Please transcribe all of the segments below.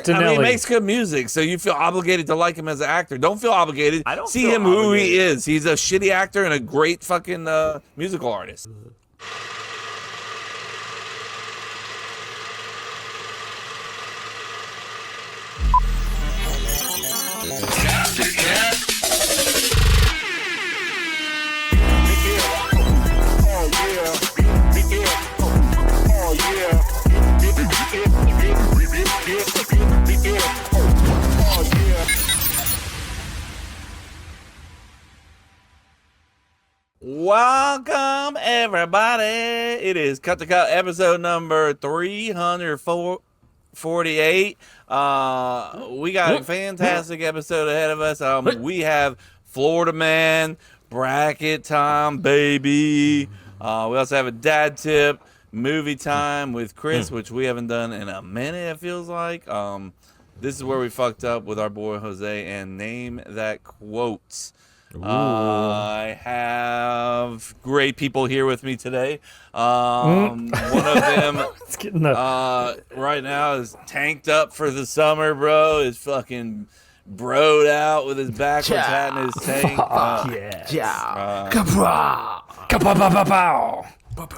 to Nelly. He makes good music, so you feel obligated to like him as an actor. Don't feel obligated. I don't see feel him who obligated. he is. He's a shitty actor and a great fucking musical artist. Welcome, everybody. It is Cut to Cut episode number 348. We got a fantastic episode ahead of us. We have Florida Man, bracket time, baby. We also have a dad tip, movie time with Chris, which we haven't done in a minute, it feels like. This is where we fucked up with our boy Jose and Name That Quotes. I have great people here with me today. One of them right now is tanked up for the summer, bro. Is fucking broed out with his backwards hat and his tank.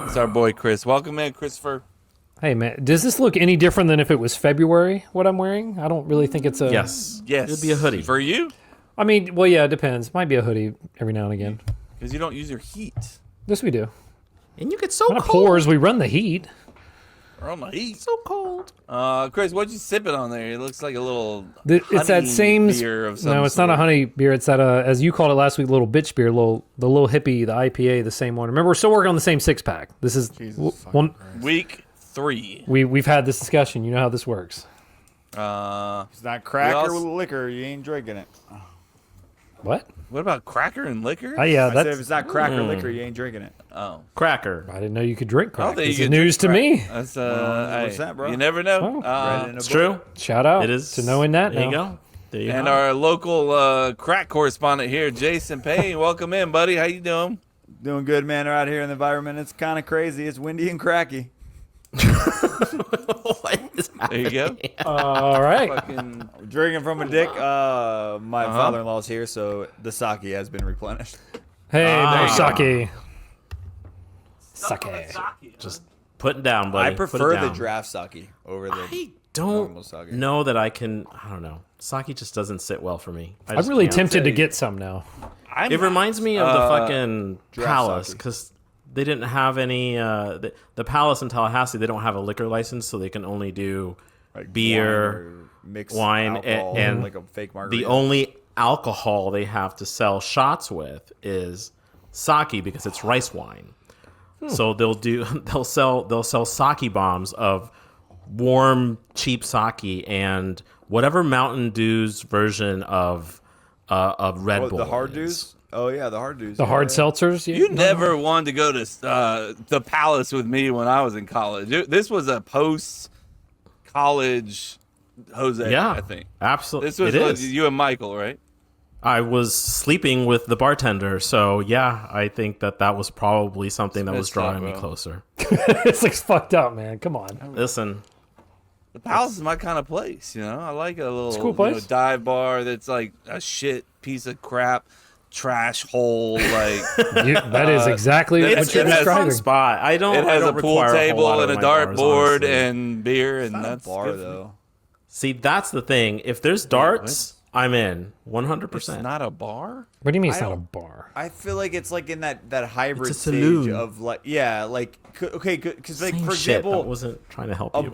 It's our boy Chris. Welcome in, Christopher. Hey, man, does this look any different than if it was February, what I'm wearing? I don't really think it's a... Yes. It'd be a hoodie. For you? I mean, well, yeah, it depends. Might be a hoodie every now and again. Because you don't use your heat. Yes, we do. And you get so Not cold. pores, we run the heat. Or on the heat. So cold. Chris, what you sipping on there? It looks like a little It's that same beer of some No, it's not a honey beer. It's that, as you called it last week, little bitch beer, the little hippie, the IPA, the same one. Remember, we're still working on the same six-pack. This is one. Week 3. We've had this discussion. You know how this works. It's not cracker with liquor. You ain't drinking it. What? What about cracker and liquor? Yeah, I said if that's... it's not cracker liquor, you ain't drinking it. Oh. Cracker. I didn't know you could drink crack. think you This is could news to drink me. That's, 100%, bro. You never know. Oh. Read it in a It's book. true. Shout out It is. to knowing that There now. you go. There you And go. our local crack correspondent here, Jason Payne. Welcome in, buddy. How you doing? Doing good, man. Out here in the environment, it's kind of crazy. It's windy and cracky. What is There you go. All right. Fucking Drinking from a dick. My father-in-law's here, so the sake has been replenished. Hey, there's Ah. sake. Sake. Just putting down, buddy. I Put it prefer the down. draft sake over the I normal don't sake. know that I can. I don't know. Sake just doesn't sit well for me. I'm just really can't. tempted to get some now. It reminds me of the fucking draft Palace sake. because they didn't have any. The Palace in Tallahassee, they don't have a liquor license, so they can only do Like beer. mixed wine, alcohol, and like a fake margarita. The only alcohol they have to sell shots with is sake because it's rice wine. So they'll sell sake bombs of warm cheap sake and whatever Mountain Dew's version of Red Bull. The hard is. dews? Oh yeah, the hard dews. The hard seltzers? You never wanted to go to the Palace with me when I was in college. This was a post-college Jose, Yeah, I think. absolutely. This was It is. you and Michael, right? I was sleeping with the bartender, so yeah, I think that was probably something that was messed up, drawing me bro. closer. This looks fucked up, man. Come on. Listen, The Palace is my kind of place, you know. I like a little a cool place. dive bar that's like a shit piece of crap, trash hole. Like That is exactly it's- what you're it has a fun describing. spot. I don't. it I has don't a pool require table whole lot and a of my bars, dartboard honestly. and beer, and Not a that's bar good for me. though. See, that's the thing. If there's darts, I'm in 100%. It's not a bar. What do you mean it's I not a don't- apa I feel like it's like in that hybrid It's a stage saloon. of like okay, because like Same for shit. example, I wasn't trying to help you.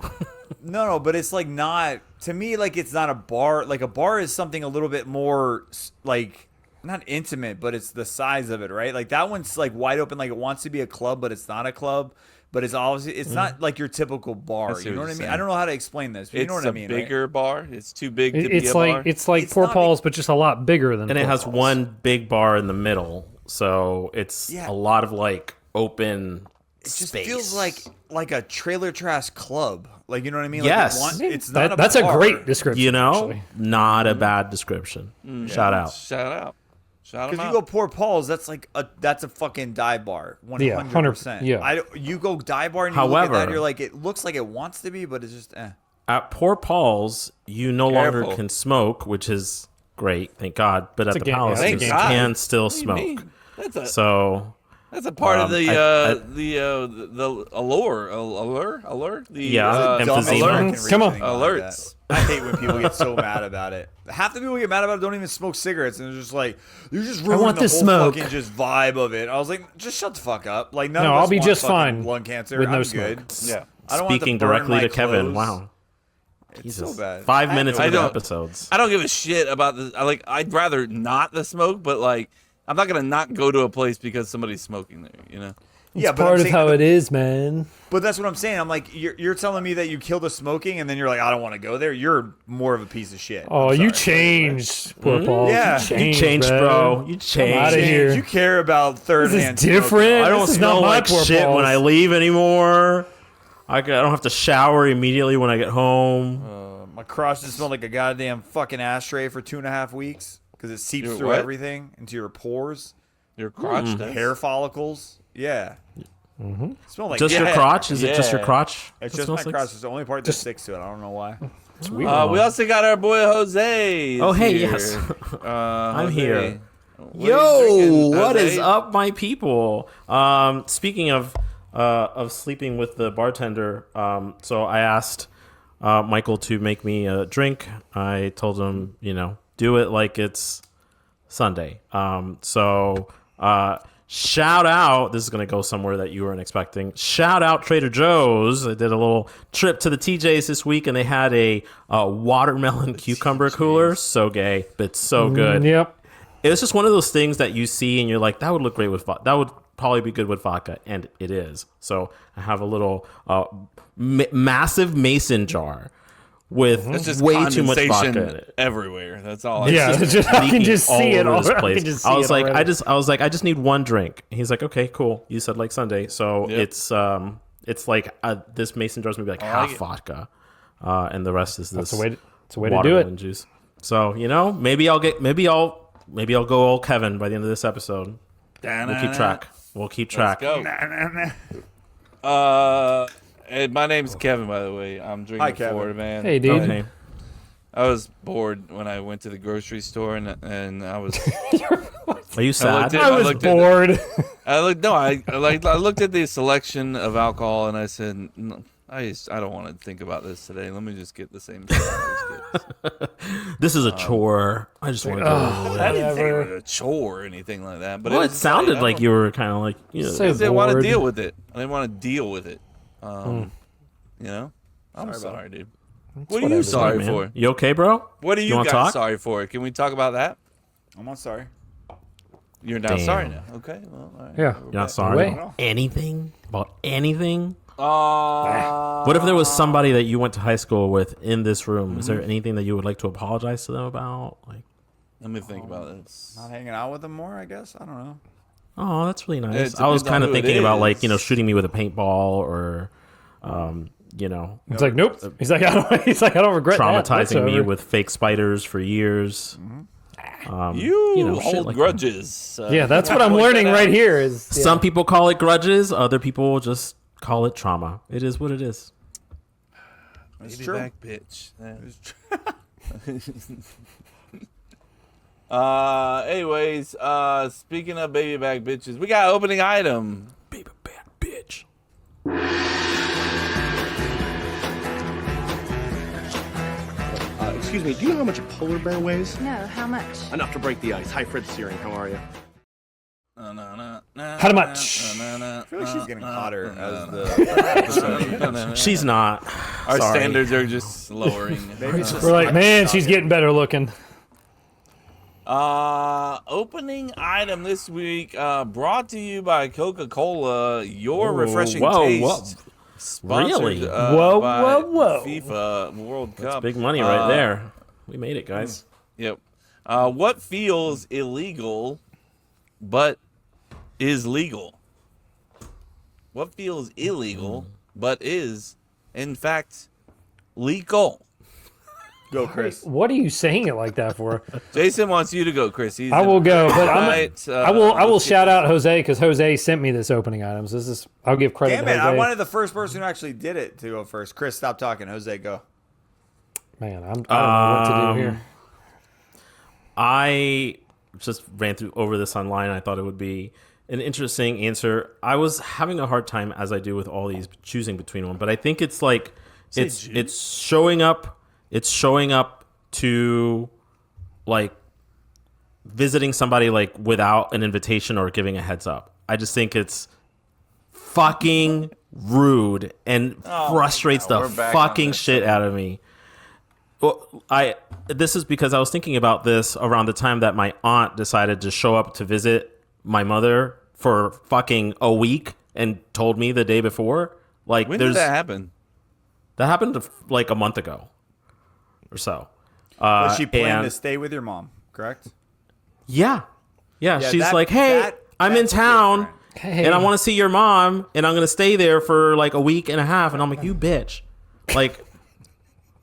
no, but it's like not to me like it's not a bar. Like a bar is something a little bit more like not intimate, but it's the size of it, right? Like that one's like wide open, like it wants to be a club, but it's not a club. But it's obviously it's not like your typical bar. see You know what what I you're mean? saying. I don't know how to explain this, but you It's know what a I mean, right? bigger bar. It's too big to be It's a like bar. it's like It's Poor not Paul's, but just a lot bigger than And it Poor has Paul's. one big bar in the middle, so it's Yeah. a lot of like open It just space. feels like a trailer trash club. Like you know what I mean? Yes. Like it's That- not that's a a bar. great description. you know, actually. not a bad description. Shout out. Shout out. Shout Because them you out. go Poor Paul's, that's like that's a fucking dive bar, 100%. Yeah, 100%, yeah. You go dive bar and you look at However- that, you're like, it looks like it wants to be, but it's just at Poor Paul's, you no longer Careful. can smoke, which is great, thank God. But at a the game- Palace, yeah, you that's a game changer. can still What do you smoke. mean? So That's a part of the I- allure. Yeah, Dumb emphysema. American Come on. reasoning behind Alerts. that. I hate when people get so mad about it. Half the people who get mad about it don't even smoke cigarettes, and they're just like, "You're just ruining want the this whole smoke." fucking just vibe of it." I was like, "Just shut the fuck up!" Like, none No, of us I'll be want just fucking fine lung cancer. with no I'm smoke. good. Yeah. I don't want speaking to burn directly my to Kevin, clothes. wow. It's Jesus. so bad. 5 minutes I into don't- episodes. I don't give a shit about this. I'd rather not the smoke, but like, I'm not gonna not go to a place because somebody's smoking there. You know. Yeah, It's but I'm part of saying- how it is, man. But that's what I'm saying. I'm like, you're telling me that you killed the smoking, and then you're like, I don't want to go there. You're more of a piece of shit. Oh, I'm you sorry. changed, poor Paul. Yeah. You changed, bro. You outta changed. here. You care about third This is hand. different. I don't This is not smell my like poor shit balls. when I leave anymore. I don't have to shower immediately when I get home. My crotch just smelled like a goddamn fucking ashtray for 2.5 weeks because it seeps Your through what? everything into your pores, Your crotch does? hair follicles. Yeah. Smell like Just your Yeah. crotch? Is it just your Yeah. crotch? It's that just my smells like? crotch. It's the only part that sticks to it. I don't know why. It's weird. We also got our boy Jose. Oh, hey, here. yes. I'm Jose. here. What are you Yo, drinking, what is Jose? up, my people? Speaking of sleeping with the bartender, so I asked Michael to make me a drink. I told him, do it like it's Sunday. Shout out. This is going to go somewhere that you weren't expecting. Shout out Trader Joe's. I did a little trip to the TJ's this week, and they had a watermelon cucumber cooler. So gay, but so good. Yep. It's just one of those things that you see and you're like, that would look great with vodka. That would probably be good with vodka, and it is. So I have a little massive mason jar with It's just way too much condensation vodka in it. everywhere. That's all. I Yeah, see. it's just, I can Leaking just see it all all. over this I place. can just see I was it like, already. I just need one drink. He's like, okay, cool. You said like Sunday, so Yep. it's like this mason jar is maybe like I half like it. vodka, and the rest is this. It's a way to do watermelon it. juice. So maybe I'll go all Kevin by the end of this episode. We'll keep track. We'll keep track. Let's go. Hey, my name's Kevin, by the way. I'm drinking Hi, Kevin. Florida Man. Hey, dude. Okay. I was bored when I went to the grocery store, and I was. Are you sad? looked at- I was looked at- bored. I looked at the selection of alcohol, and I said, no, I don't want to think about this today. Let me just get the same thing. I always get. This is a chore. I just want to go. I didn't think it Whatever. was a chore or anything like that. But Well, it was sounded I like don't- you were kind of like, So- I didn't want to bored. deal with it. I didn't want to deal with it. I'm sorry, dude. What are you whatever, sorry man. for? You okay, bro? What are you wanna guys talk? sorry for? Can we talk about that? I'm not sorry. You're not Damn. sorry now. Okay. Well, all right. Yeah. We're You're not back. sorry Wait. about anything? About anything? Uh, What if there was somebody that you went to high school with in this room? Is there anything that you would like to apologize to them about? Like, Let me think about this. Not hanging out with them more, I guess. I don't know. oh, that's really nice. It I was depends on kind of who it thinking about like, is. shooting me with a paintball or, It's like, nope. He's like, I don't regret that traumatizing me whatsoever. with fake spiders for years. You shit hold like that. grudges. Yeah, that's what I'm point learning that right out. here. Is yeah. Some people call it grudges. Other people just call it trauma. It is what it is. It's Baby true. back bitch. Anyways, speaking of baby back bitches, we got opening item. Baby bad bitch. Excuse me, do you know how much a polar bear weighs? No, how much? Enough to break the ice. Hi, Fred Searing. How are you? How much? I feel like she's getting hotter as the. She's not. Our Sorry. standards are just lowering. We're like, man, she's getting better looking. Opening item this week, brought to you by Coca-Cola. Your refreshing whoa, taste. whoa. Sponsored, Really? Whoa, by whoa, whoa. FIFA World Cup. Big money right there. We made it, guys. Yep. What feels illegal, but is legal? What feels illegal, but is, in fact, legal? Go, Chris. What are you saying it like that for? Jason wants you to go, Chris. He's I will go, but Right, I will let's get shout out Jose because Jose sent me this opening items. I'll give credit Damn to it! Jose. I wanted the first person who actually did it to go first. Chris, stop talking. Jose, go. Man, I don't know what to do here. I just ran over this online. I thought it would be an interesting answer. I was having a hard time, as I do with all these, choosing between one. But I think it's like it's showing up. It's showing up to like visiting somebody like without an invitation or giving a heads up. I just think it's fucking rude and frustrates the fucking shit out of me. Well, this is because I was thinking about this around the time that my aunt decided to show up to visit my mother for fucking a week and told me the day before. Like, when did that happen? That happened like a month ago or so. But she planned to stay with your mom, correct? Yeah. She's like, hey, I'm in town and I want to see your mom and I'm going to stay there for like a week and a half. And I'm like, you bitch. Like,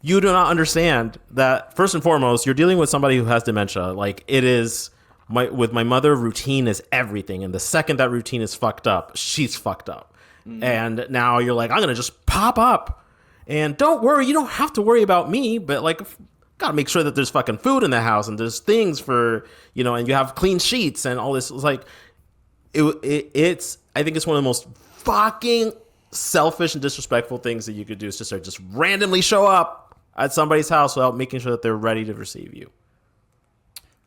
you do not understand that, first and foremost, you're dealing with somebody who has dementia. Like, it is, with my mother, routine is everything. And the second that routine is fucked up, she's fucked up. And now you're like, I'm going to just pop up. And don't worry, you don't have to worry about me. But, like, gotta make sure that there's fucking food in the house and there's things for, you know, and you have clean sheets and all this. It's like, it's, I think it's one of the most fucking selfish and disrespectful things that you could do is just randomly show up at somebody's house without making sure that they're ready to receive you.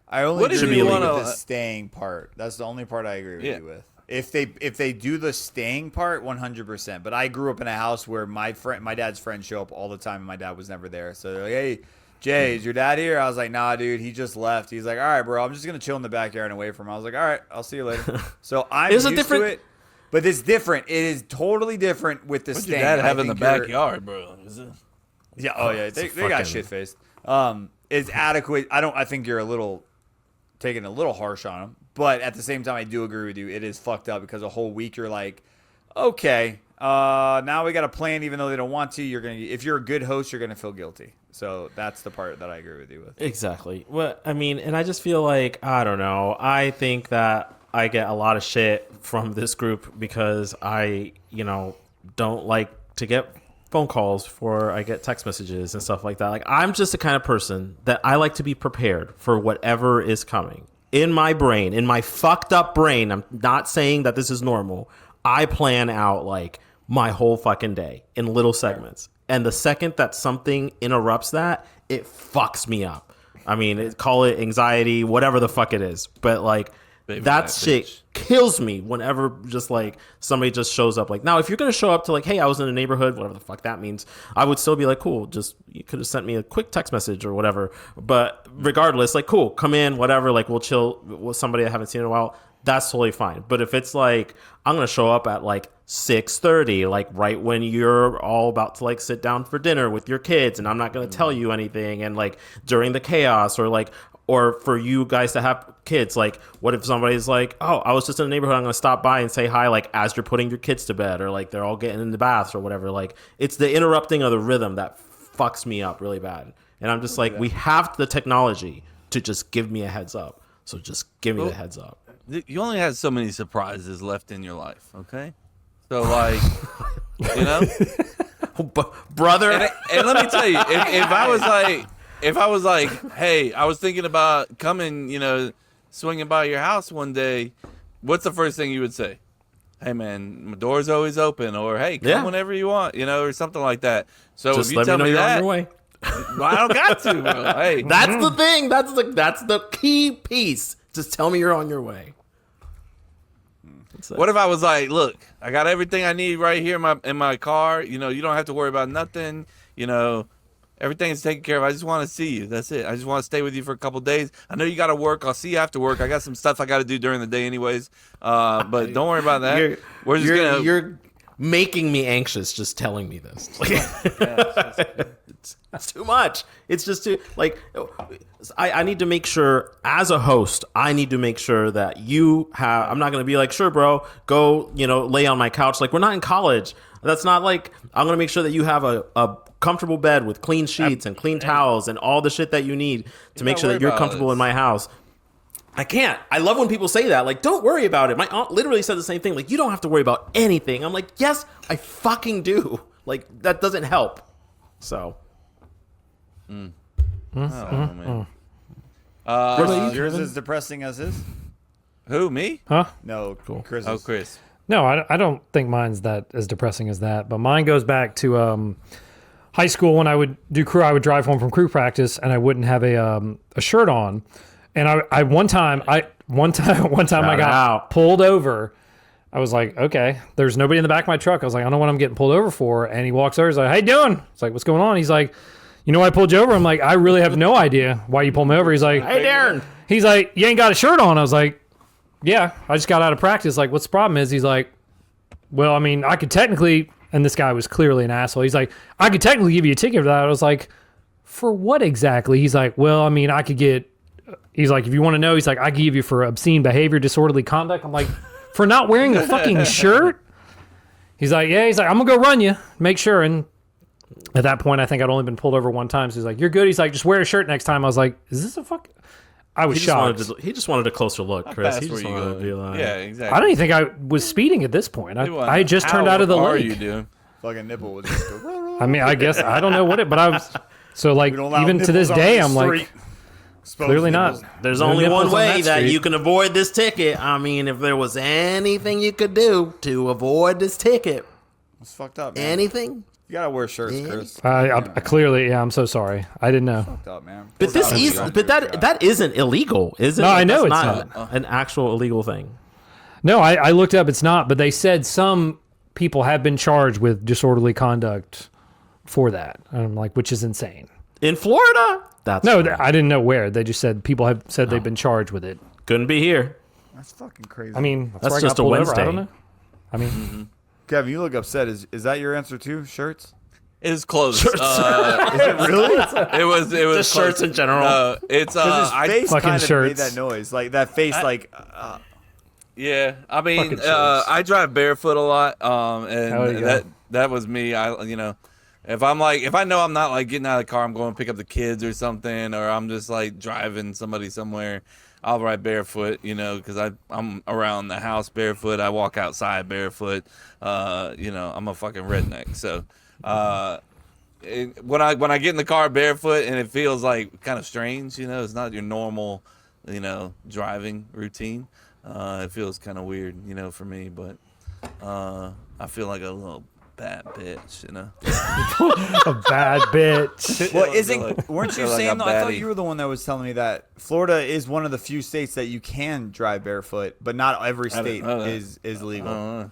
I only What did agree you with wanna- the staying part. That's the only part I agree with you with. If they do the staying part, 100%. But I grew up in a house where my dad's friends show up all the time, and my dad was never there. So they're like, "Hey, Jay, is your dad here?" I was like, "Nah, dude, he just left." He's like, "All right, bro, I'm just gonna chill in the backyard and wait for him." I was like, "All right, I'll see you later." So I'm There's a used different- to it, but it's different. It is totally different with the What'd staying. your dad I have in the think you're- backyard, bro? Is it? Yeah, oh yeah, they got fucking- shit faced. Is adequate. I think you're taking a little harsh on them, but at the same time, I do agree with you. It is fucked up because a whole week you're like, okay, now we got a plan, even though they don't want to. If you're a good host, you're gonna feel guilty. So that's the part that I agree with you with. Exactly. Well, I mean, and I just feel like, I don't know. I think that I get a lot of shit from this group because I, don't like to get phone calls before I get text messages and stuff like that. Like, I'm just the kind of person that I like to be prepared for whatever is coming. In my brain, in my fucked up brain, I'm not saying that this is normal. I plan out like my whole fucking day in little segments. And the second that something interrupts that, it fucks me up. I mean, call it anxiety, whatever the fuck it is. But like, that shit kills me whenever just like somebody just shows up. Like, now if you're gonna show up to like, hey, I was in a neighborhood, whatever the fuck that means, I would still be like, cool, just you could have sent me a quick text message or whatever. But regardless, like, cool, come in, whatever, like we'll chill with somebody I haven't seen in a while. That's totally fine. But if it's like I'm gonna show up at like 6:30, like right when you're all about to like sit down for dinner with your kids, and I'm not gonna tell you anything, and like during the chaos, or for you guys to have kids, like what if somebody's like, oh, I was just in the neighborhood, I'm gonna stop by and say hi, like as you're putting your kids to bed, or like they're all getting in the baths or whatever. Like, it's the interrupting of the rhythm that fucks me up really bad. And I'm just like, we have the technology to just give me a heads up. So just give me the heads up. You only had so many surprises left in your life, okay? So like, Brother. And let me tell you, if I was like, hey, I was thinking about coming, swinging by your house one day, what's the first thing you would say? Hey man, my door's always open, or hey, come whenever you want, or something like that. So just if you let tell me know me you're that, on your way. I don't got to. Bro. Hey, That's the thing. That's the key piece. Just tell me you're on your way. what if I was like, look, I got everything I need right here in my car. You don't have to worry about nothing. Everything is taken care of. I just want to see you. That's it. I just want to stay with you for a couple days. I know you got to work. I'll see you after work. I got some stuff I got to do during the day anyways. But don't worry about that. You're making me anxious just telling me this. It's too much. It's just too, like, I need to make sure, as a host, I need to make sure that I'm not going to be like, sure, bro, go, lay on my couch. Like, we're not in college. That's not like, I'm going to make sure that you have a comfortable bed with clean sheets and clean towels and all the shit that you need to make sure that you're comfortable in my house. I can't. I love when people say that. Like, don't worry about it. My aunt literally said the same thing. Like, you don't have to worry about anything. I'm like, yes, I fucking do. Like, that doesn't help. So. I don't know, man. Yours is depressing as his? Who, me? Huh? No, Chris. Oh, Chris. No, I don't think mine's that as depressing as that. But mine goes back to high school when I would do crew. I would drive home from crew practice and I wouldn't have a shirt on. And I one time I got out. pulled over. I was like, okay, there's nobody in the back of my truck. I was like, I don't know what I'm getting pulled over for. And he walks over. He's like, how you doing? It's like, what's going on? He's like, you know why I pulled you over? I'm like, I really have no idea why you pulled me over. He's like, Hey, Darren. He's like, you ain't got a shirt on. I was like, yeah, I just got out of practice. Like, what's the problem is? He's like, well, I mean, I could technically, and this guy was clearly an asshole. He's like, I could technically give you a ticket for that. I was like, for what exactly? He's like, well, I mean, I could get, he's like, if you want to know, he's like, I could give you for obscene behavior, disorderly conduct. I'm like, for not wearing a fucking shirt? He's like, yeah, he's like, I'm going to go run you, make sure. And at that point, I think I'd only been pulled over one time. So he's like, you're good. He's like, just wear a shirt next time. I was like, is this a fuck? I was shocked. He just wanted a closer look, Chris. He Fast just were you wanted to be going? like, Yeah, exactly. I don't even think I was speeding at this point. I had just turned out of the What are lake. you doing? Fucking nipple was just go, I mean, I guess I don't know what it, but I was so like We don't allow even to this nipples on day, the I'm like street. Exposed clearly nipples. not. There's No only one nipples on way that street. you can avoid this ticket. I mean, if there was anything you could do to avoid this ticket, It's fucked up, man. anything. You gotta wear shirts, Chris. I clearly, yeah, I'm so sorry. I didn't know. Fucked up, man. But this is, but that isn't illegal, is it? No, I know That's it's not an actual illegal thing. No, I looked up. It's not, but they said some people have been charged with disorderly conduct for that. I'm like, which is insane. In Florida, that's No, fine. I didn't know where. They just said people have said they've been charged with it. Couldn't be here. That's fucking crazy. I mean, That's where I just got a pulled over. I Wednesday. don't know. I mean, Kevin, you look upset. Is that your answer too? Shirts? It was close. Is it really? It was Just close. shirts in general. It's Because his face fucking kind of made shirts. that noise, like that face, yeah. I mean, Fucking shirts. I drive barefoot a lot, Hell and yeah. that was me. If I know I'm not like getting out of the car, I'm going to pick up the kids or something, or I'm just like driving somebody somewhere, I'll ride barefoot, because I'm around the house barefoot. I walk outside barefoot. I'm a fucking redneck. So when I get in the car barefoot and it feels like kind of strange, it's not your normal, driving routine. It feels kind of weird, for me, but I feel like a little bad bitch, a bad bitch. well, like- weren't you feel like saying a though? I thought baddie. you were the one that was telling me that Florida is one of the few states that you can drive barefoot, but not every I didn't state know that. is legal.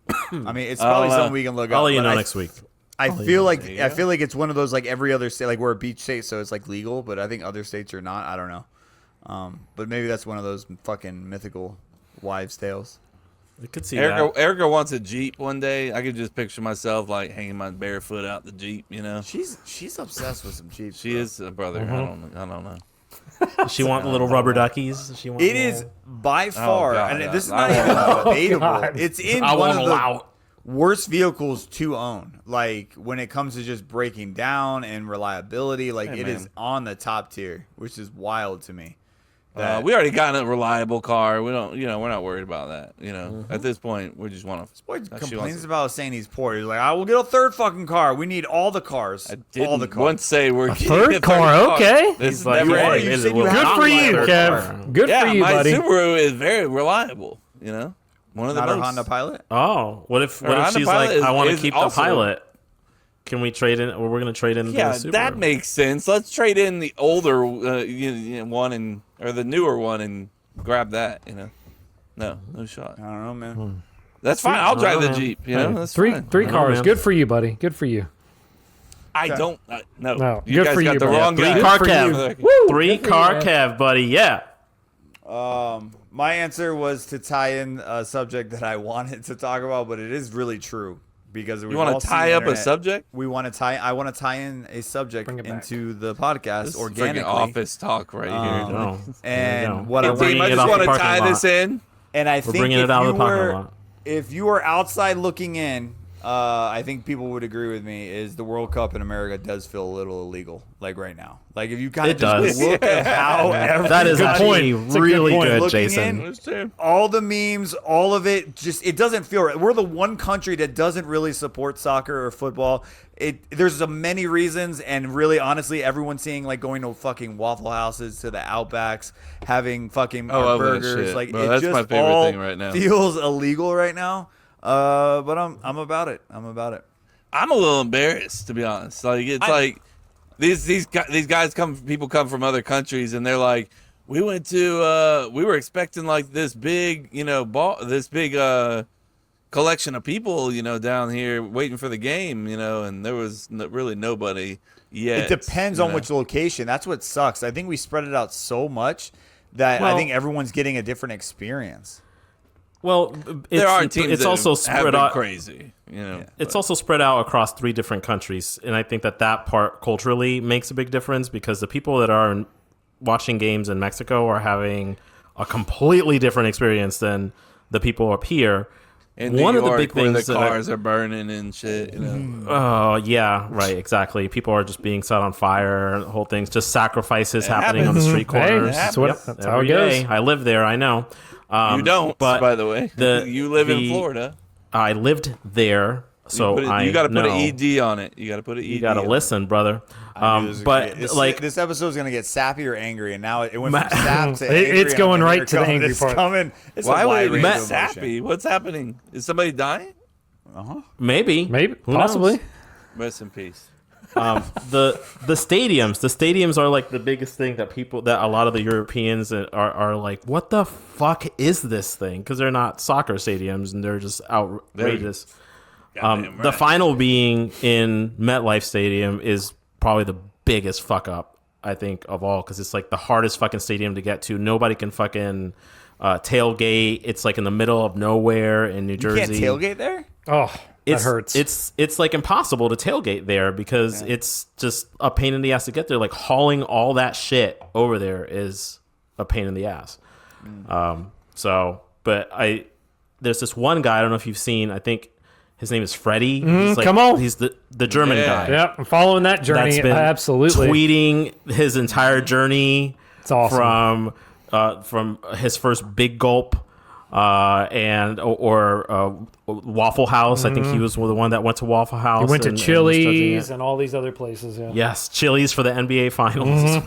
I I mean, it's probably know. something we can look up. I'll let you but know I- next week. I feel like There you I go. feel like it's one of those like every other state, like we're a beach state, so it's like legal, but I think other states are not. I don't know. But maybe that's one of those fucking mythical wives' tales. I could see Erica, that. Erica wants a Jeep one day. I could just picture myself like hanging my barefoot out the Jeep, She's obsessed with some Jeeps. She bro. is a brother. I don't know. She want the little rubber duckies. She want It the is little- by far, God, and this is I not even won't debatable. God. It's in I one won't of the allow it. worst vehicles to own. Like when it comes to just breaking down and reliability, like Hey, it is man. on the top tier, which is wild to me. We already got a reliable car. We don't, we're not worried about that. At this point, we just want to. Boy complains about saying he's poor. He's like, I will get a third fucking car. We need all the cars. I all the didn't cars. once say we're getting third a car, okay. This He's is like, never yeah, ending. you it said will you had Good not for be you, third Kev. car. Good Yeah, for you, my buddy. Subaru is very reliable. One of the Not a most. Honda Pilot. Oh, what if Honda she's Pilot like, I want to is keep the also- Pilot? Can we trade in, or we're gonna trade in? Yeah, the Subaru? that makes sense. Let's trade in the older one or the newer one and grab that. No shot. I don't know, man. That's fine. I'll drive the man. Jeep. Hey, That's Three fine. three know, cars. man. Good for you, buddy. Good for you. I don't. No. No, You good guys for got you, the buddy. wrong guy. Three-car for Kev. you. Three-car you, Kev, buddy. Yeah. My answer was to tie in a subject that I wanted to talk about, but it is really true because we You want to tie up a subject? I want to tie in a subject Bring it back. into the podcast This is organically. freaking office talk right here. No. And what We're I Team, bringing I it just off want the to parking tie lot. this in. And I We're think bringing if it out you of the parking were lot. if you were outside looking in, I think people would agree with me, is the World Cup in America does feel a little illegal, like right now. Like if you kind of It just does. look at how That is Good actually point. It's a good really point. good, Looking Jason. in, That's true. all the memes, all of it, just it doesn't feel right. We're the one country that doesn't really support soccer or football. There's so many reasons, and really, honestly, everyone's seeing like going to fucking Waffle Houses, to the Outbacks, having fucking I love that burgers. shit, Like bro. it That's just my favorite all thing right now. feels illegal right now. But I'm about it. I'm about it. I'm a little embarrassed, to be honest. Like it's like these guys people come from other countries, and they're like, we went to we were expecting like this big collection of people, down here waiting for the game, and there was really nobody yet. It depends on which location. That's what sucks. I think we spread it out so much that I think everyone's getting a different experience. Well, There are teams it's that also have spread been out. crazy, It's also spread out across 3 different countries, and I think that part culturally makes a big difference because the people that are watching games in Mexico are having a completely different experience than the people up here. in One New of the York, big where things the that I- cars are burning and shit. Oh, yeah, right, exactly. People are just being set on fire. The whole thing's just sacrifices happening on the street Hey, corners. that's that's how it Every goes. day. I live there, I know. You don't, but by the way. You live in Florida. I lived there, so You got to put know. an ED on it. You got to put an ED. You got to on listen, brother. But like this episode is gonna get sappy or angry, and now it went from sap to angry. It's and going here right it to the comes. angry It's part. coming. It's Why a would wide it be range of emotion. sappy? What's happening? Is somebody dying? maybe, Maybe, Who knows? possibly. Rest in peace. The stadiums are like the biggest thing that that a lot of the Europeans are like, what the fuck is this thing? Because they're not soccer stadiums and they're just outrageous. Goddamn The right. final being in MetLife Stadium is probably the biggest fuck up, I think, of all, because it's like the hardest fucking stadium to get to. Nobody can fucking tailgate. It's like in the middle of nowhere in New You Jersey. can't tailgate there. Oh, that hurts. It's like impossible to tailgate there because it's just a pain in the ass to get there. Like hauling all that shit over there is a pain in the ass. There's this one guy, I don't know if you've seen, I think his name is Freddie. He's like, come on. He's the German guy. Yep, I'm following that journey. That's been Absolutely. tweeting his entire journey. It's awesome. From his first big gulp or Waffle House. I think he was the one that went to Waffle House. He went to and was Chili's judging it. and all these other places. Yeah. Yes, Chili's for the NBA Finals.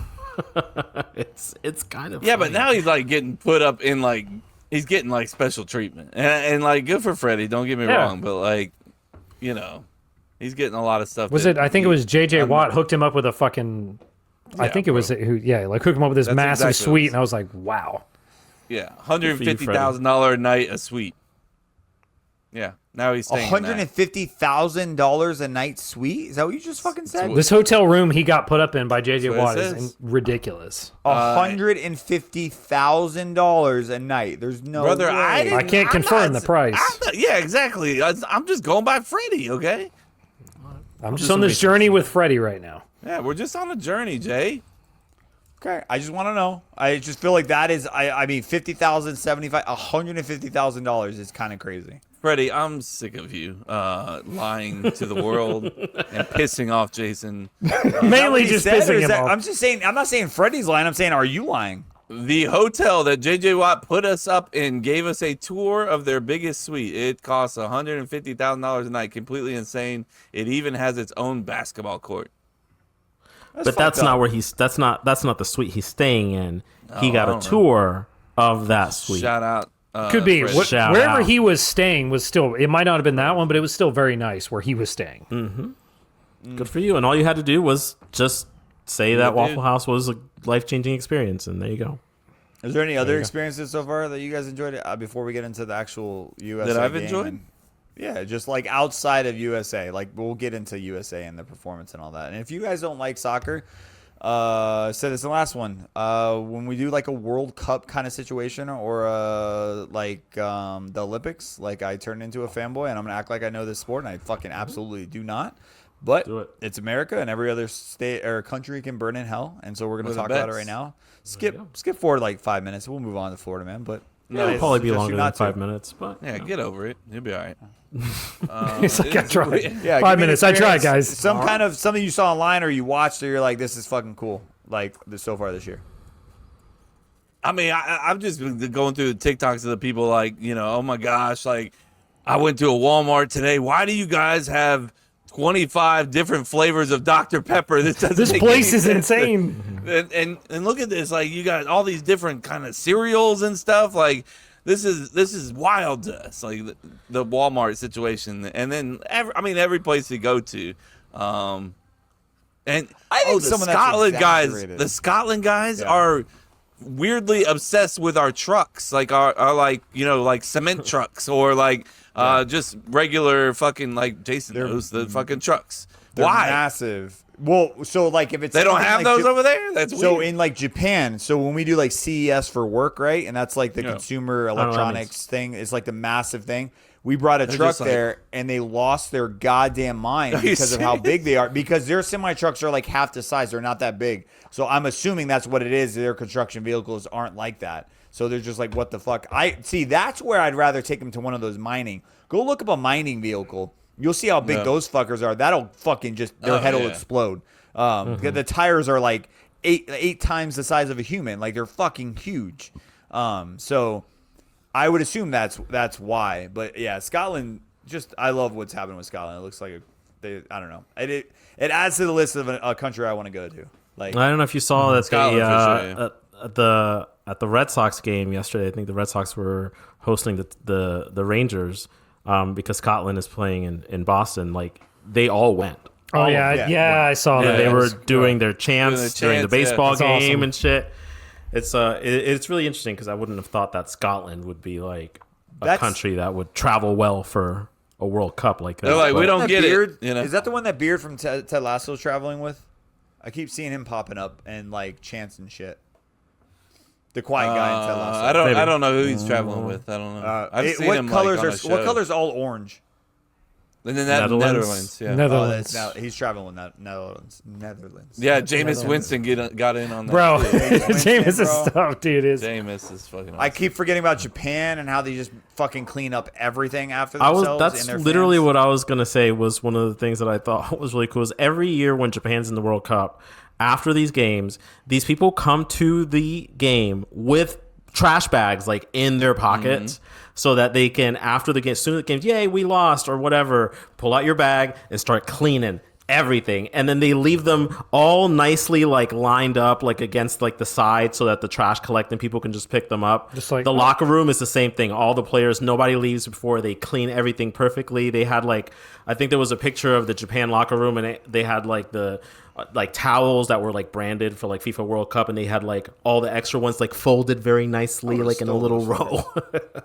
It's kind of Yeah, funny. but now he's like getting put up in like he's getting like special treatment, and like good for Freddie. Don't get me Yeah. wrong, but like he's getting a lot of stuff. Was that it? I think it was J.J. I'm Watt not- hooked him up with a fucking. I Yeah, think it was who. Yeah, like hooked him up with this That's massive exactly what it suite, was. and I was like, wow. Yeah, $150,000 a night a suite. Yeah, now he's staying. in that. $150,000 a night suite. Is that what you just fucking said? This hotel room he got put up in by J.J. That's what Watt it is says. ridiculous. $150,000 a night. There's no Brother, way. I can't confirm the price. Yeah, exactly. I'm just going by Freddie. Okay. I'm just on this journey with Freddie right now. Yeah, we're just on a journey, Jay. Okay, I just want to know. I just feel like that is. I mean, $50,000, $75,000, $150,000 is kind of crazy. Freddie, I'm sick of you lying to the world and pissing off Jason. Mainly He just said, or pissing is him that- off. I'm just saying. I'm not saying Freddie's lying. I'm saying, are you lying? The hotel that JJ Watt put us up in gave us a tour of their biggest suite. It costs $150,000 a night. Completely insane. It even has its own basketball court. But that's not where he's. That's not the suite he's staying in. He Oh, got I a don't know. tour of that suite. Shout out. Could be. Freddie. Shout Wherever out. he was staying was still, it might not have been that one, but it was still very nice where he was staying. Good for you. And all you had to do was just say that dude. Waffle House was a life-changing experience, and there you go. Is there any other experiences so far that you guys enjoyed before we get into the actual USA That I've game? enjoyed? And- yeah, just like outside of USA. Like we'll get into USA and the performance and all that. And if you guys don't like soccer, said this in the last one. When we do like a World Cup kind of situation or the Olympics, like I turn into a fanboy and I'm gonna act like I know this sport, and I fucking absolutely do not. But Do it. it's America, and every other state or country can burn in hell, and so we're gonna With the talk about it bets. right now. Skip forward like 5 minutes. We'll move on to Florida, man. But No, It'll probably be Just longer than not to. 5 minutes, but yeah, get over it. You'll be all right. It's like, I tried. Yeah, 5 give me an minutes. I tried, experience. guys. Some kind of something you saw online or you watched, or you're like, this is fucking cool. Like this so far this year. I mean, I've just been going through the TikToks of the people like, oh my gosh, like I went to a Walmart today. Why do you guys have 25 different flavors of Dr. Pepper? This This place is insane. And look at this, like you got all these different kind of cereals and stuff. Like this is wild to us, like the Walmart situation. And then every place you go to, and I think the some of that's exaggerated. The Scotland guys are weirdly obsessed with our trucks, like our like like cement trucks or like just regular fucking like Jason knows the fucking trucks. They're Why? massive. Well, so like if it's They don't something have like those over there? That's so weird. in like Japan. So when we do like CES for work, right, and that's like the consumer know what that electronics thing. It's like the massive thing. We brought a truck just like- there, and they lost their goddamn mind Are you because of how serious? big they are. Because their semi trucks are like half the size; they're not that big. So I'm assuming that's what it is. Their construction vehicles aren't like that. So they're just like, what the fuck? I see. That's where I'd rather take them to one of those mining. Go look up a mining vehicle. You'll see how big those fuckers are. That'll fucking just their head will explode. The tires are like eight times the size of a human. Like they're fucking huge. So I would assume that's why. But yeah, Scotland. Just I love what's happening with Scotland. It looks like I don't know. It adds to the list of a country I want to go to. Like I don't know if you saw that Scotland for sure, at the Red Sox game yesterday. I think the Red Sox were hosting the Rangers because Scotland is playing in Boston. Like they all went. Oh yeah, I saw that. They It were was doing their chants during the baseball That's game awesome. and shit. It's really interesting because I wouldn't have thought that Scotland would be like a country that would travel well for a World Cup like that. They're like, we But- don't get Beard, it. Is that the one that Beard from Ted Lasso's traveling with? I keep seeing him popping up and like chants and shit. The quiet guy in Ted Lasso. Maybe. I don't know who he's traveling with. I don't know. I've seen him colors like, on a are show. what colors all orange? And then Netherlands? Netherlands. Yeah. Netherlands. Now he's traveling with Netherlands. Yeah, Jameis Winston got in on that. Bro, too. Jameis bro. is stuff, dude. Is Jameis is fucking awesome. I keep forgetting about Japan and how they just fucking clean up everything after I themselves. was. That's and their literally fans. what I was gonna say. Was one of the things that I thought was really cool. Is every year when Japan's in the World Cup, after these games, these people come to the game with trash bags like in their pockets, so that they can after the game, as soon as the game, yay, we lost or whatever, pull out your bag and start cleaning everything, and then they leave them all nicely like lined up like against like the side so that the trash collecting people can just pick them up. Just like- the locker room is the same thing. All the players, nobody leaves before they clean everything perfectly. They had like, I think there was a picture of the Japan locker room, and they had like the like towels that were like branded for like FIFA World Cup, and they had like all the extra ones like folded very nicely like in a little row.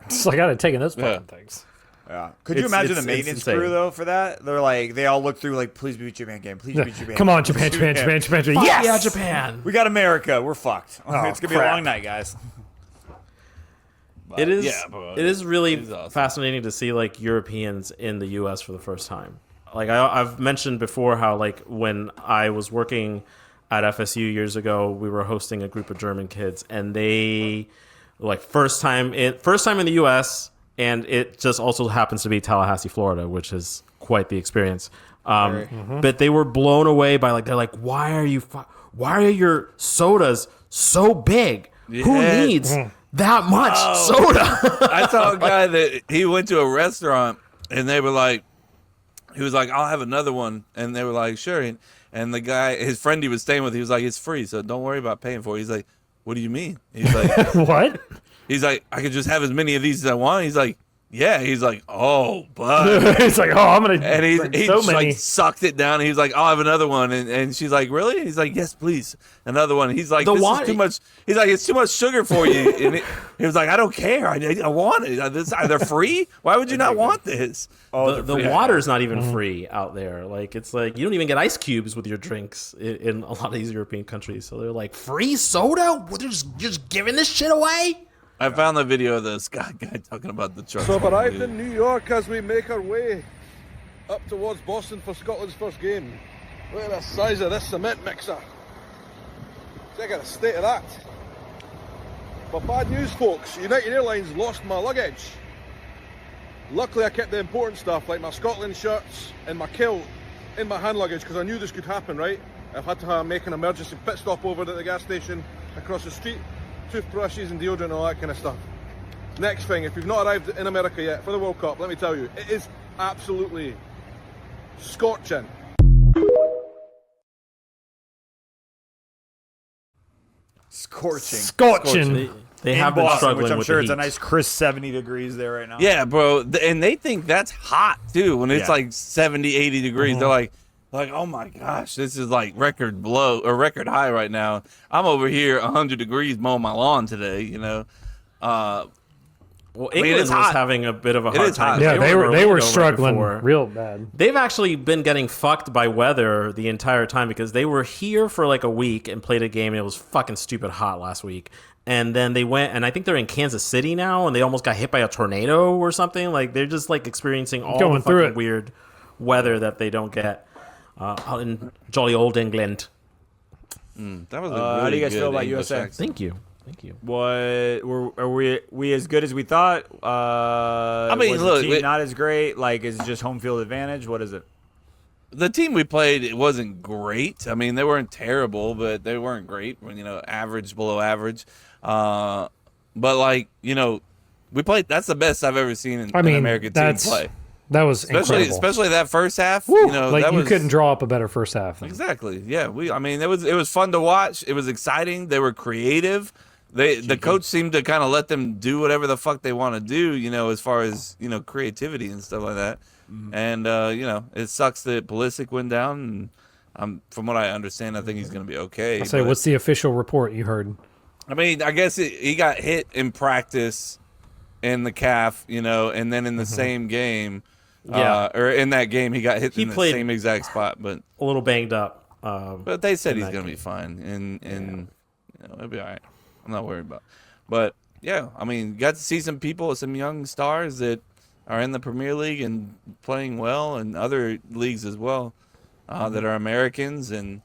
it's like I gotta take those fucking things. Yeah. Could you It's- imagine it's- the maintenance it's insane. crew though for that? They're like they all look through like, please beat Japan game, please beat Japan. Come on, game, Japan, please Japan, beat Japan, Japan, Japan. Fuck Yes, yeah, Japan. We got America. We're fucked. Oh, It's gonna be a crap. long night, guys. It is. yeah, but it is really it's awesome. fascinating to see like Europeans in the U.S. for the first time. Like I've mentioned before, how like when I was working at FSU years ago, we were hosting a group of German kids, and they like first time in the U.S. and it just also happens to be Tallahassee, Florida, which is quite the experience. But they were blown away by like they're like, why are your sodas so big? Who Yeah. needs that much soda? I saw a guy that he went to a restaurant and they were like, he was like, I'll have another one. And they were like, sure. And the guy, his friend he was staying with, he was like, it's free, so don't worry about paying for it. He's like, what do you mean? He's like, What? he's like, I could just have as many of these as I want. He's like, yeah. He's like, oh, but. It's like, oh, I'm gonna. And he drink just so many. like sucked it down. And he was like, I'll have another one. And she's like, really? He's like, yes, please. Another one. He's like, The this why- is too much. He's like, it's too much sugar for you. And he was like, I don't care. I want it. They're free? Why would you not want this? The water's not even free out there. Like it's like you don't even get ice cubes with your drinks in a lot of these European countries. So they're like, free soda? They're just giving this shit away? I found the video of the Scott guy talking about the truck. So I've arrived in New York as we make our way up towards Boston for Scotland's first game. Look at the size of this cement mixer. Check out the state of that. But bad news, folks. United Airlines lost my luggage. Luckily, I kept the important stuff, like my Scotland shirts and my kilt, in my hand luggage, because I knew this could happen, right? I've had to make an emergency pit stop over at the gas station across the street, toothbrushes and deodorant and all that kind of stuff. Next thing, if you've not arrived in America yet for the World Cup, let me tell you, it is absolutely scorching. Scorching. They In have been Boston, struggling which I'm with sure the it's a heat. nice crisp 70 degrees there right now. Yeah, bro. And they think that's hot, too. When it's Yeah. like 70, 80 degrees, they're like, oh my gosh, this is like record record high right now. I'm over here 100 degrees mowing my lawn today, you know. Well, mean, England it's was hot. having a bit of a It hard is time. hot. Yeah, they were Orlando right struggling before. real bad. They've actually been getting fucked by weather the entire time because they were here for like a week and played a game and it was fucking stupid hot last week. And then they went, and I think they're in Kansas City now, and they almost got hit by a tornado or something. Like they're just like experiencing all Going the through fucking it. weird weather that they don't get out in jolly old England. That was a How really do you guys good feel about English USA? accent. Thank you. What are we as good as we thought? I mean, was look, the team not as great. Like, is it just home field advantage? What is it? The team we played, it wasn't great. I mean, they weren't terrible, but they weren't great. You know, average, below average. But like, you know, we played. That's the best I've ever seen an American team play. That was incredible. Especially that first half. Woo! You know, like that you was, couldn't draw up a better first half. Exactly. Yeah. I mean, it was fun to watch. It was exciting. They were creative. The coach seemed to kind of let them do whatever the fuck they want to do, you know, as far as, you know, creativity and stuff like that. And, you know, it sucks that Pulisic went down. And from what I understand, I think he's going to be okay. I say, what's the official report you heard? I mean, I guess he got hit in practice in the calf, you know, and then in the same game, or in that game, he got hit in the same exact spot. But A little banged up. But they said he's that going to be game. fine, and you know, it'll be all right. I'm not worried about it. But, yeah, I mean, got to see some people, some young stars that are in the Premier League and playing well, and other leagues as well that are Americans. And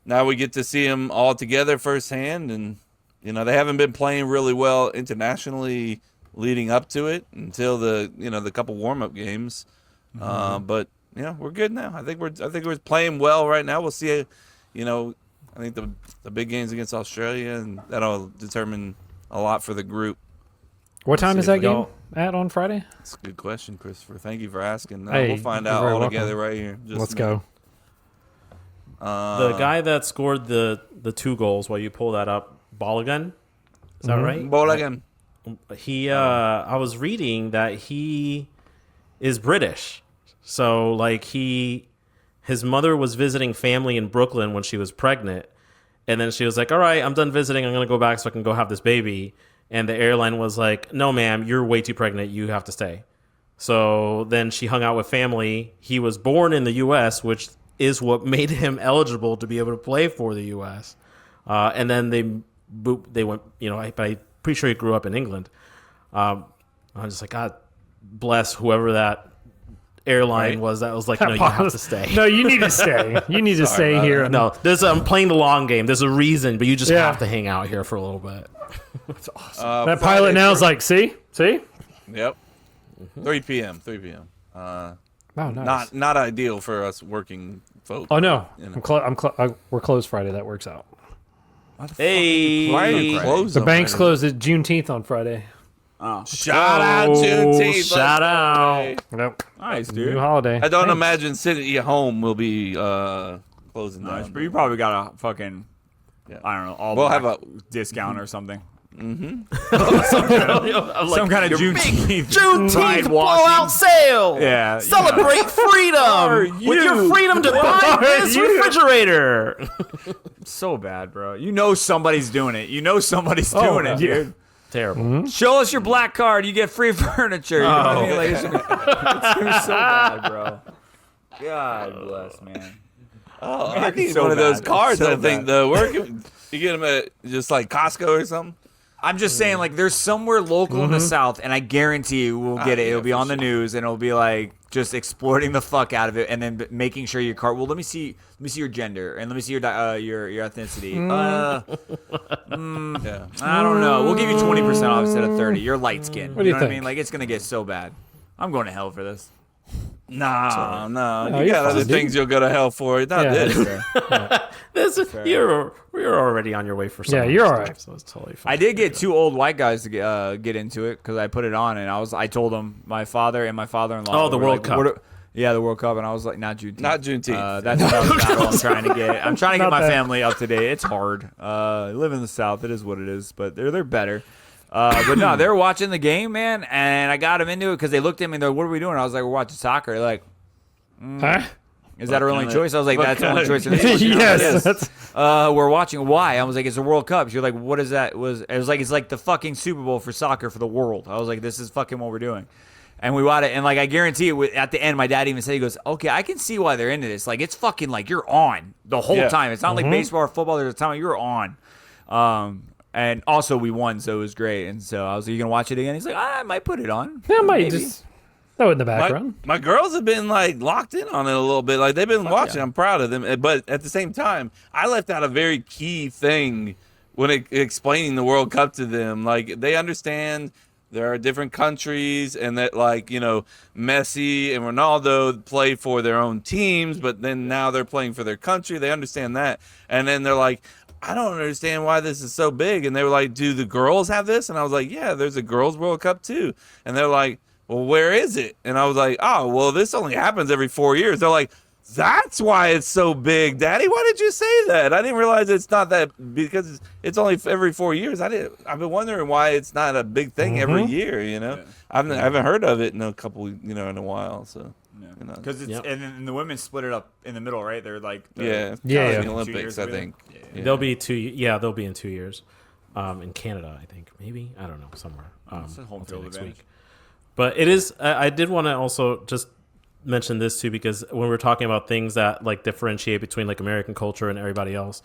now we get to see them all together firsthand. And, you know, they haven't been playing really well internationally leading up to it until the couple warm-up games. But, you know, we're good now. I think we're playing well right now. We'll see, you know, I think the big game's against Australia, and that'll determine a lot for the group. What time is that game y'all- at on Friday? That's a good question, Christopher. Thank you for asking. Hey, we'll find you're out very all welcome. together right here. Just Let's a minute. go. The guy that scored the 2 goals, while you pull that up, Balogun, is that right? Ball again. He, I was reading that he is British. So, like, his mother was visiting family in Brooklyn when she was pregnant. And then she was like, all right, I'm done visiting. I'm going to go back so I can go have this baby. And the airline was like, no, ma'am, you're way too pregnant. You have to stay. So then she hung out with family. He was born in the U.S., which is what made him eligible to be able to play for the U.S. And then they went, you know, but I'm pretty sure he grew up in England. I'm just like, God bless whoever that airline was that was like, no, you have to stay. No, you need to stay. You need to stay here. No, I'm playing the long game. There's a reason, but you just Yeah. have to hang out here for a little bit. That Friday, pilot now is like, see? Yep. 3 p.m. Oh, nice. Not ideal for us working folks. Oh no, You know. we're closed Friday. That works out. Hey, Why are you closed? The on bank's Friday? closed at Juneteenth on Friday. Shout out Juneteenth. shout out. Nope. Nice, New dude. holiday. I don't Thanks. imagine City at Home will be closing Nice, down. but you probably got a fucking, I don't know, all We'll black have discount or something. Some Some kind of Juneteenth Juneteenth washing. blowout sale. Yeah, Celebrate freedom with your freedom to buy this refrigerator. So bad, bro. You know somebody's doing it. You know somebody's doing it, yeah. dude. Terrible. Show us your black card. You get free furniture. You know what I mean? Like, it's so bad, bro. God bless, man. Oh, I need so one of those bad. cards. So I think bad. though. Where can you get them at? Just like Costco or something? I'm just saying, like, there's somewhere local in the South, and I guarantee you we'll get it. It'll be on the news, and it'll be like just exploiting the fuck out of it, and then making sure your car. Well, let me see your gender, and let me see your ethnicity. I don't know. We'll give you 20% off instead of 30. You're light skinned. What do you know what I think? mean? Like, it's gonna get so bad. I'm going to hell for this. No. No, You got you're other fine, things you'll go to hell for. Not Yeah. this. You're already on your way for some. Yeah, other you're stuff, all right. So it's totally fine. I did get two old white guys to get into it because I put it on, and I told them, my father and my father-in-law. Oh, the were World like, Cup. Yeah, the World Cup, and I was like, not Juneteenth. Not Juneteenth. That's another battle I'm trying to get. I'm trying to get Not my that. family up to date. It's hard. I live in the South. It is what it is, but they're better. But no, they were watching the game, man, and I got them into it because they looked at me and they're like, what are we doing? I was like, we're watching soccer. They're like, Huh? is that our only kinda- choice? I was like, what that's the only kinda- choice. in this one." Yes, that's- We're watching. Why? I was like, it's the World Cup. She was like, what is that? It was like, it's like the fucking Super Bowl for soccer for the world. I was like, this is fucking what we're doing. And we watched it, and like I guarantee it. At the end, my dad even said, he goes, "Okay, I can see why they're into this. Like it's fucking like you're on the whole Yeah. time. It's not like baseball or football. There's a time you're on." And also we won, so it was great. And so I was like, "You gonna watch it again?" He's like, "I might put it on." Yeah, I might Maybe. just throw it in the background. My girls have been like locked in on it a little bit. Like they've been watching. yeah. I'm proud of them. But at the same time, I left out a very key thing when explaining the World Cup to them. Like they understand there are different countries, and that like Messi and Ronaldo play for their own teams, but then now they're playing for their country. They understand that, and then they're like, I don't understand why this is so big. And they were like, do the girls have this? And I was like, yeah, there's a girls World Cup too. And they're like, well, where is it? And I was like, oh, well, this only happens every 4 years. They're like, that's why it's so big, Daddy. Why did you say that? I didn't realize it's not that because it's only every 4 years. I've been wondering why it's not a big thing every year. I haven't heard of it in a couple, in a while. So Because it's Yep. and the women split it up in the middle, right? They're like yeah, Yeah. the 2 Olympics, years I ago. think. Yeah. They'll be 2. Yeah, they'll be in 2 years. In Canada, I think. Maybe I don't know somewhere. It's a home I'll tell you field next advantage. week. But it is. I did want to also just mention this too, because when we're talking about things that like differentiate between like American culture and everybody else,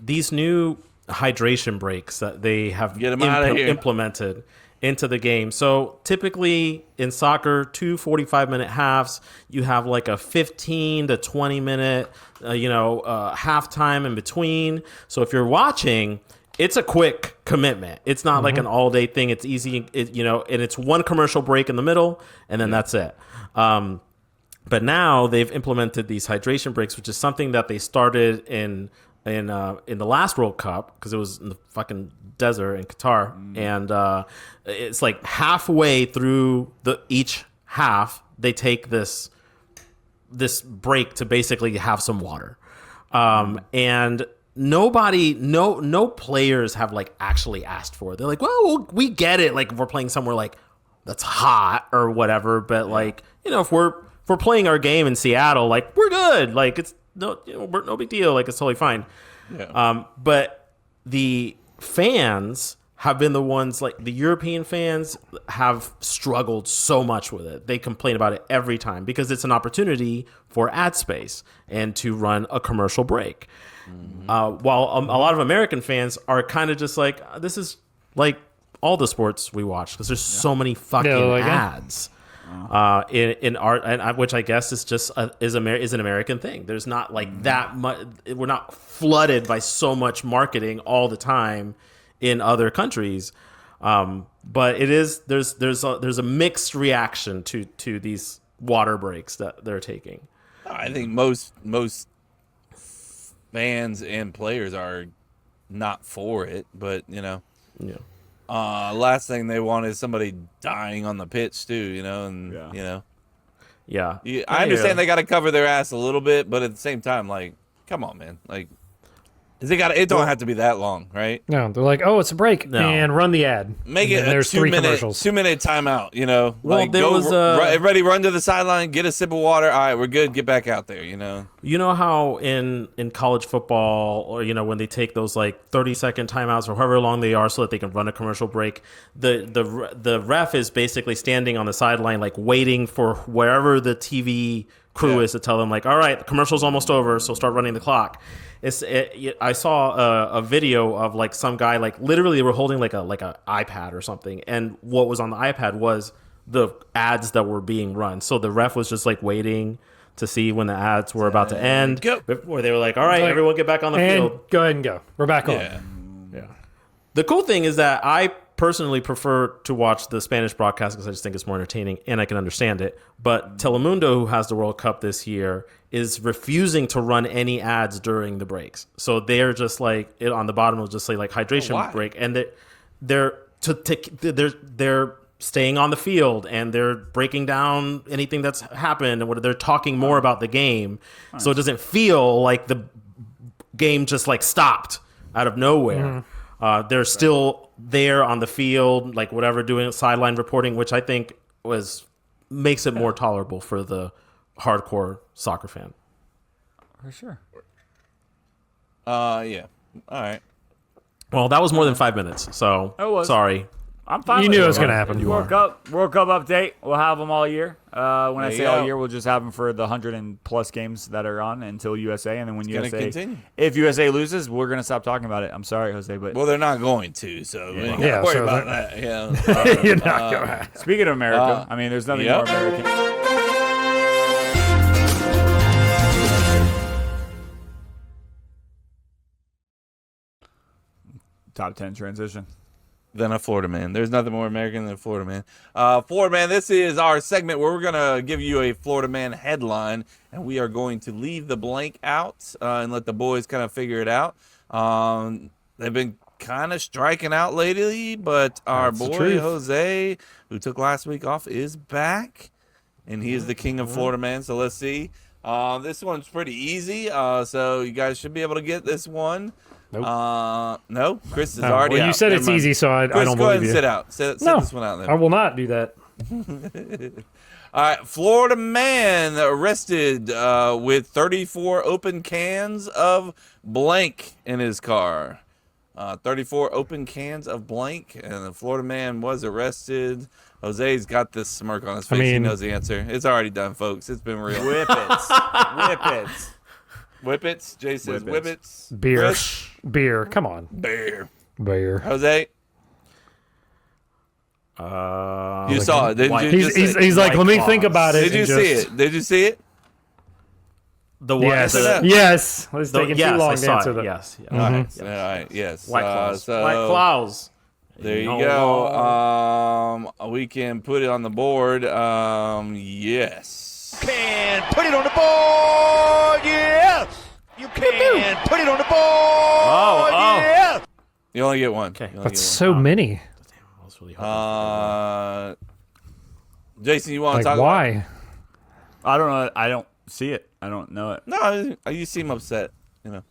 these new hydration breaks that they have Get 'em outta here. implemented into the game. So typically in soccer, 2 45-minute halves, you have like a 15 to 20 minute, halftime in between. So if you're watching, it's a quick commitment. It's not like an all day thing. It's easy, and it's one commercial break in the middle, and then that's it. But now they've implemented these hydration breaks, which is something that they started in the last World Cup because it was in the fucking desert in Qatar, and it's like halfway through each half they take this break to basically have some water, and no players have like actually asked for it. They're like, well, we get it, like if we're playing somewhere like that's hot or whatever, but like if we're playing our game in Seattle, like we're good, like it's no big deal, like it's totally fine. But the fans have been the ones, like the European fans have struggled so much with it. They complain about it every time because it's an opportunity for ad space and to run a commercial break. While a lot of American fans are kind of just like, this is like all the sports we watch because there's so many fucking ads in art, and which I guess is just is an American thing. There's not like that much. We're not flooded by so much marketing all the time in other countries, but it is there's a mixed reaction to these water breaks that they're taking. I think most fans and players are not for it, but last thing they want is somebody dying on the pitch too, Yeah, I understand they got to cover their ass a little bit, but at the same time, like, come on, man, like, it don't have to be that long, right? No, they're like, oh, it's a break, No. and run the ad. Make And it then a there's 3 commercials. 2 minute timeout, Well, like, there was everybody run to the sideline, get a sip of water. All right, we're good. Get back out there, You know how in college football, or when they take those like 30-second timeouts or however long they are, so that they can run a commercial break, the ref is basically standing on the sideline, like waiting for wherever the TV crew is to tell them like, all right, the commercial's almost over, so start running the clock. I saw a video of like some guy like literally they were holding like a iPad or something, and what was on the iPad was the ads that were being run. So the ref was just like waiting to see when the ads were about to end, where they were like, all right, everyone get back on the field. Go ahead and go. We're back on. Yeah. The cool thing is that I personally prefer to watch the Spanish broadcast because I just think it's more entertaining and I can understand it. But Telemundo, who has the World Cup this year, is refusing to run any ads during the breaks. So they're just like on the bottom will just say like hydration break, and they're staying on the field and they're breaking down anything that's happened and they're talking more about the game. Nice. So it doesn't feel like the game just like stopped out of nowhere. They're still there on the field, like whatever, doing sideline reporting, which I think makes it more tolerable for the hardcore soccer fan. For sure. Yeah. All right. Well, that was more than 5 minutes, so sorry. I'm fine. You knew it was going to happen. World Cup update. We'll have them all year. When I say all year, we'll just have them for the 100+ games that are on until USA, and then when if USA loses, we're gonna stop talking about it. I'm sorry, Jose, but they're not going to. So we ain't gotta worry about that. Yeah. You're not going. Speaking of America, I mean, there's nothing more American. Top 10 transition. Than a Florida man. There's nothing more American than a Florida man. Florida man, this is our segment where we're going to give you a Florida man headline, and we are going to leave the blank out and let the boys kind of figure it out. They've been kind of striking out lately, but our boy Jose, who took last week off, is back, and he is the king of Florida man. So let's see. This one's pretty easy, so you guys should be able to get this one. Nope. No, Chris is already out. You said it's easy, so I don't believe you. Go ahead and sit out. Sit this one out then. I will not do that. All right, Florida man arrested with 34 open cans of blank in his car. 34 open cans of blank, and the Florida man was arrested. Jose's got this smirk on his face. He knows the answer. It's already done, folks. It's been real. Whippets. Whippets. Jay says whippets. Beer. Chris? Beer. Come on. Beer. You Jose? You saw it. Didn't you? He's like, let me think about it. Did you see it? Did you see it? The what? Yes. It's taking too long to answer that. Yes. All right. Yes. White Claws. White Claws. There you go. We can put it on the board. Yes. Can put it on the board. Yes. You can put it on the board. Yes. You only get one. Okay. That's so many. Really Jason, you want to talk why? about it? I don't know. I don't see it. I don't know it. No, you seem upset. It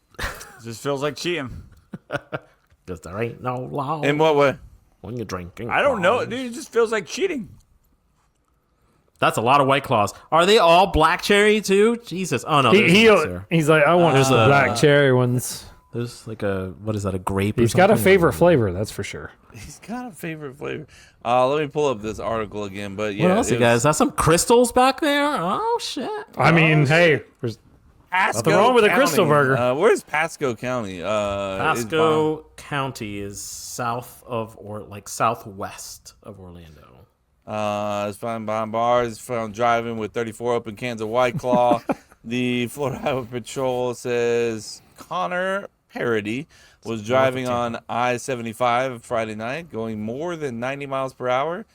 just feels like cheating. Because there ain't no law. In what way? When you're drinking. I don't know, dude. It just feels like cheating. That's a lot of White Claws. Are they all black cherry too? Jesus. Oh no. He's like, I want the black cherry ones. There's like what is that? A grape? He's got a favorite flavor, that's for sure. He's got a favorite flavor. Let me pull up this article again. But yeah, what else, you guys? Is that some crystals back there? Oh shit. I mean, hey, there's nothing wrong with a crystal burger. Where's Pasco County? Pasco County is south of southwest of Orlando. It's found behind bars. Found driving with 34 open cans of White Claw. The Florida Highway Patrol says Connor Parody was driving on I-75 Friday night, going more than 90 miles per hour.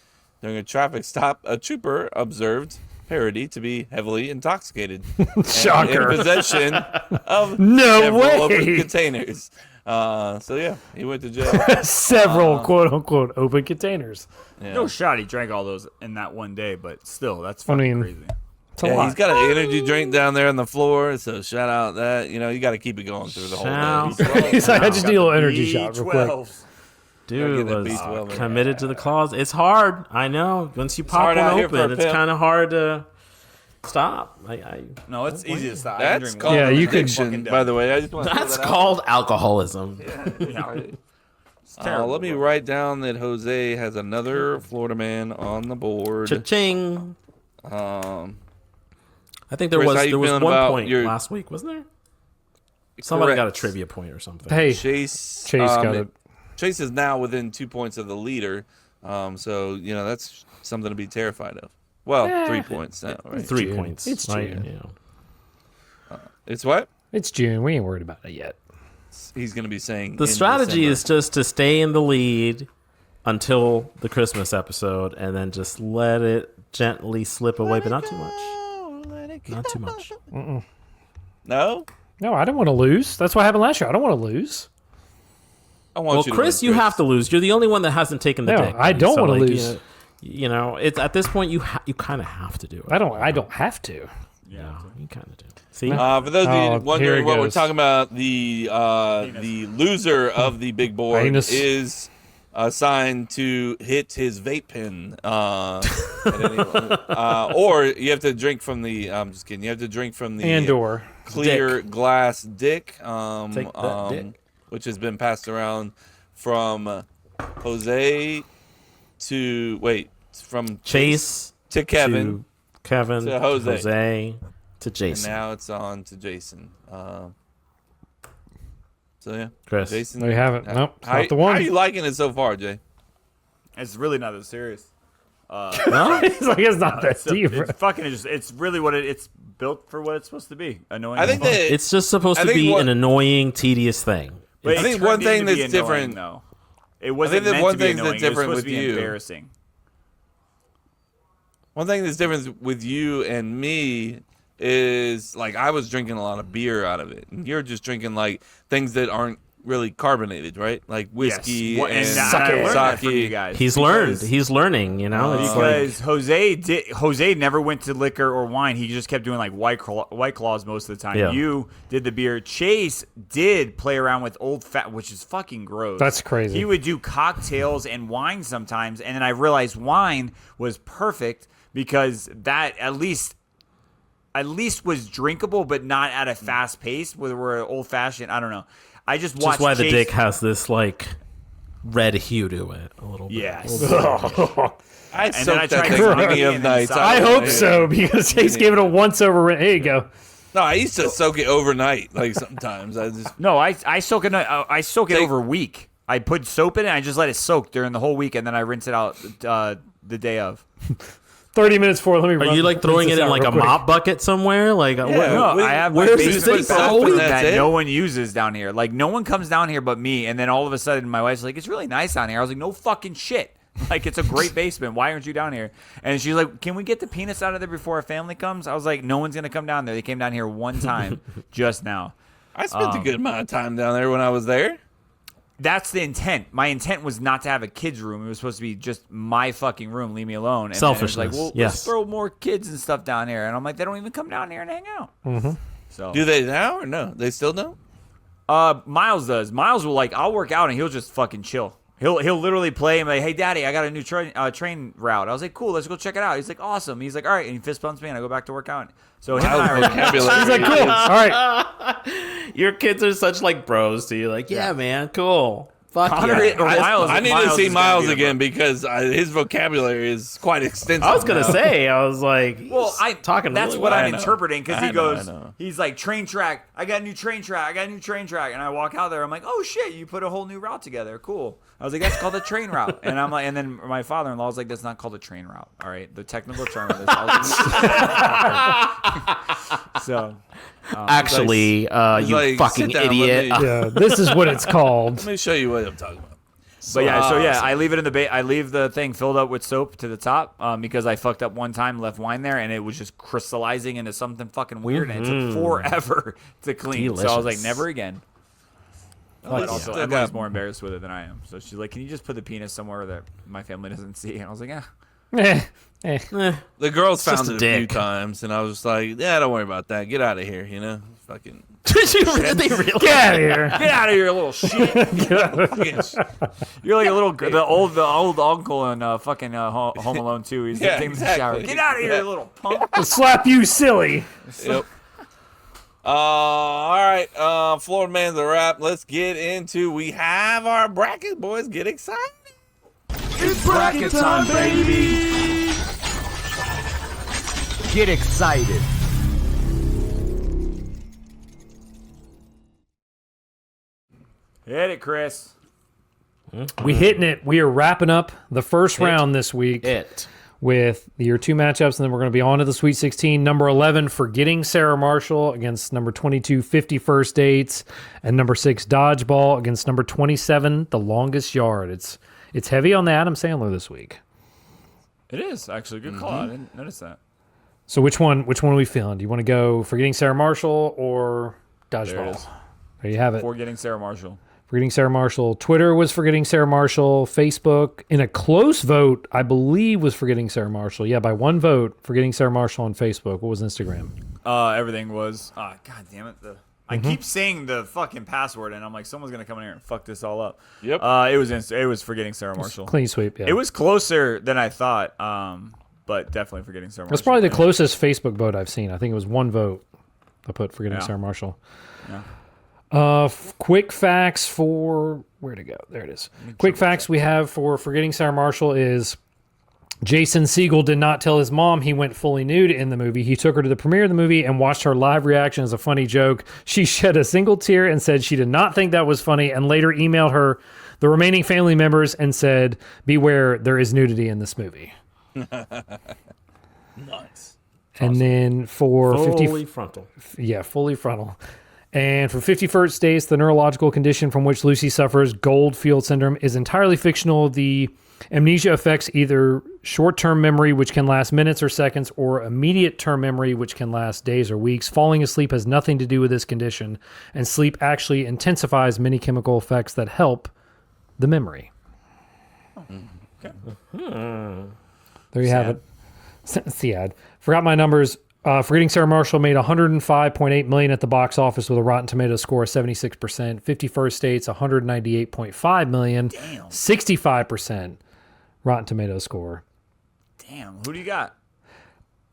During a traffic stop, a trooper observed Parody to be heavily intoxicated. Shocker. In possession of several open containers. So yeah, he went to jail. Several quote unquote open containers. Yeah. No shot he drank all those in that one day, but still, that's fucking crazy. Yeah, he's got an energy drink down there on the floor, so shout out that. You got to keep it going through the whole day. He's like, I just need a little energy shot real quick. Dude was committed to the cause. It's hard. I know. Once you pop one open, it's kind of hard to stop. No, it's easy to stop. That's called addiction, by the way. I just want to That's called alcoholism. Let me write down that Jose has another Florida man on the board. Cha-ching. I think there Chris, was how you there was feeling one about point your- last week, wasn't there? Somebody got a Correct. trivia point or something. Hey, Chase got it. Chase is now within 2 points of the leader. So that's something to be terrified of. Well, 3 points now, right? 3 June. points. It's right? June. Yeah. It's what? It's June. We ain't worried about it yet. He's going to be saying. The in strategy December. is just to stay in the lead until the Christmas episode, and then just let it gently slip away, but not too much. Not too much. No. No, I don't want to lose. That's what happened last year. I don't want to lose. I want Well, you to Chris, win, you have to lose. You're the only one that hasn't taken the No, dick. I don't wanna like, lose. You know, it's at this point you kind of have to do it. I don't have to. Yeah, you kind of do. See, For those of Oh, you wondering here it what we're goes. talking about, the loser of the big board Anus. is assigned to hit his vape pen, or you have to drink from the. I'm just kidding. You have to drink from the And/or clear glass dick, Take that dick. which has been passed around from Jose from Chase to Kevin, to Kevin to Jose. to and Jason. now it's on to Jason. So yeah, Chris. Jason. No, you haven't. Nope, it's How, not the one. How are you liking it so far, Jay? It's really not that serious. No? It's like it's not that deep. It's fucking. It's really what it's built for. What it's supposed to be. Annoying. I think as fuck. that It's just supposed I to think be what- an annoying, tedious thing. But I it think turned one thing into be that's annoying, different- though. It wasn't that meant one to be thing that's annoying. It was different supposed with to be you- embarrassing. one thing that's different with you and me is like I was drinking a lot of beer out of it, and you're just drinking like things that aren't really carbonated, right? Like whiskey Yes. What- and I learned that from you sake. guys. He's learned. He's learning. You know, it's like Because Jose never went to liquor or wine. He just kept doing like White Claws most of the time. Yeah. You did the beer. Chase did play around with Old Fat, which is fucking gross. That's crazy. He would do cocktails and wine sometimes, and then I realized wine was perfect because that at least was drinkable, but not at a fast pace. Where old fashioned, I don't know. I just watched. just why the Chase- dick has this like red hue to it a little bit. Yes. I then I soaked that tried thing to many and of then nights. I I don't hope know. so because he's giving it a once over. Here you go. No, I used to soak it overnight. Like sometimes I just No, I soak it. I soak it Take- over a week. I put soap in it. And I just let it soak during the whole week, and then I rinse it out the day of. 30 minutes for. Let me. Are you like throwing it in like a mop bucket somewhere? Like Yeah. No, Where- I have my where's basement the soap? bathroom That's that it? no one uses down here. Like no one comes down here but me, and then all of a sudden my wife's like, "It's really nice down here." I was like, "No fucking shit." Like it's a great basement. Why aren't you down here? And she's like, "Can we get the penis out of there before our family comes?" I was like, "No one's gonna come down there. They came down here one time just now." I spent a good amount of time down there when I was there. That's the intent. My intent was not to have a kid's room. It was supposed to be just my fucking room. Leave me alone. And Selfishness, then it was like, well, yes. let's throw more kids and stuff down here. And I'm like, they don't even come down here and hang out. Mm-hmm. So Do they now or no? They still don't? Miles does. Miles will like, I'll work out and he'll just fucking chill. He'll literally play and be like, hey, daddy, I got a new train route. I was like, cool, let's go check it out. He's like, awesome. He's like, all right. And he fist bumps me and I go back to work out. So him and I are Vocabulary. He's like, cool. All right. your kids are such like bros to you. Like, yeah, man, cool. Fuck Connor yeah. or Miles. I need to Miles see is gonna Miles be the again because his vocabulary is quite extensive. I was gonna now. say, I was like, Well, talking. That's really what well. I'm interpreting because he I know, goes, I know. he's like, train track. I got a new train track. And I walk out there. I'm like, oh shit, you put a whole new route together. Cool. I was like, that's called a train route. And I'm like, and then my father-in-law was like, that's not called a train route. All right, the technical term of this. So, Actually, he's you like, fucking sit down, idiot. let me- Yeah, this is what it's called. Let me show you what I'm talking about. but yeah, I leave it in the I leave the thing filled up with soap to the top because I fucked up one time, left wine there, and it was just crystallizing into something fucking weird, and it took forever to clean. So I was like, Delicious. never again. But But also, Emily's more embarrassed with it than I am. So she's like, "Can you just put the penis somewhere that my family doesn't see?" And I was like, "Yeah." The girls just found a it a few dick. times, and I was just like, yeah, don't worry about that. Get out of here, you know? Fucking. Did you really? Get out of here. Get out of here, little shit! You're like a little the old uncle in fucking Home Alone 2. He's Yeah, taking the shower. exactly. Get out of here, little punk! Slap you silly. Yep. All right. Florida Man's a wrap. Let's get into. We have our bracket, boys. Get excited. It's bracket time, baby! Get excited. Hit it, Chris. We hitting it. We are wrapping up the first round this week with the year 2 matchups, and then we're going to be on to the Sweet 16. Number 11, Forgetting Sarah Marshall against number 22, 50 First Dates, and number 6, Dodgeball against number 27, The Longest Yard. It's heavy on the Adam Sandler this week. It is actually good call. I didn't notice that. So which one are we feeling? Do you want to go Forgetting Sarah Marshall or Dodgeball? There you have it. Forgetting Sarah Marshall. Forgetting Sarah Marshall. Twitter was Forgetting Sarah Marshall. Facebook, in a close vote, I believe, was Forgetting Sarah Marshall. Yeah, by 1 vote, Forgetting Sarah Marshall on Facebook. What was Instagram? Everything was. God damn it. I keep saying the fucking password, and I'm like, someone's gonna come in here and fuck this all up. Yep. It was Forgetting Sarah Marshall. Clean sweep. Yeah. It was closer than I thought. But definitely Forgetting Sarah Marshall. That's probably the closest Facebook vote I've seen. I think it was 1 vote. I put Forgetting Sarah Marshall. Yeah. Quick facts for where to go. There it is. Quick facts we have for Forgetting Sarah Marshall is Jason Segel did not tell his mom he went fully nude in the movie. He took her to the premiere of the movie and watched her live reaction as a funny joke. She shed a single tear and said she did not think that was funny, and later emailed her the remaining family members and said, "Beware, there is nudity in this movie." Nice. And then for fully frontal. Yeah, fully frontal. And for 50 First Dates, the neurological condition from which Lucy suffers, Goldfield syndrome, is entirely fictional. The amnesia affects either short-term memory, which can last minutes or seconds, or immediate-term memory, which can last days or weeks. Falling asleep has nothing to do with this condition, and sleep actually intensifies many chemical effects that help the memory. Okay. There you have it. Sad. Forgot my numbers. Forgetting Sarah Marshall made $105.8 million at the box office with a Rotten Tomatoes score of 76%. 50 First Dates, $198.5 million. Damn. 65% Rotten Tomatoes score. Damn. Who do you got?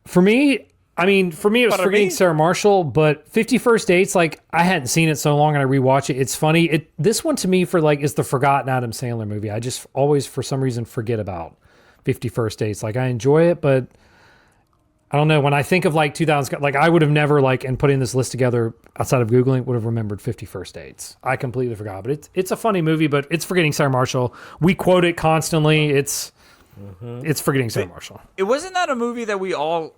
For me, it was Forgetting Sarah Marshall, but 50 First Dates, like, I hadn't seen it so long and I rewatch it. It's funny. This one to me is the forgotten Adam Sandler movie. I just always, for some reason, forget about 50 First Dates. Like, I enjoy it, but I don't know. When I think of like 2000, like I would have never and putting this list together outside of Googling would have remembered 50 First Dates. I completely forgot, but it's a funny movie, but it's Forgetting Sarah Marshall. We quote it constantly. It's Forgetting Sarah Marshall. It wasn't that a movie that we all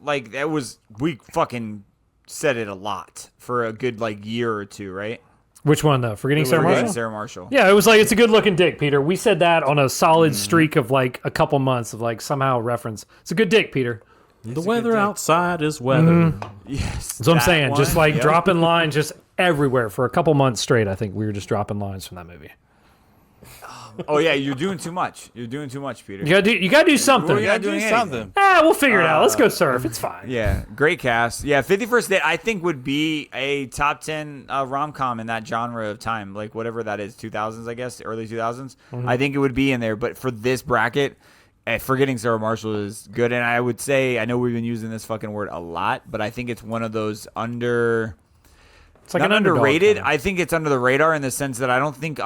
we fucking said it a lot for a good year or two, right? Which one though? Forgetting Sarah Marshall? Sarah Marshall. Yeah, it was it's a good looking dick, Peter. We said that on a solid streak of a couple months of somehow reference. It's a good dick, Peter. The weather outside is weather. Yes. That's what I'm saying. One. Just dropping lines just everywhere for a couple months straight. I think we were just dropping lines from that movie. Oh yeah, you're doing too much. You're doing too much, Peter. You gotta do something. We're not doing something. We'll figure it out. Let's go surf. It's fine. Yeah, great cast. Yeah, 51st Date I think would be a top 10 rom-com in that genre of time, whatever that is, 2000s I guess, early 2000s. I think it would be in there, but for this bracket, Forgetting Sarah Marshall is good, and I would say, I know we've been using this fucking word a lot, but I think it's one of those it's like not underrated. Kind of. I think it's under the radar in the sense that I don't think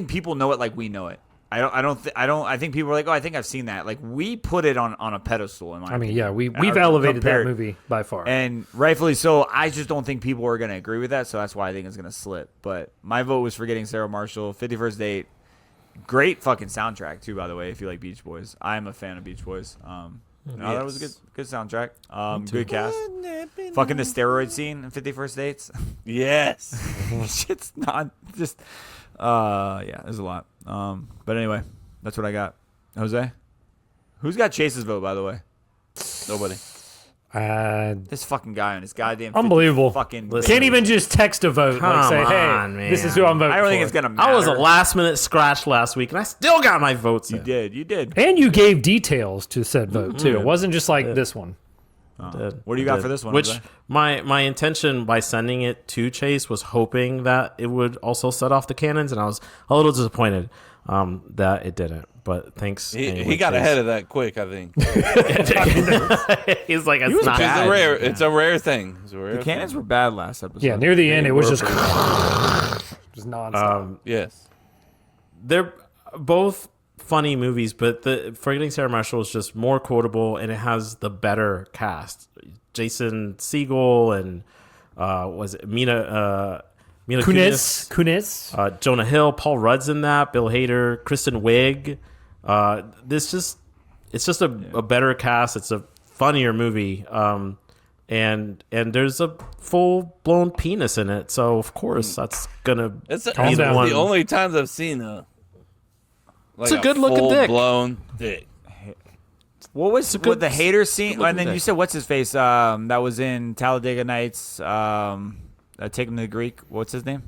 people know it like we know it. I think people are like, oh, I think I've seen that. We put it on a pedestal. In my opinion. Yeah, we've elevated that movie by far, and rightfully so. I just don't think people are going to agree with that, so that's why I think it's going to slip. But my vote was Forgetting Sarah Marshall. 51st Date. Great fucking soundtrack too, by the way. If you like Beach Boys, I'm a fan of Beach Boys. That was a good soundtrack. Good cast. Fucking the steroid scene in 51st Dates. Yes. Shit's not just. Yeah, there's a lot. But anyway, that's what I got. Jose, who's got Chase's vote, by the way? Nobody. This fucking guy on his goddamn unbelievable. Fucking can't even just text a vote. Say, hey, man. This is who I'm voting for. I don't think it's gonna matter. I was a last minute scratch last week, and I still got my votes. You did. And you gave details to said vote too. It wasn't just this one. What do you got for this one? Which Jose? my intention by sending it to Chase was hoping that it would also set off the cannons, and I was a little disappointed that it didn't. But thanks. He got ahead of that quick, I think. He's like, it's not bad. It's a rare thing. The cannons were bad last episode. Yeah, near the end, it was just nonstop. Yes. They're both funny movies, but the Forgetting Sarah Marshall is just more quotable, and it has the better cast. Jason Segel and was it Mila Kunis. Jonah Hill, Paul Rudd's in that, Bill Hader, Kristen Wiig. It's just a better cast. It's a funnier movie. And there's a full blown penis in it, so of course that's gonna. It's be the one. the only times I've seen It's a good looking dick. Blown dick. What was the Hader scene? And then you said what's his face? That was in Talladega Nights. Take him to the Greek. What's his name?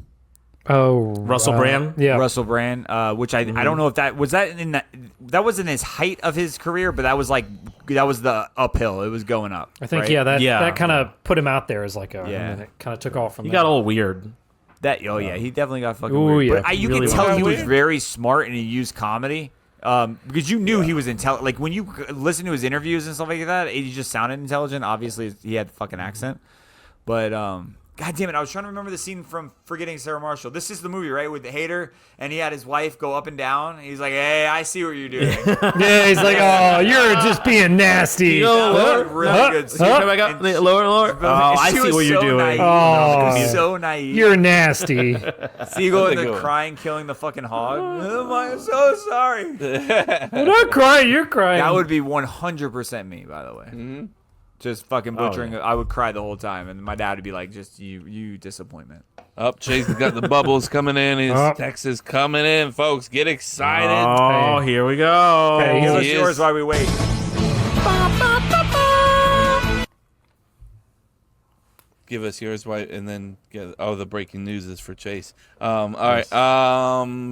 Oh, Russell Brand. Yeah, Russell Brand. Which I don't know if that wasn't his height of his career, but that was the uphill. It was going up. I think right? that kind of put him out there as like a. Yeah. And then it kind of took off from. He there. got a little weird. He definitely got fucking Ooh, weird. yeah. But you Really could tell weird. he was very smart and he used comedy. Because you knew he was intelligent. Like when you listen to his interviews and stuff like that, he just sounded intelligent. Obviously, he had the fucking accent. But God damn it, I was trying to remember the scene from Forgetting Sarah Marshall. This is the movie, right, with the Hader, and he had his wife go up and down. He's like, "Hey, I see what you're doing." Yeah, he's like, "Oh, you're just being nasty." That was a really good scene. Come back up, lower. Oh, I She see was what you're so doing. naive. Oh. So naive. You're nasty. See you go in That's a there good one. crying, killing the fucking hog. Oh, I'm so sorry. I'm not crying. You're crying. That would be 100% me, by the way. Mm-hmm. Just fucking butchering. I would cry the whole time, and my dad would be like, "Just you disappointment." Chase has got the bubbles coming in. His text is coming in, folks. Get excited. Oh, here we go. Hey, Give us He yours is- while we wait. Give us yours, right? And then the breaking news is for Chase. All right.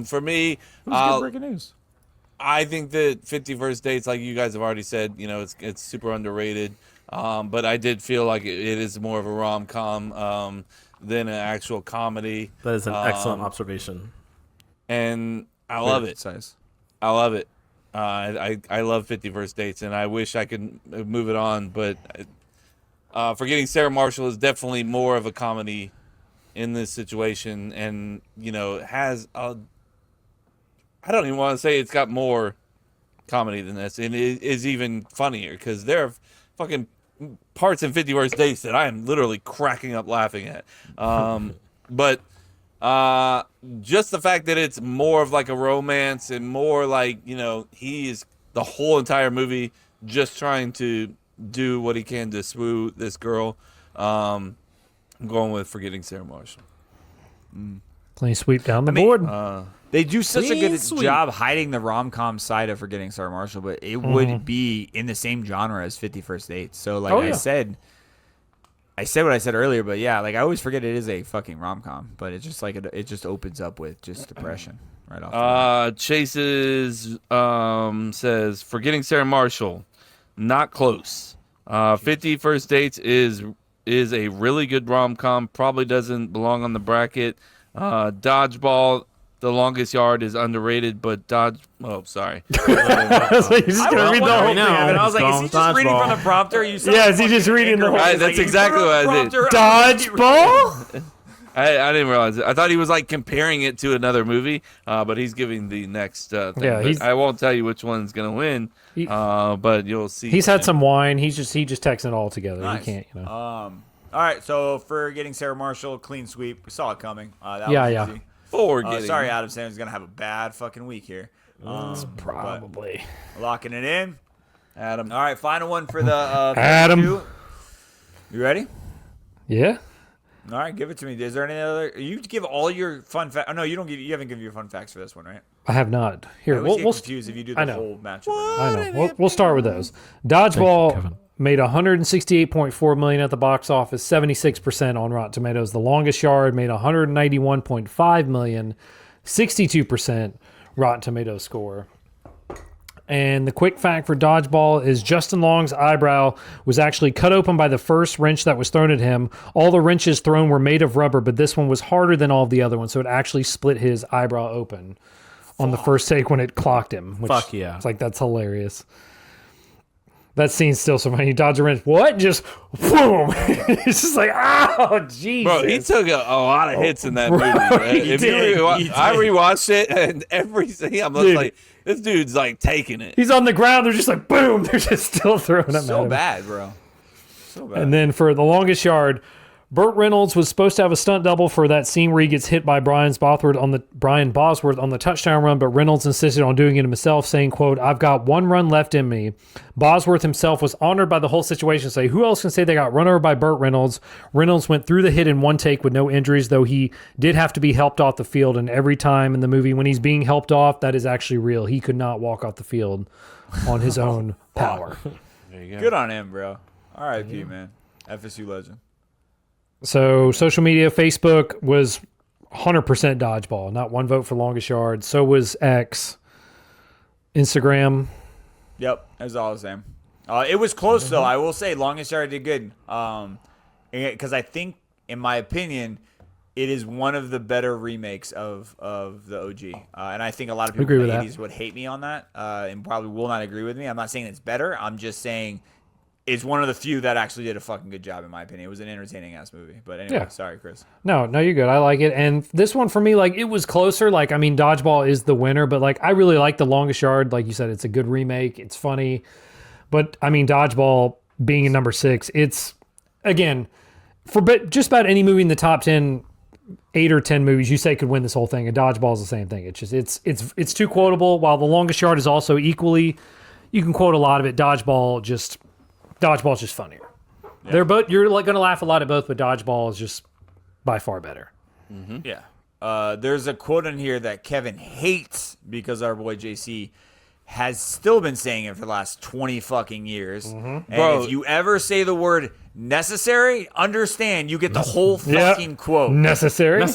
For me, breaking news? I think that 50 First Dates, like you guys have already said, it's super underrated. But I did feel like it is more of a rom-com than an actual comedy. That is an excellent observation. And I love it. Size. I love it. I love 50 First Dates, and I wish I could move it on. But Forgetting Sarah Marshall is definitely more of a comedy in this situation, and has a. I don't even want to say it's got more comedy than this, and it is even funnier because there are fucking parts in 50 First Dates that I am literally cracking up laughing at. But just the fact that it's more of like a romance and more like, he is the whole entire movie just trying to do what he can to swoo this girl. I'm going with Forgetting Sarah Marshall. Clean sweep down the board. They do such a good Sweet. job hiding the rom-com side of Forgetting Sarah Marshall, but it would be in the same genre as 50 First Dates. So, like I said what I said earlier, but yeah, like I always forget it is a fucking rom-com, but it's just like it just opens up with just depression right off. The bat. Chase's says Forgetting Sarah Marshall, not close. 50 First Dates is a really good rom-com. Probably doesn't belong on the bracket. Dodgeball, The Longest Yard is underrated, but sorry. So you're just gonna read the whole thing. And I was like, is he just reading Dodgeball. from the prompter? You sound Yeah, is he just reading the whole? Right, that's exactly what I did. Dodgeball? I didn't realize it. I thought he was like comparing it to another movie, but he's giving the next thing. Yeah, But I won't tell you which one's gonna win, but you'll see. He's had some wine. He just texting it all together. Nice. He can't, All right, so for Getting Sarah Marshall, clean sweep. We saw it coming. That Yeah, was easy. Forgetting. Sorry, Adam Sandler's going to have a bad fucking week here. Probably. Locking it in. Adam. All right, final one for the Adam. 52. You ready? Yeah. All right, give it to me. Is there any other? You give all your fun facts. Oh, no, you don't give. You haven't given your fun facts for this one, right? I have not. Here, I always get we'll confused if you do I the know. whole matchup. I know. We'll start with those. Dodgeball Kevin. made 168.4 million at the box office, 76% on Rotten Tomatoes. The Longest Yard made 191.5 million, 62% Rotten Tomatoes score. And the quick fact for Dodgeball is Justin Long's eyebrow was actually cut open by the first wrench that was thrown at him. All the wrenches thrown were made of rubber, but this one was harder than all of the other ones, so it actually split his eyebrow open on the first take when it clocked him. Which, Fuck yeah. It's like, that's hilarious. That scene's still so funny. You dodge a wrench. What? Just boom. It's just like, oh, Jesus. Bro, he took a lot of hits in that movie. Right? he If did, you he I did. rewatched it, and every scene, I'm Dude. like, this dude's like taking it. He's on the ground. They're just like, boom. They're just still throwing him at So him. bad, bro. So bad. And then for The Longest Yard, Burt Reynolds was supposed to have a stunt double for that scene where he gets hit by Brian Bosworth on the touchdown run, but Reynolds insisted on doing it himself, saying, quote, "I've got one run left in me." Bosworth himself was honored by the whole situation, saying, "Who else can say they got run over by Burt Reynolds?" Reynolds went through the hit in one take with no injuries, though he did have to be helped off the field, and every time in the movie when he's being helped off, that is actually real. He could not walk off the field on his own power. There you go. Good on him, bro. R.I.P. man. FSU legend. So social media, Facebook was 100% Dodgeball. Not one vote for longest yard. So was X. Instagram. Yep, it was all the same. It was close though. I will say, longest yard did good. Because I think, in my opinion, it is one of the better remakes of the OG. And I think a lot of people in the 80s would hate me on that, and probably will not agree with me. I'm not saying it's better. I'm just saying it's one of the few that actually did a fucking good job, in my opinion. It was an entertaining ass movie. But anyway, sorry, Chris. No, you're good. I like it. And this one for me, like, it was closer. Like, I mean, Dodgeball is the winner, but like, I really like The Longest Yard. Like you said, it's a good remake. It's funny. But I mean, Dodgeball being in number 6, it's, again, for just about any movie in the top 10, 8 or 10 movies you say could win this whole thing, and Dodgeball is the same thing. It's just, it's too quotable. While The Longest Yard is also equally, you can quote a lot of it. Dodgeball's just funnier. Yeah. They're both, you're like going to laugh a lot at both, but Dodgeball is just by far better. Mm-hmm. Yeah. There's a quote in here that Kevin hates because our boy JC has still been saying it for the last 20 fucking years. Mm-hmm. And Bro, if you ever say the word necessary, understand you get the whole fucking quote. Necessary. Are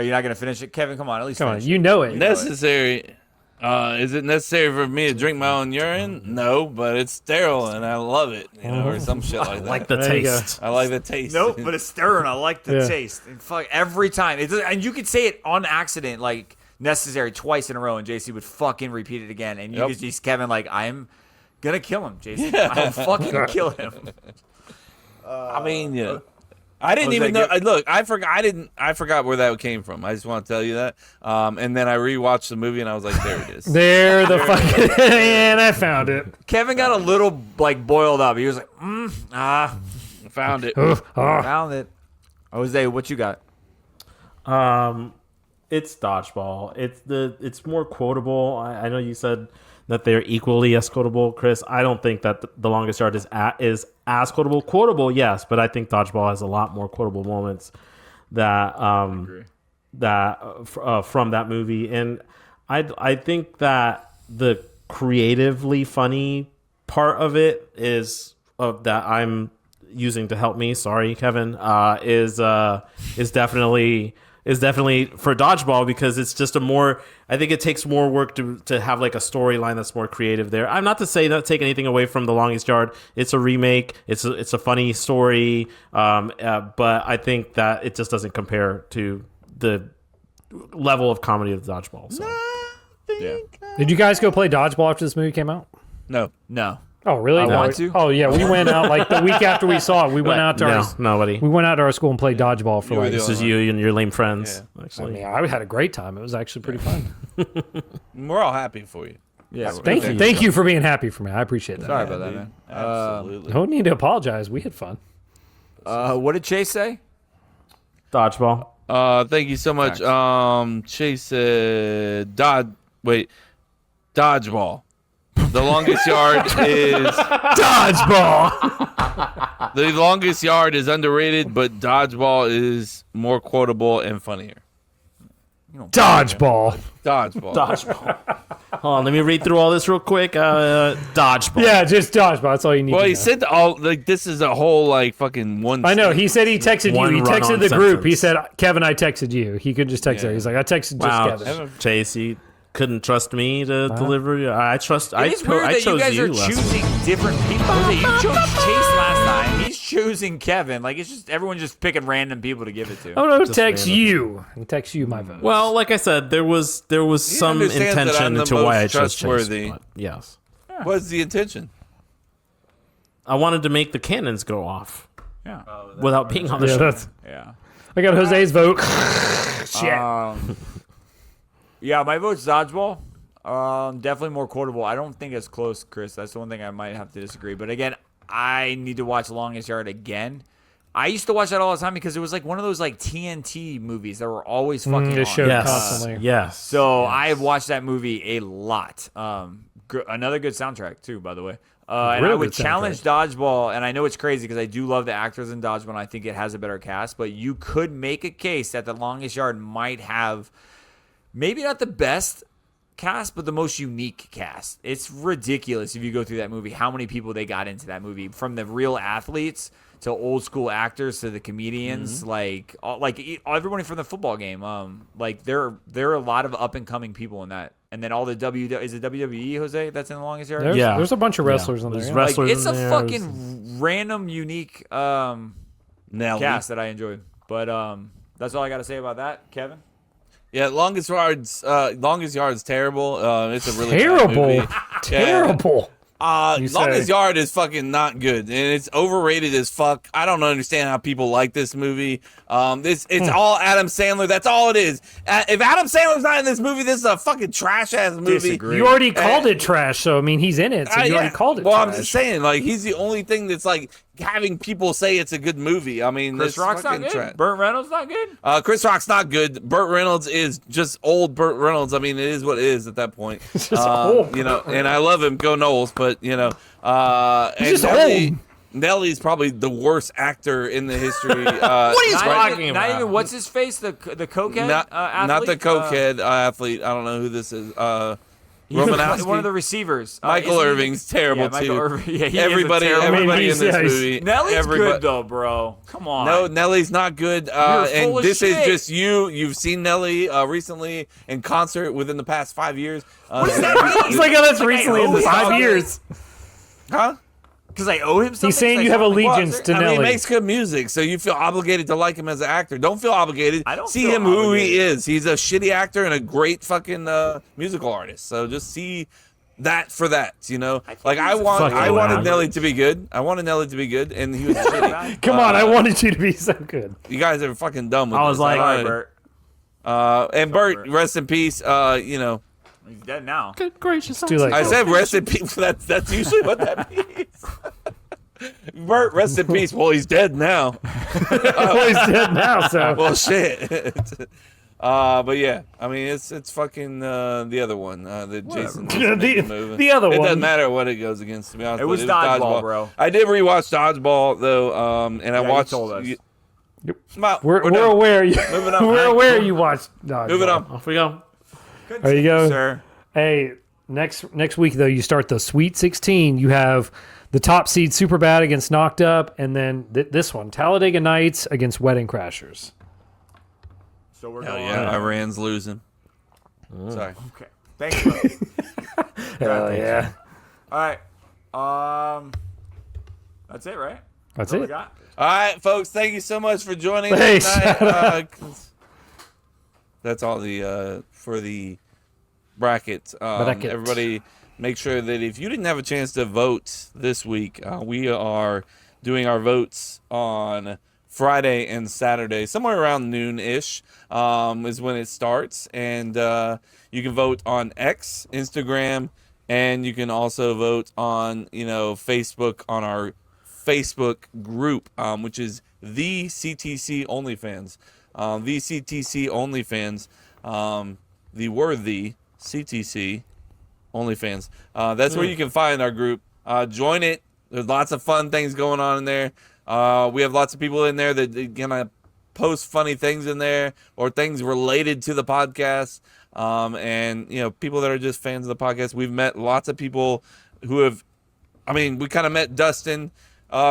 you not going to finish it? Kevin, come on. At least finish you know it. Necessary. Is it necessary for me to drink my own urine? No, but it's sterile and I love it, or some shit like that. I like the taste. I like the taste. Nope, but it's sterile and I like the taste. And fuck, every time. And you could say it on accident, like necessary, twice in a row, and JC would fucking repeat it again. And you could see Kevin like, I'm going to kill him, JC. I'll fucking kill him. I mean, I didn't even know. Look, I forgot where that came from. I just want to tell you that. And then I rewatched the movie and I was like, there it is. There the fucking and I found it. Kevin got a little like boiled up. He was like, found it. Found it. Jose, what you got? It's Dodgeball. It's more quotable. I know you said that they're equally as quotable, Chris. I don't think that The Longest Yard is as quotable. Quotable, yes, but I think Dodgeball has a lot more quotable moments that from that movie, and I think that the creatively funny part of it is that I'm using to help me. Sorry, Kevin. Is definitely for Dodgeball, because it's just I think it takes more work to have like a storyline that's more creative there. I'm not to say not take anything away from The Longest Yard. It's a remake. It's a funny story. But I think that it just doesn't compare to the level of comedy of Dodgeball. So. Yeah. Did you guys go play Dodgeball after this movie came out? No. Oh, really? I want to. Oh, yeah. We went out like the week after we saw it. We went out to nobody. We went out to our school and played Dodgeball for like. This is you and your lame friends. Yeah. Actually, I had a great time. It was actually pretty fun. We're all happy for you. Yeah. Thank you for being happy for me. I appreciate that. Sorry about that, man. Absolutely. No need to apologize. We had fun. What did Chase say? Dodgeball. Thank you so much. Chase said Dodgeball. The Longest Yard is Dodgeball. The Longest Yard is underrated, but Dodgeball is more quotable and funnier. Dodgeball. Hold on, let me read through all this real quick. Dodgeball. Yeah, just Dodgeball. That's all you need. Well, to he know. said this is a whole like fucking one. I know. He said he texted you. He texted the group. Sentence. He said, "Kevin, I texted you." He could just text her. He's like, "I texted just Kevin." Chase, you couldn't trust me to deliver. I trust. It's weird that you guys are choosing different people. You chose Chase last time. He's choosing Kevin. Like, it's just everyone just picking random people to give it to. Oh no, text you. And text you my vote. Well, like I said, there was some intention into why I chose Chase. But yes. What's the intention? I wanted to make the cannons go off. Yeah. Without being on the show. Yeah. I got Jose's vote. Shit. Yeah, my vote's Dodgeball. Definitely more quotable. I don't think it's close, Chris. That's the one thing I might have to disagree. But again, I need to watch Longest Yard again I used to watch that all the time because it was like one of those like TNT movies that were always fucking They on. showed Yes. constantly. Yes. So I have watched that movie a lot. Another good soundtrack too, by the way. And I Real would good challenge Dodgeball, and I know it's crazy because I do love the actors in Dodgeball, and I think it has a better cast, but you could make a case that The Longest Yard might have maybe not the best cast, but the most unique cast. It's ridiculous if you go through that movie, how many people they got into that movie, from the real athletes to old school actors to the comedians, like everybody from the football game. Like there are a lot of up and coming people in that. And then all the is it WWE, Jose, that's in The Longest Yard? There's a bunch of wrestlers in There's there. wrestlers Like, it's in a there. fucking random, unique Nelly. cast that I enjoyed. But that's all I got to say about that, Kevin. Yeah, Longest Yard's terrible. It's a really bad Terrible. movie. Terrible. You Longest say. Yard is fucking not good, and it's overrated as fuck. I don't understand how people like this movie. It's all Adam Sandler. That's all it is. If Adam Sandler's not in this movie, this is a fucking trash ass movie. Disagree. You already called it trash, so I mean he's in it, so you already called it Well, trash. I'm just saying, like, he's the only thing that's like having people say it's a good movie. I mean, Chris it's Rock's not fucking good? trash. Burt Reynolds not good? Chris Rock's not good. Burt Reynolds is just old Burt Reynolds. I mean, it is what it is at that point. Just old. You know, and I love him, go Knowles, but you know, He's just Nelly, old. Nelly's probably the worst actor in the history. What are you Not talking even, about? Not even what's his face, the cokehead Not athlete? the cokehead athlete. I don't know who this is. Romanowski. One of the receivers. Michael isn't he- Irving's terrible Yeah, Michael too. Irving. Yeah, he everybody is a terrible- in this he's- movie. Nelly's good though, bro. Come on. No, Nelly's not good. full And of this is shit. just you. You've seen Nelly recently in concert within the past 5 years. He's like, oh, that's recently in owe the him 5 something. years. Huh? Because I owe him something. He's saying Is you that have something? allegiance to I mean, Nelly. he makes good music, so you feel obligated to like him as an actor. Don't feel obligated. I don't see feel him who obligated. he is. He's a shitty actor and a great fucking musical artist. So just see that for that, you know. Like I wanted Fucking Nelly to be good. I wanted Nelly to be good, and he was shitty. Come on, I wanted you to be so good. You guys are fucking dumb with I was this. like, I don't Sorry, know. Bert. And Bert, Bert. rest in peace. You know, He's dead now. Good gracious. too late. I said rest in peace. That's usually what that means. Bert, rest in peace. Well, he's dead now. Well, he's dead now, so. Well, shit. But yeah, I mean, it's fucking the other one, the Jason movie. The other It one. doesn't matter what it goes against. To be honest, It but was Dodgeball, bro. I did rewatch Dodgeball though, and I you watched. told us. We're done. aware you. Moving on. We're aware you watched. Moving on. Off we go. There you go. Sir. Hey, next week though, you start the Sweet 16. You have the top seed Superbad against Knocked Up, and then this one, Talladega Nights against Wedding Crashers. So we're Hell going. yeah, Iran's losing. Sorry. Okay. Thanks, bro. Hell yeah. All right. That's it, right? That's What we it. got? All right, folks. Thank you so much for joining Hey, us tonight. That's all the for the bracket. Bracket. Everybody, make sure that if you didn't have a chance to vote this week, we are doing our votes on Friday and Saturday, somewhere around noon-ish is when it starts. And you can vote on X, Instagram, and you can also vote on, Facebook, on our Facebook group, which is the CTC OnlyFans. The CTC OnlyFans, the word the CTC OnlyFans. That's where you can find our group. Join it. There's lots of fun things going on in there. We have lots of people in there that gonna post funny things in there or things related to the podcast. And people that are just fans of the podcast. We've met lots of people who have. I mean, we kind of met Dustin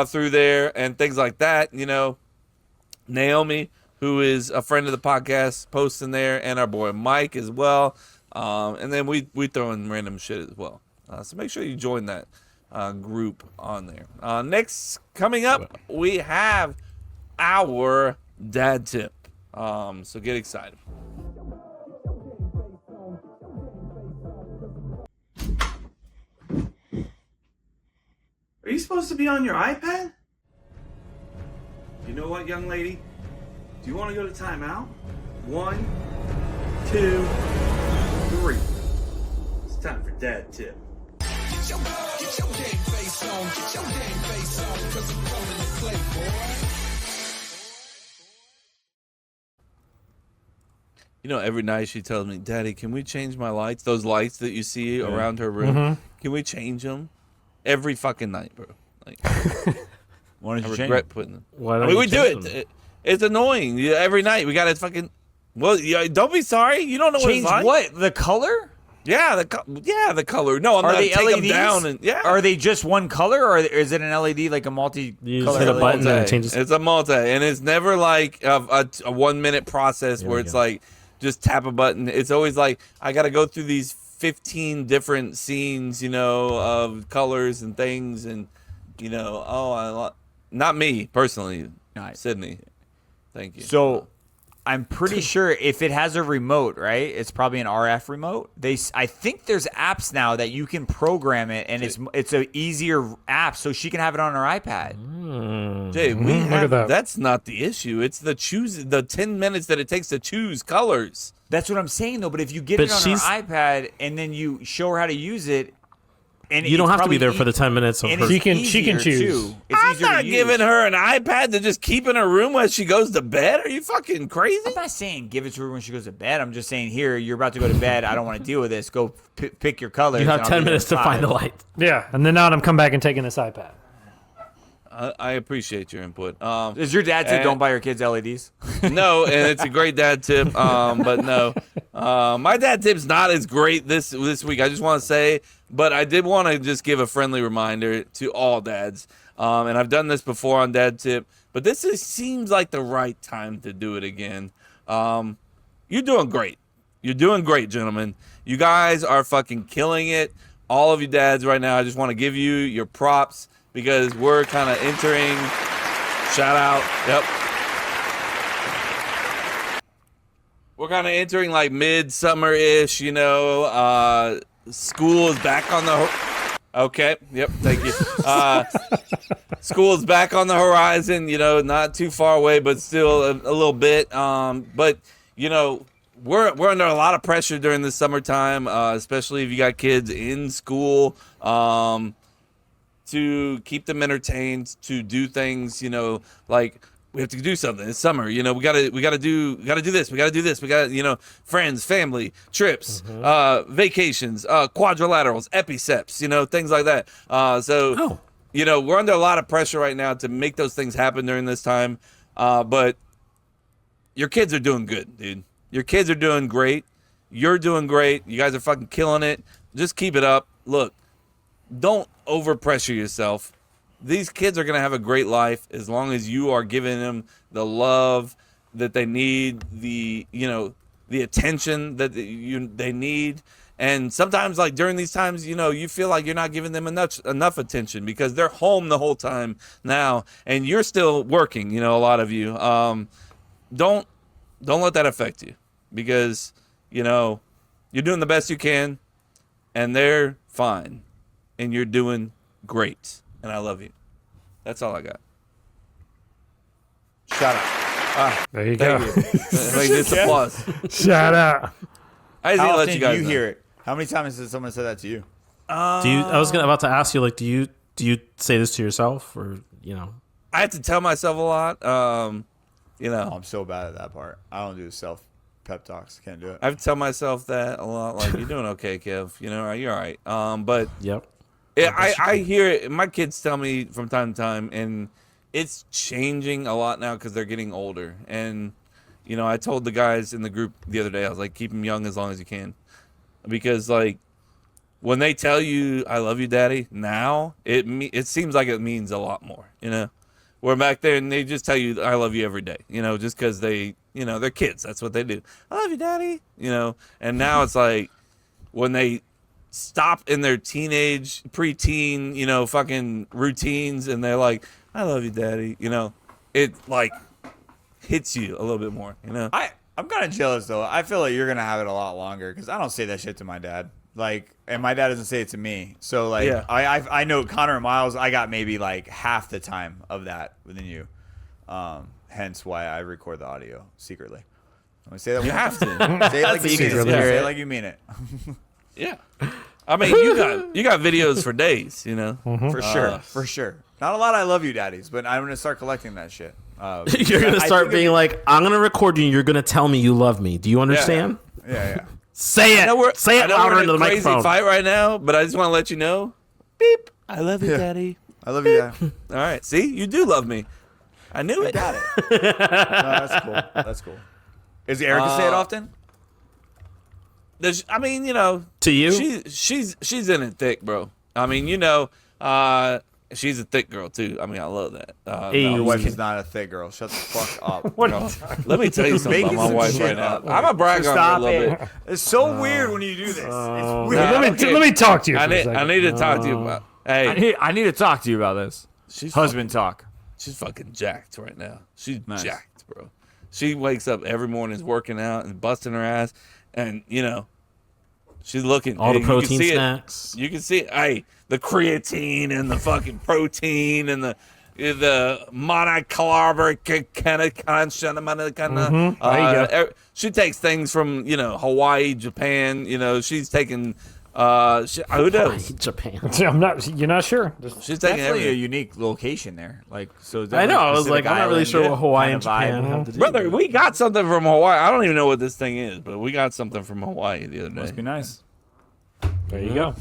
through there and things like that. Naomi, who is a friend of the podcast, posts in there, and our boy Mike as well. And then we throw in random shit as well. So make sure you join that group on there. Next, coming up, we have our dad tip. So get excited. Are you supposed to be on your iPad? You know what, young lady? Do you want to go to timeout? 1, 2, 3. It's time for dad tip. every night she tells me, Daddy, can we change my lights? Those lights that you see around her room, can we change them? Every fucking night, bro. Like, Why don't I you regret change putting them. Why I don't mean, you we do change it. them? It's annoying. Every night we got to fucking. Well, don't be sorry. You don't know what change it's like. what? The color? Yeah, the color. No, I'm Are not they take them LEDs? down. And yeah, Are they just one color, or is it an LED like a multi? You just hit a button and it changes. It's a multi, and it's never like a 1 minute process where it's like just tap a button. It's always like I got to go through these 15 different scenes, of colors and things, and not me personally, Sydney. Thank you. So, I'm pretty sure if it has a remote, right? It's probably an RF remote. I think there's apps now that you can program it, and it's an easier app, so she can have it on her iPad. Jay, we Look have at that. that's not the issue. It's the 10 minutes that it takes to choose colors. That's what I'm saying, though. But if you get But it on her she's- iPad and then you show her how to use it, and You don't it's have to be probably there for the 10 minutes of and her. it's She can easier, choose. too. It's I'm easier to not use. giving her an iPad to just keep in her room while she goes to bed. Are you fucking crazy? I'm not saying give it to her when she goes to bed. I'm just saying, here, you're about to go to bed. I don't want to deal with this. Go pick your colors. You have and I'll 10 be there minutes to at find 5. the light. Yeah, and then now I'm come back and taking this iPad. I appreciate your input. Is your dad said And- don't buy your kids LEDs? No, and it's a great dad tip. But no, my dad tip's not as great this week. I just want to say, but I did want to just give a friendly reminder to all dads. And I've done this before on dad tip, but seems like the right time to do it again. You're doing great. You're doing great, gentlemen. You guys are fucking killing it. All of you dads right now, I just want to give you your props because we're kind of entering. Shout out. Yep. We're kind of entering like midsummer-ish, school is back on the okay. Yep, thank you. School is back on the horizon, not too far away, but still a little bit. But we're under a lot of pressure during the summertime, especially if you got kids in school. To keep them entertained, to do things, like we have to do something. It's summer, we gotta do this. We gotta do this. We got, friends, family, trips, vacations, quadrilaterals, epiceps, things like that. We're under a lot of pressure right now to make those things happen during this time. But your kids are doing good, dude. Your kids are doing great. You're doing great. You guys are fucking killing it. Just keep it up. Look, don't overpressure yourself. These kids are going to have a great life as long as you are giving them the love that they need, the attention that they need. And sometimes, like during these times, you feel like you're not giving them enough attention because they're home the whole time now, and you're still working. A lot of you. Don't let that affect you because you're doing the best you can, and they're fine, and you're doing great. And I love you. That's all I got. Shout out. There you Thank go. you. Like this applause. Shout out. I just need How to let often you guys do you know. hear it? How many times has someone said that to you? I was about to ask you, like, do you say this to yourself, or I have to tell myself a lot. Oh, I'm so bad at that part. I don't do self pep talks. Can't do it. I have to tell myself that a lot. Like, you're doing okay, Kev. You're all right. But Yep. yeah, I hear it. My kids tell me from time to time, and it's changing a lot now because they're getting older. And I told the guys in the group the other day, I was like, keep them young as long as you can, because like when they tell you "I love you, Daddy," now it seems like it means a lot more. We're back there and they just tell you "I love you" every day. Just because they they're kids. That's what they do. "I love you, Daddy." And now it's like when they stop in their teenage, preteen, fucking routines, and they're like, "I love you, Daddy." It like hits you a little bit more. I'm kind of jealous though. I feel like you're gonna have it a lot longer because I don't say that shit to my dad. Like, and my dad doesn't say it to me. So like, Yeah. I know Connor and Miles. I got maybe like half the time of that than you. Hence why I record the audio secretly. I'm gonna say that. You have to. Say it like you mean it. secretly. Say it like you mean it. Yeah. I mean, you got videos for days. For sure. Not a lot. I love you, daddies, but I'm gonna start collecting that shit. You're gonna start being like, I'm gonna record you. And you're gonna tell me you love me. Do you understand? Yeah. Say it. Say it louder into the crazy microphone. fight right now, but I just want to let you know. Beep. I love you, Daddy. I love you, Dad. All right. See, you do love me. I knew it. Got it. No, that's cool. That's cool. Does Erica say it often? I mean, you know, To you? she's in it thick, bro. I mean, you know, she's a thick girl too. I mean, I love that. Hey, Your wife is not a thick girl. Shut the fuck up. Let me tell you something about Making my some wife shit right now. up. I'm gonna brag on her a Stop little it. bit. It's so weird when you do this. It's weird. Let me talk to you for I a need, second. I need to talk to you about. Hey, I need to talk to you about this. she's Husband talk. She's fucking jacked right now. She's Nice. jacked, bro. She wakes up every morning, is working out and busting her ass, and you know, she's looking All the you can protein see snacks. You can see it. Hey, the creatine and the fucking protein and the monocaloric kind of There you go. she takes things from Hawaii, Japan. She's taking who knows? Japan. You're not sure. She's taking Definitely a everything. unique location there. Like, so. I know. I was like, I'm not really sure what Hawaii and Japan Japan have to do. Brother, we got something from Hawaii. I don't even know what this thing is, but we got something from Hawaii the other day. Must be nice. There you go.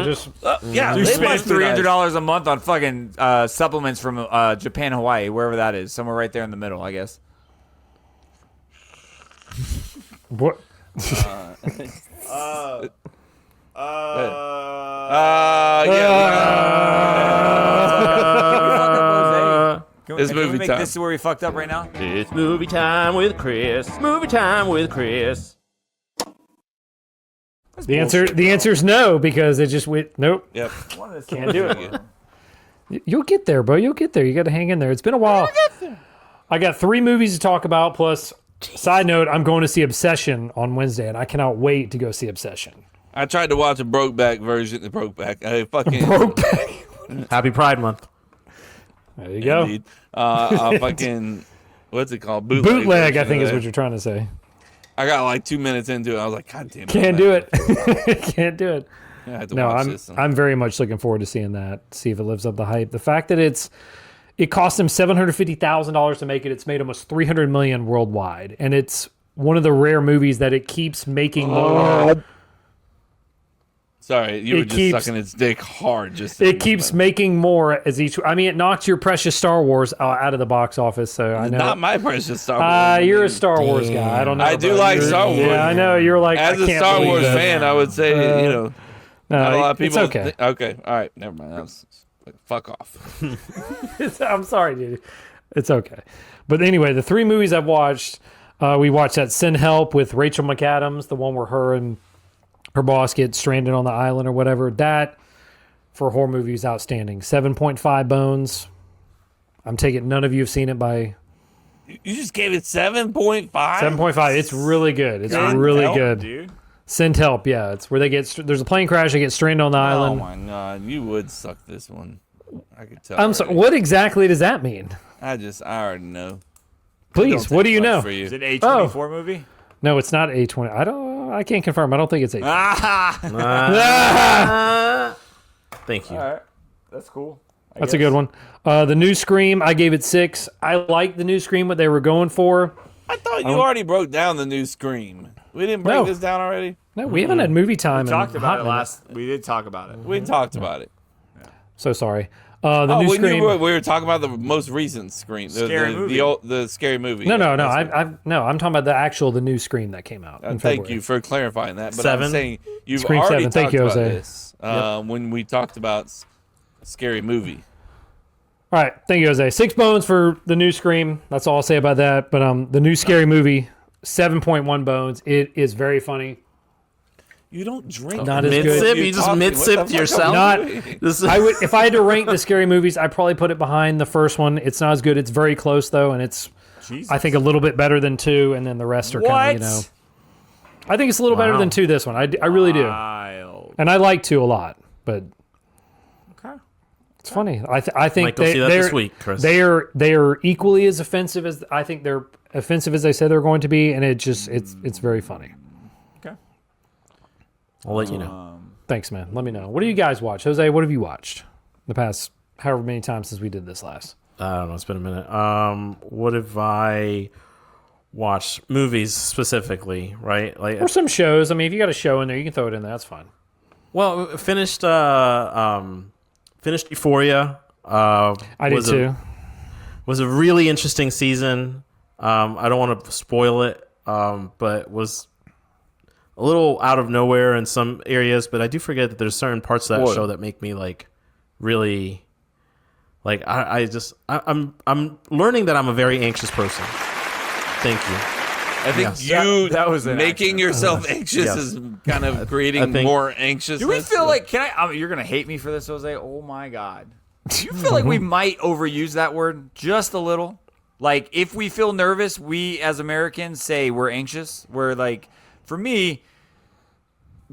Just Yeah, You it spend must be nice. $300 a month on fucking supplements from Japan, Hawaii, wherever that is, somewhere right there in the middle, I guess. what? It's Can we movie make time. this where we fucked up right now? It's movie time with Chris. Movie time with Chris. The answer is no, because it just went. Nope. Yep. Can't do it. You'll get there, bro. You'll get there. You got to hang in there. It's been a while. I got 3 movies to talk about. Plus, side note, I'm going to see Obsession on Wednesday, and I cannot wait to go see Obsession. I tried to watch a Brokeback version. Brokeback. Happy Pride Month. There you go. Indeed. Fucking. What's it called? Bootleg, I version think, of is that. what you're trying to say. I got like 2 minutes into it. I was like, God damn it. Can't do it. Can't do it. I had to No, watch this. I'm very much looking forward to seeing that. See if it lives up to the hype. The fact that it cost them $750,000 to make it. It's made almost $300 million worldwide, and it's one of the rare movies that it keeps making more. Sorry, you were just keeps- sucking its dick hard. It keeps making more as each. I mean, it knocked your precious Star Wars out of the box office. So I know. Not my precious Star Wars. You're a Star Wars guy. I don't know. I do about like you. Star Wars. Yeah, I know. You're like As I a can't Star believe Wars that. fan, I would say No, not a lot of people. it's okay. Okay, all right, never mind. That was, fuck off. I'm sorry, dude. It's okay. But anyway, the 3 movies I've watched, we watched that Send Help with Rachel McAdams, the one where her and her boss get stranded on the island or whatever. That, for a horror movie, is outstanding. 7.5 bones. I'm taking none of you have seen it by You just gave it 7.5. 7.5. It's really good. It's really good. Dude. Send Help, yeah. It's where they get there's a plane crash, they get stranded on the Oh island. my god, you would suck this one. I could tell. I'm sorry. already. What exactly does that mean? I already know. Please, Don't what do take you much know? For you. Is it an A24 movie? No, it's not A20. I can't confirm. I don't think it's A20. Thank you. All right. That's cool. That's a good one. The new Scream, I gave it 6. I like the new Scream, what they were going for. I thought you already broke down the new Scream. We didn't break No. this down already. No, we haven't had movie time. We in talked a about hot it minute. We did talk about it. We talked about it. So sorry. The new when Scream. we were talking about the most recent Scream, Scary movie. the scary movie. No. That's right. I'm talking about the new Scream that came out. In Thank February. you for clarifying that. But 7. I'm saying you've Scream already 7. Thank talked you, about Jose. this when we talked about scary movie. All right, thank you, Jose. 6 bones for the new Scream. That's all I'll say about that. But the new Scary Movie, 7.1 bones. It is very funny. You don't drink. Not as Mid good. sip, You're you just talking. mid What the sip fuck to are yourself. you Not- doing? This is, I would, if I had to rank the Scary Movies, I'd probably put it behind the first one. It's not as good. It's very close though, and it's Jesus. I think a little bit better than 2, and then the rest are kind of I think it's a little better Wow. than 2. This one, I really do, Wild. and I like 2 a lot, but. Okay. It's funny. I think Might go see that this week, Chris. They are equally as offensive as I think they're offensive as they say they're going to be, and it's very funny. Okay. I'll let you know. Thanks, man. Let me know. What do you guys watch, Jose? What have you watched the past however many times since we did this last? I don't know. It's been a minute. What have I watched? Movies specifically, right? Or some shows. I mean, if you got a show in there, you can throw it in there. That's fine. Well, finished Euphoria. I did too. Was a really interesting season. I don't want to spoil it, but was a little out of nowhere in some areas. But I do forget that there's certain parts of that show that make me like really, like I'm learning that I'm a very anxious person. Thank you. I think that was making yourself anxious is kind of creating more anxiousness. Do we feel like you're gonna hate me for this, Jose? Oh my God. Do you feel like we might overuse that word just a little? Like if we feel nervous, we as Americans say we're anxious. We're like, for me,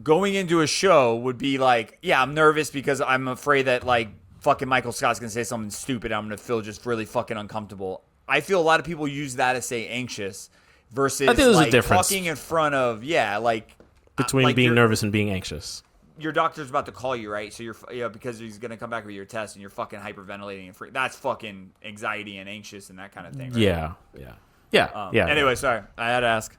going into a show would be like, yeah, I'm nervous because I'm afraid that like fucking Michael Scott's gonna say something stupid. I'm gonna feel just really fucking uncomfortable. I feel a lot of people use that to say anxious versus I think there's like a difference talking in front of between like being nervous and being anxious. Your doctor's about to call you, right? So you're because he's gonna come back with your test and you're fucking hyperventilating and that's fucking anxiety and anxious and that kind of thing. Right? Yeah. Anyway, sorry, I had to ask.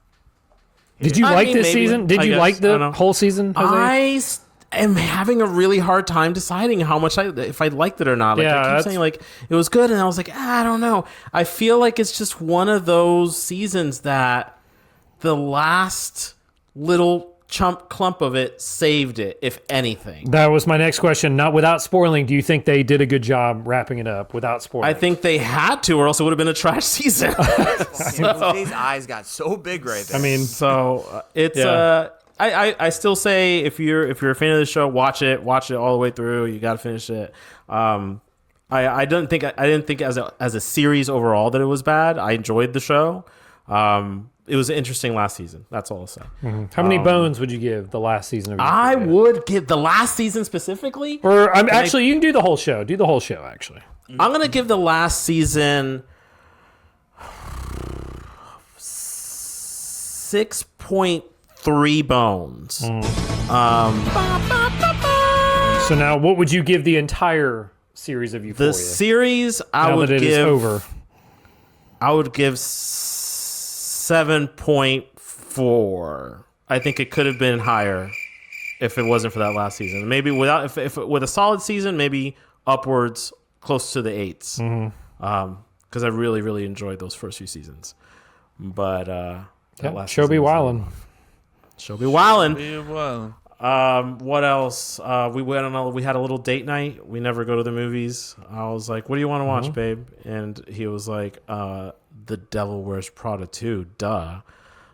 Did you like this season? Did you like the whole season, Jose? I am having a really hard time deciding how much if I liked it or not. Like I keep saying like it was good, and I was like, I don't know. I feel like it's just one of those seasons that the last little clump of it saved it, if anything. That was my next question. Not without spoiling, do you think they did a good job wrapping it up without spoiling? I think they had to, or else it would have been a trash season. His eyes got so big right there. I mean, so it's I still say if you're a fan of the show, watch it all the way through. You got to finish it. I didn't think as a series overall that it was bad. I enjoyed the show. It was interesting last season. That's all I'll say. Mm-hmm. How many bones would you give the last season of I would give the last season specifically. Or actually, you can do the whole show. Do the whole show, actually. I'm going to give the last season 6.3 bones. So now, what would you give the entire series of Euphoria? The series, I would give 7.4. I think it could have been higher if it wasn't for that last season. Maybe if with a solid season, maybe upwards close to the 8s. Because I really, really enjoyed those first few seasons. But show be wildin'. Show be wildin'. What else? We had a little date night. We never go to the movies. I was like, "What do you want to watch, babe?" And he was like, "The Devil Wears Prada 2, duh."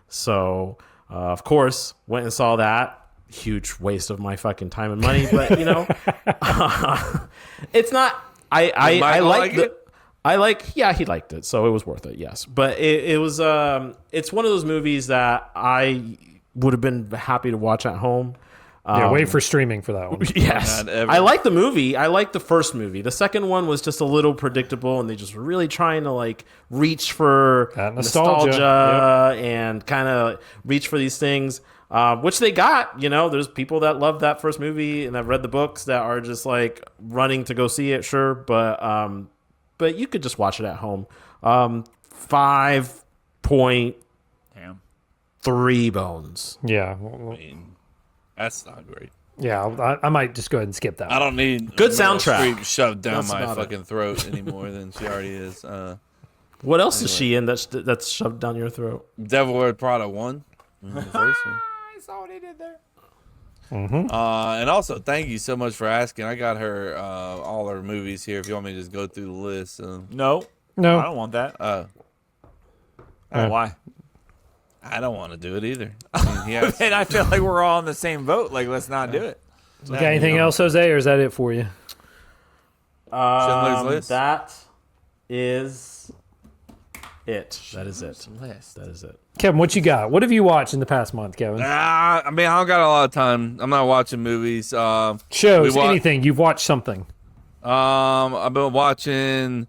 So, of course, went and saw that. Huge waste of my fucking time and money, but it's not. I like it. He liked it, so it was worth it. Yes, but it was. It's one of those movies that I would have been happy to watch at home. Wait for streaming for that one. Yes. I like the movie. I like the first movie. The second one was just a little predictable, and they just were really trying to like reach for that nostalgia. And kind of reach for these things, which they got. There's people that love that first movie and that read the books that are just like running to go see it. Sure, but you could just watch it at home. 5.3 bones. Yeah. That's not great. Yeah, I might just go ahead and skip that. I don't need good soundtrack shoved down my fucking throat any more than she already is. What else is she in that's shoved down your throat? Devil Wears Prada 1. The first one. I saw what he did there. And also, thank you so much for asking. I got her all her movies here. If you want me to just go through the list. No, I don't want that. Why? I don't want to do it either. And I feel like we're all in the same boat. Like, let's not do it. You got anything else, Jose, or is that it for you? Schindler's List? That is it. That is it. That is it. Kevin, what you got? What have you watched in the past month, Kevin? I don't got a lot of time. I'm not watching movies. Shows, anything. You've watched something. I've been watching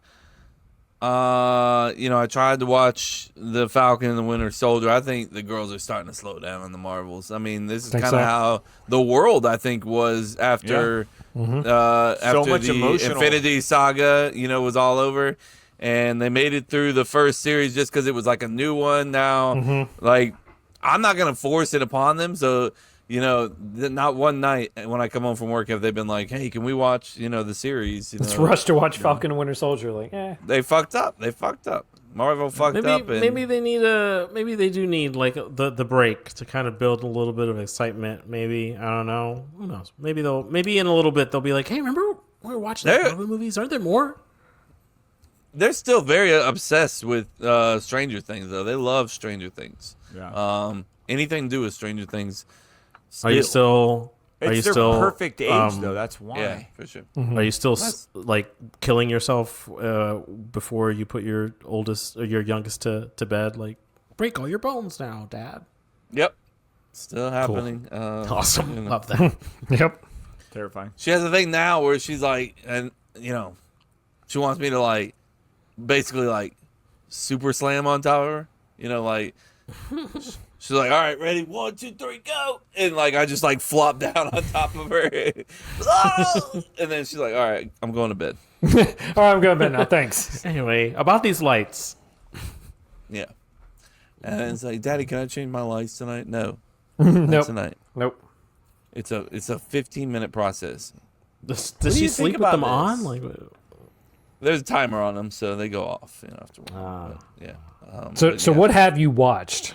I tried to watch the Falcon and the Winter Soldier. I think the girls are starting to slow down on the Marvels. I mean, this is kind of how the world, I think, was after after much the emotional. Infinity Saga, was all over. And they made it through the first series just because it was like a new one now. Like, I'm not going to force it upon them. So, not one night when I come home from work have they been like, hey, can we watch, the series? Let's rush to watch Falcon and Winter Soldier. Like, They fucked up. Marvel fucked up. And Maybe they need maybe they do need like the break to kind of build a little bit of excitement. Maybe, I don't know. Who knows? Maybe in a little bit they'll be like, hey, remember we were watching the Marvel movies? Aren't there more? They're still very obsessed with Stranger Things, though. They love Stranger Things. Yeah. Anything to do with Stranger Things. Are you still? It's Are you their still perfect age, though. That's why. Yeah, for sure. Are you still like killing yourself before you put your oldest or your youngest to bed? Like, break all your bones now, Dad. Yep. Still happening. Awesome. Love that. Yep. Terrifying. She has a thing now where she's like, and she wants me to like, basically like, super slam on top of her. Like, she's like, all right, ready, 1, 2, 3, go, and like I just like flop down on top of her, and then she's like, all right, I'm going to bed. All right, I'm going to bed now. Thanks. Anyway, about these lights. Yeah. And it's like, Daddy, can I change my lights tonight? No. Not Nope. tonight. Nope. It's a 15-minute process. Does do she you sleep think with about them on? this? Like, There's a timer on them, so they go off after a while. But, yeah. So what have you watched?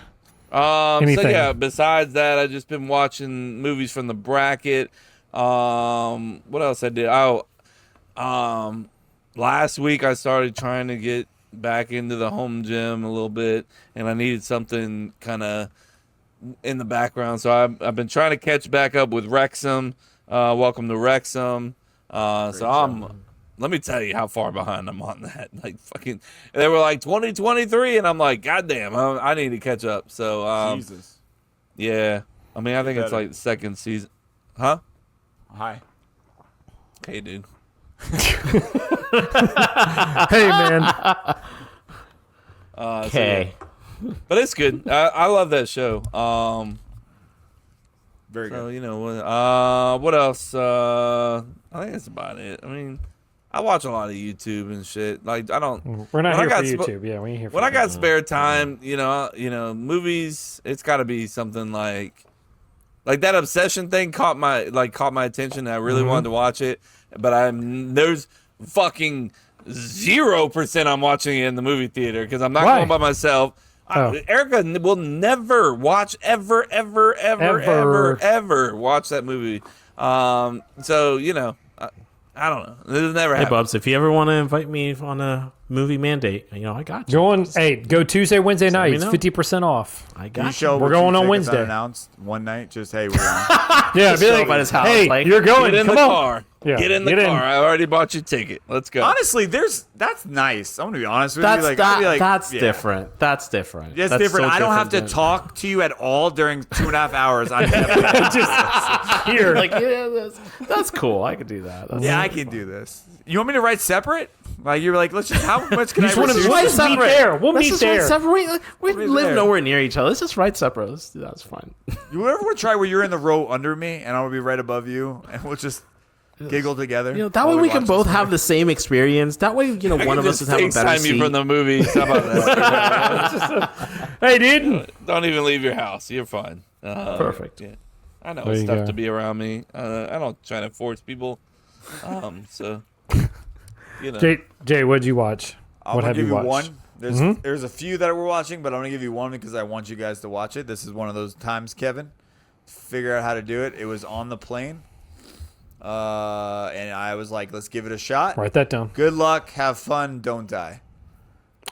So yeah, besides that, I've just been watching movies from the bracket. What else I did? Last week I started trying to get back into the home gym a little bit, and I needed something kind of in the background. So I've been trying to catch back up with Wrexham. Welcome to Wrexham. Let me tell you how far behind I'm on that. Like fucking, they were like 2023, and I'm like, goddamn, I need to catch up. So Jesus. yeah, I mean, I think it's like the second season, huh? Hi. Hey, dude. Hey, man. okay. But it's good. I love that show. Very good. So what else? I think that's about it. I mean, I watch a lot of YouTube and shit. Like I don't. We're not when here I for got YouTube. Yeah, we ain't here for When I got YouTube. spare time, movies. It's got to be something like that Obsession thing caught my attention. And I really wanted to watch it, but there's fucking 0% I'm watching it in the movie theater because I'm not Why? going by myself. Erica will never watch ever watch that movie. So I don't know. This never Hey, happened. Bubs, if you ever want to invite me on a movie mandate, I got you. Go Tuesday, Wednesday Let me nights, know. 50% off. I You got you. show We're up going with on tickets Wednesday. Unannounced one night. Just hey, we're on. Yeah, be show like, up at his house, hey, like, you're going. Get in Come the on. car. Yeah, Get in the get car. I already bought your ticket. Let's go. Honestly, that's nice. I'm gonna be honest with That's you. Like, that's yeah. different. That's different. It's That's different. so I don't have to than- talk to you at all during 2.5 hours. I'm Just here. Like, yeah, that's cool. I could do that. That's I can do this. You want me to write separate? Like you're like, let's just how much can I? just wanna reduce? write separate. Meet there. We'll Let's meet just write there. separate. We We'll be live there. nowhere near each other. Let's just write separate. Let's do that. That's fine. You ever want to try where you're in the row under me and I'm gonna be right above you and we'll just giggle together? That way while we can watch both this have the same experience. That way, one of us just would have a better FaceTime you seat. from the movies. How about that? Hey, dude. Don't even leave your house. You're fine. Perfect. Yeah. I know There it's you tough go. to be around me. I don't try to force people. So Jay, what'd you watch? I'm What gonna have give you you watched? one. There's a few that we're watching, but I'm gonna give you one because I want you guys to watch it. This is one of those times, Kevin. Figure out how to do it. It was on the plane, and I was like, "Let's give it a shot." Write that down. Good luck, have fun, don't die.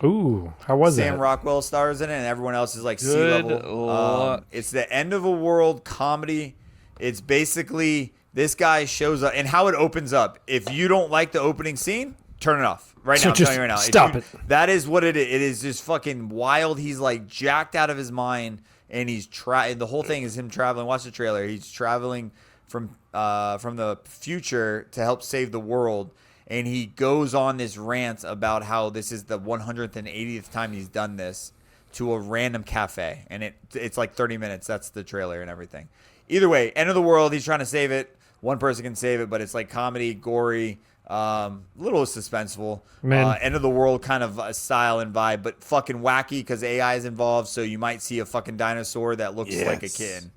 Ooh, how was Sam that? Rockwell stars in it, and everyone else is like sea Good level. luck. It's the end of a world comedy. It's basically this guy shows up, and how it opens up. If you don't like the opening scene, turn it off right So now. I'm just telling you right now. If stop you- it. That is what it is. It is just fucking wild. He's like jacked out of his mind, and he's the whole thing is him traveling. Watch the trailer. He's traveling from the future to help save the world. and he goes on this rant about how this is the 180th time he's done this to a random cafe, and it's like 30 minutes. That's the trailer and everything. Either way, end of the world. He's trying to save it. One person can save it, but it's like comedy, gory, little suspenseful. End of the world kind of style and vibe, but fucking wacky because AI is involved. So you might see a fucking dinosaur that looks like a kid.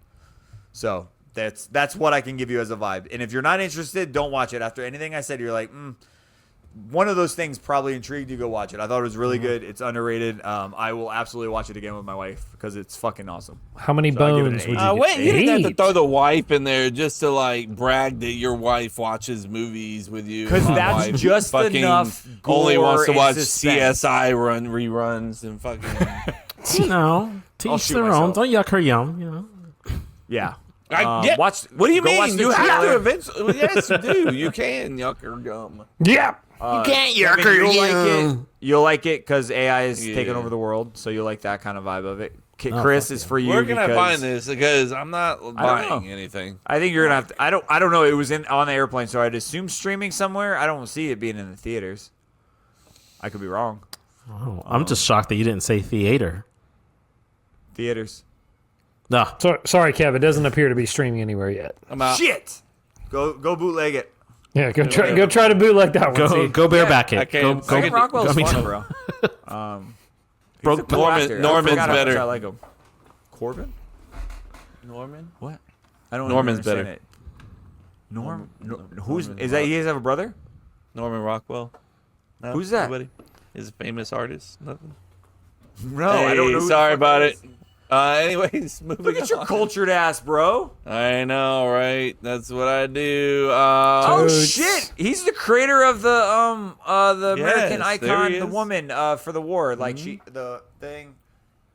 So that's what I can give you as a vibe. And if you're not interested, don't watch it. After anything I said, you're like, one of those things probably intrigued you. Go watch it. I thought it was really good. It's underrated. I will absolutely watch it again with my wife because it's fucking awesome. How many bones would you wait, you didn't have to throw eight? the wife in there just to like brag that your wife watches movies with you. Because My that's wife just fucking enough gore only wants to and watch suspense. CSI reruns and fucking. You know, to I'll each shoot their myself. own. Don't yuck her yum. You know. Yeah. Watch. What do you go watch mean? the You have trailer. to eventually. Yes, you do. You can yuck her gum. Yeah. You can't Kevin, you'll like it because AI is taking over the world, so you'll like that kind of vibe of it. Chris is for you. Where can I because find this? Because I'm not buying anything. I think you're gonna have to. I don't know. It was on the airplane, so I'd assume streaming somewhere. I don't see it being in the theaters. I could be wrong. Oh, I'm just shocked that you didn't say theater. Theaters. No. Sorry, Kev. It doesn't appear to be streaming anywhere yet. I'm out. Shit. Go bootleg it. Yeah, go try to bootleg that one. Go bareback it. I can't. Go, I go, can- Rockwell's me fun, too. bro. Bro, He's a cool actor. Norman's I forgot how much better. I like him. Corbin? Norman. What? I don't. Norman's understand better. It. Who's Norman is that? He has a brother. Norman Rockwell. No, Who's that? Nobody? Is a famous artist. Nothing. No, I don't know. Who the Sorry fuck about it it. is. Anyways, moving Look at your on. cultured ass, bro. I know, right? That's what I do. Oh Toots. shit! He's the creator of the American Yes, there icon, he the is. woman for the war, like the thing.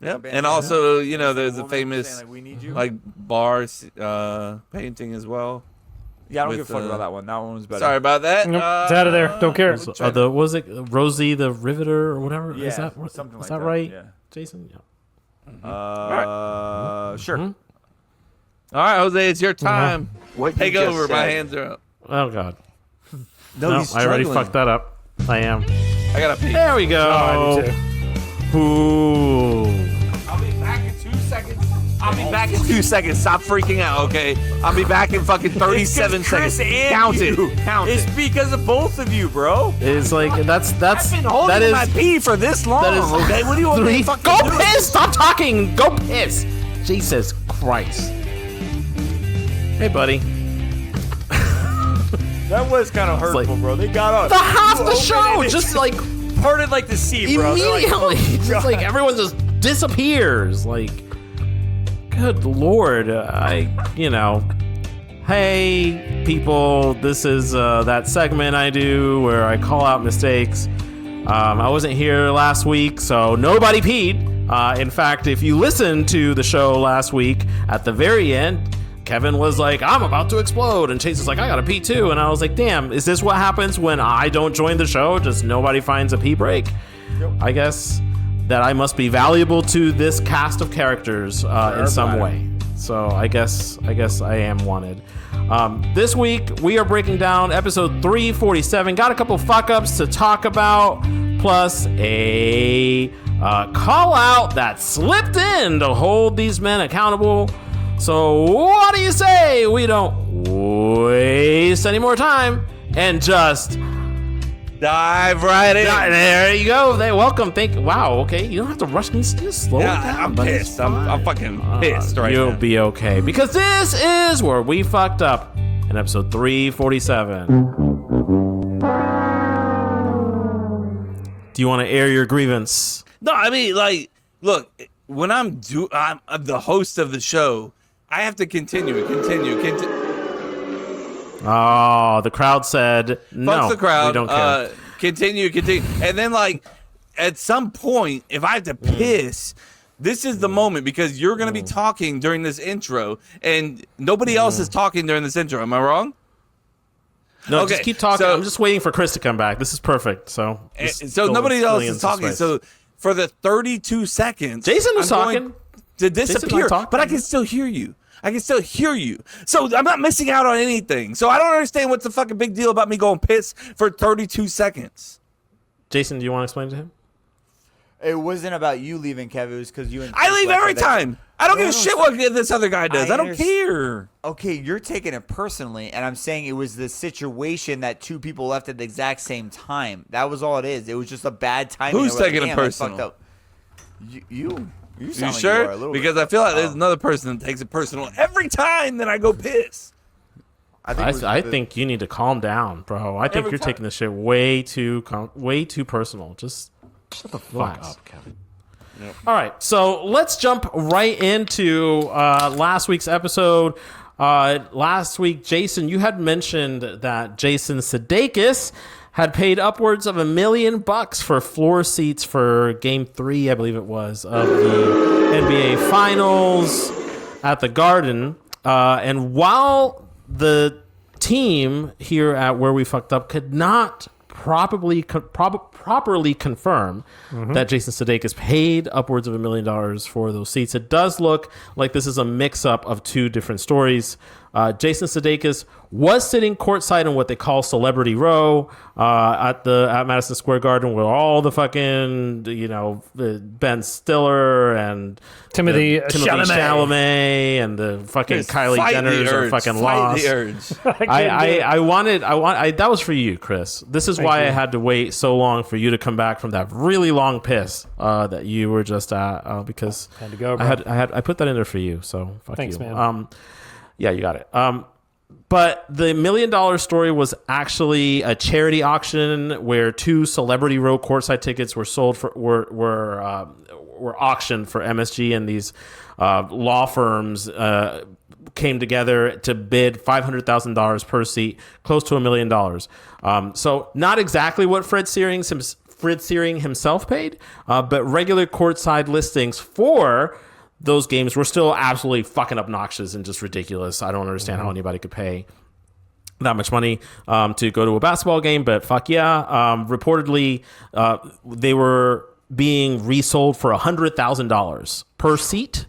Yep. Yeah, And also, There's there's the a woman famous saying, like, "We need you." bars painting as well. Yeah, I don't with, give a fuck about that one. That one was better. Sorry about that. Nope, it's out of there. Don't care. what was it Rosie the Riveter or whatever? Yeah, is that something is like that that, right? yeah. Jason? Yeah. Sure. All right, Jose, it's your time. What you Take just over. My said. hands are up. Oh God. No, he's I already struggling. fucked that up. I am. I gotta pee. There we Oh, I go. do too. Ooh. I'll be back in 2 seconds. I'll be back in 2 seconds. Stop freaking out, okay? I'll be back in fucking 37 seconds. Count it. Count It's it. because of both of you, bro. It's like that's I've been holding that is my pee for this long, that is okay? What do you want me to fucking Go do? piss! Stop talking! Go piss! Jesus Christ. Hey buddy. That was kind of hurtful, like- bro. They got us. The half You the opened show it, just like parted like the sea, bro. They're like, immediately. "Oh, Just like everyone just disappears. Like, good lord. Hey people, this is that segment I do where I call out mistakes. I wasn't here last week, so nobody peed. In fact, if you listened to the show last week, at the very end, Kevin was like, I'm about to explode. And Chase is like, I gotta pee too. And I was like, damn, is this what happens when I don't join the show? Just nobody finds a pee break? Yep. I guess that I must be valuable to this cast of characters in some way. So I guess I am wanted. This week, we are breaking down episode 347. Got a couple fuck-ups to talk about, plus a call out that slipped in to hold these men accountable. So what do you say we don't waste any more time and just Dive right in. there you go. Welcome. Wow. Okay. You don't have to rush me. Just slow it Yeah, down. I'm buddy. It's pissed. I'm fine. fucking pissed right You'll now. be okay because this is where we fucked up in episode 347. Do you want to air your grievance? No, I mean, like, look, when I'm the host of the show, I have to continue. Oh, the crowd said no. Fuck the crowd. We don't care. Continue. And then, like, at some point, if I have to piss, this is the moment because you're going to be talking during this intro and nobody else is talking during this intro. Am I wrong? No, okay, just keep talking. so- I'm just waiting for Chris to come back. This is perfect. So, So nobody else is talking. So for the 32 seconds, Jason was I'm going talking. to disappear, talking. but I can still hear you. I can still hear you. So I'm not missing out on anything. So I don't understand what's the fucking big deal about me going piss for 32 seconds. Jason, do you want to explain to him? It wasn't about you leaving, Kev. It was because you. I leave every time. I don't give a shit what this other guy does. I don't care. Okay, you're taking it personally, and I'm saying it was the situation that two people left at the exact same time. That was all it is. It was just a bad timing. Who's taking it personal? You. You sure? You are a little because I feel like there's another person that takes it personal every time that I go piss. I think you need to calm down, bro. I think you're taking this shit way too personal. Just shut the fuck up, Kevin. Yep. All right, so let's jump right into last week's episode. Last week, Jason, you had mentioned that Jason Sudeikis had paid upwards of $1 million for floor seats for Game 3, I believe it was, of the NBA Finals at the Garden. And while the team here at Where We Fucked Up could not properly confirm that Jason Sudeikis paid upwards of $1 million for those seats, it does look like this is a mix-up of two different stories. Jason Sudeikis was sitting courtside in what they call Celebrity Row at Madison Square Garden, where all the fucking Ben Stiller and Timothy Chalamet and the fucking Kylie Jenners are fucking lost. That was for you, Chris. This is why I had to wait so long for you to come back from that really long piss that you were just at because had to go, bro. I put that in there for you. So thanks, you, man. Yeah, you got it. But the $1 million story was actually a charity auction where 2 Celebrity Row courtside tickets were sold for were auctioned for MSG, and these law firms came together to bid $500,000 per seat, close to $1 million. So not exactly what Fred Searing himself paid, but regular courtside listings for those games were still absolutely fucking obnoxious and just ridiculous. I don't understand how anybody could pay that much money to go to a basketball game, but fuck yeah. Reportedly, they were being resold for $100,000 per seat,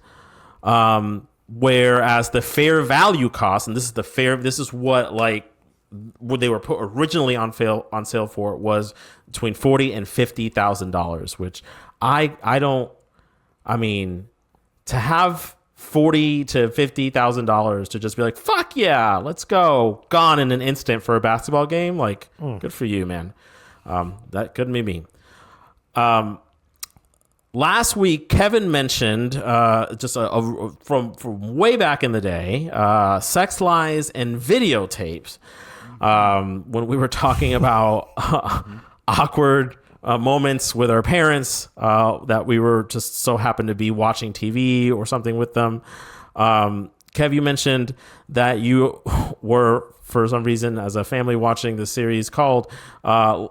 whereas the fair value cost, and this is what they were put originally on sale for, was between $40,000 and $50,000, which to have $40,000 to $50,000 to just be like, fuck yeah, let's go, gone in an instant for a basketball game, good for you, man. That couldn't be me. Last week, Kevin mentioned from way back in the day, sex lies and videotapes. When we were talking about awkward moments with our parents that we were just so happened to be watching TV or something with them. Kev, you mentioned that you were, for some reason, as a family, watching the series called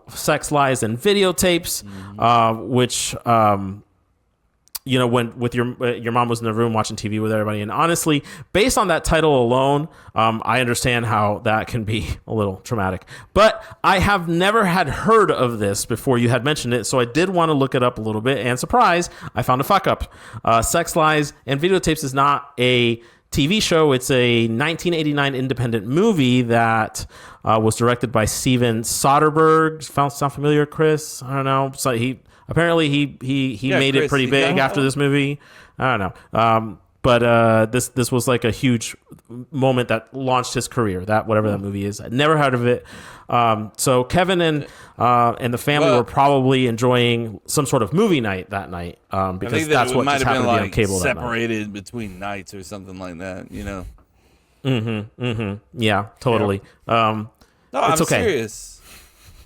Sex, Lies, and Videotapes, which... when with your mom was in the room watching TV with everybody. And honestly, based on that title alone, I understand how that can be a little traumatic. But I have never had heard of this before you had mentioned it, so I did want to look it up a little bit. And surprise, I found a fuck up. Sex, Lies, and Videotapes is not a TV show. It's a 1989 independent movie that was directed by Steven Soderbergh. Sound familiar, Chris? I don't know. So he made it pretty big after this movie. I don't know. But this was like a huge moment that launched his career. Whatever that movie is, I never heard of it. So Kevin and the family were probably enjoying some sort of movie night that night because that's what just happened to be on cable that night. Separated between nights or something like that, Yeah, totally. No, I'm serious.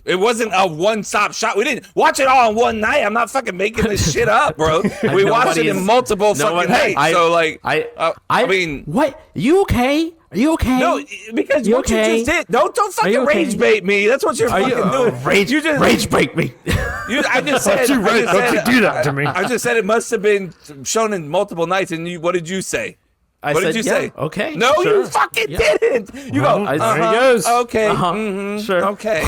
It wasn't a one-stop shop. We didn't watch it all in one night. I'm not fucking making this shit up, bro. We watched it in multiple fucking nights. I mean, what? You okay? Are you okay? No, because you just did. Don't fucking rage bait me. That's what you're fucking doing. Rage bait me. I just said. Don't you do that to me? I just said it must have been shown in multiple nights. And what did you say? I What said, did you yeah, say? okay. No, sure. you fucking Yeah. didn't. You go. I- There he goes. Okay. Sure. Okay.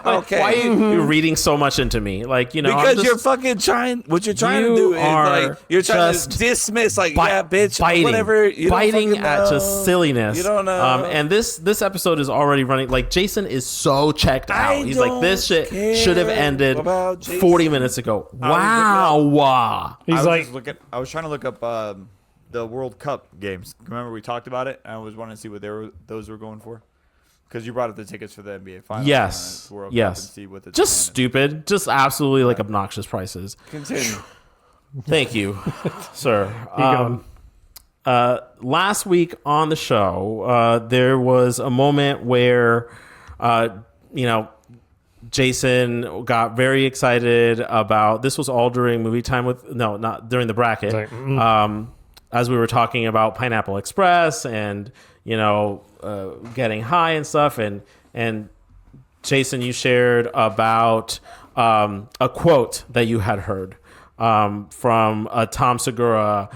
Okay. Why are you reading so much into me? Like, I'm Because just, you're fucking trying. What you're trying You to do is are like you're trying to just dismiss, like, bi- yeah, bitch, biting, whatever. You biting don't fucking at know. just silliness. You don't know. And this episode is already running. Like, Jason is so checked out. I He's like, this shit don't should have care ended about Jason. 40 minutes ago. Wow. He's like, I was trying to look up the World Cup games. Remember we talked about it? I was wanting to see what those were going for. Because you brought up the tickets for the NBA Finals. Yes. and World Cup Yes. and see what the Just demand stupid. Just absolutely like obnoxious prices. Continue. Thank you, sir. go. Last week on the show, there was a moment where, Jason got very excited about. This was all during movie time with not during the bracket. Like, As we were talking about Pineapple Express and getting high and stuff, and Jason, you shared about a quote that you had heard from a Tom Segura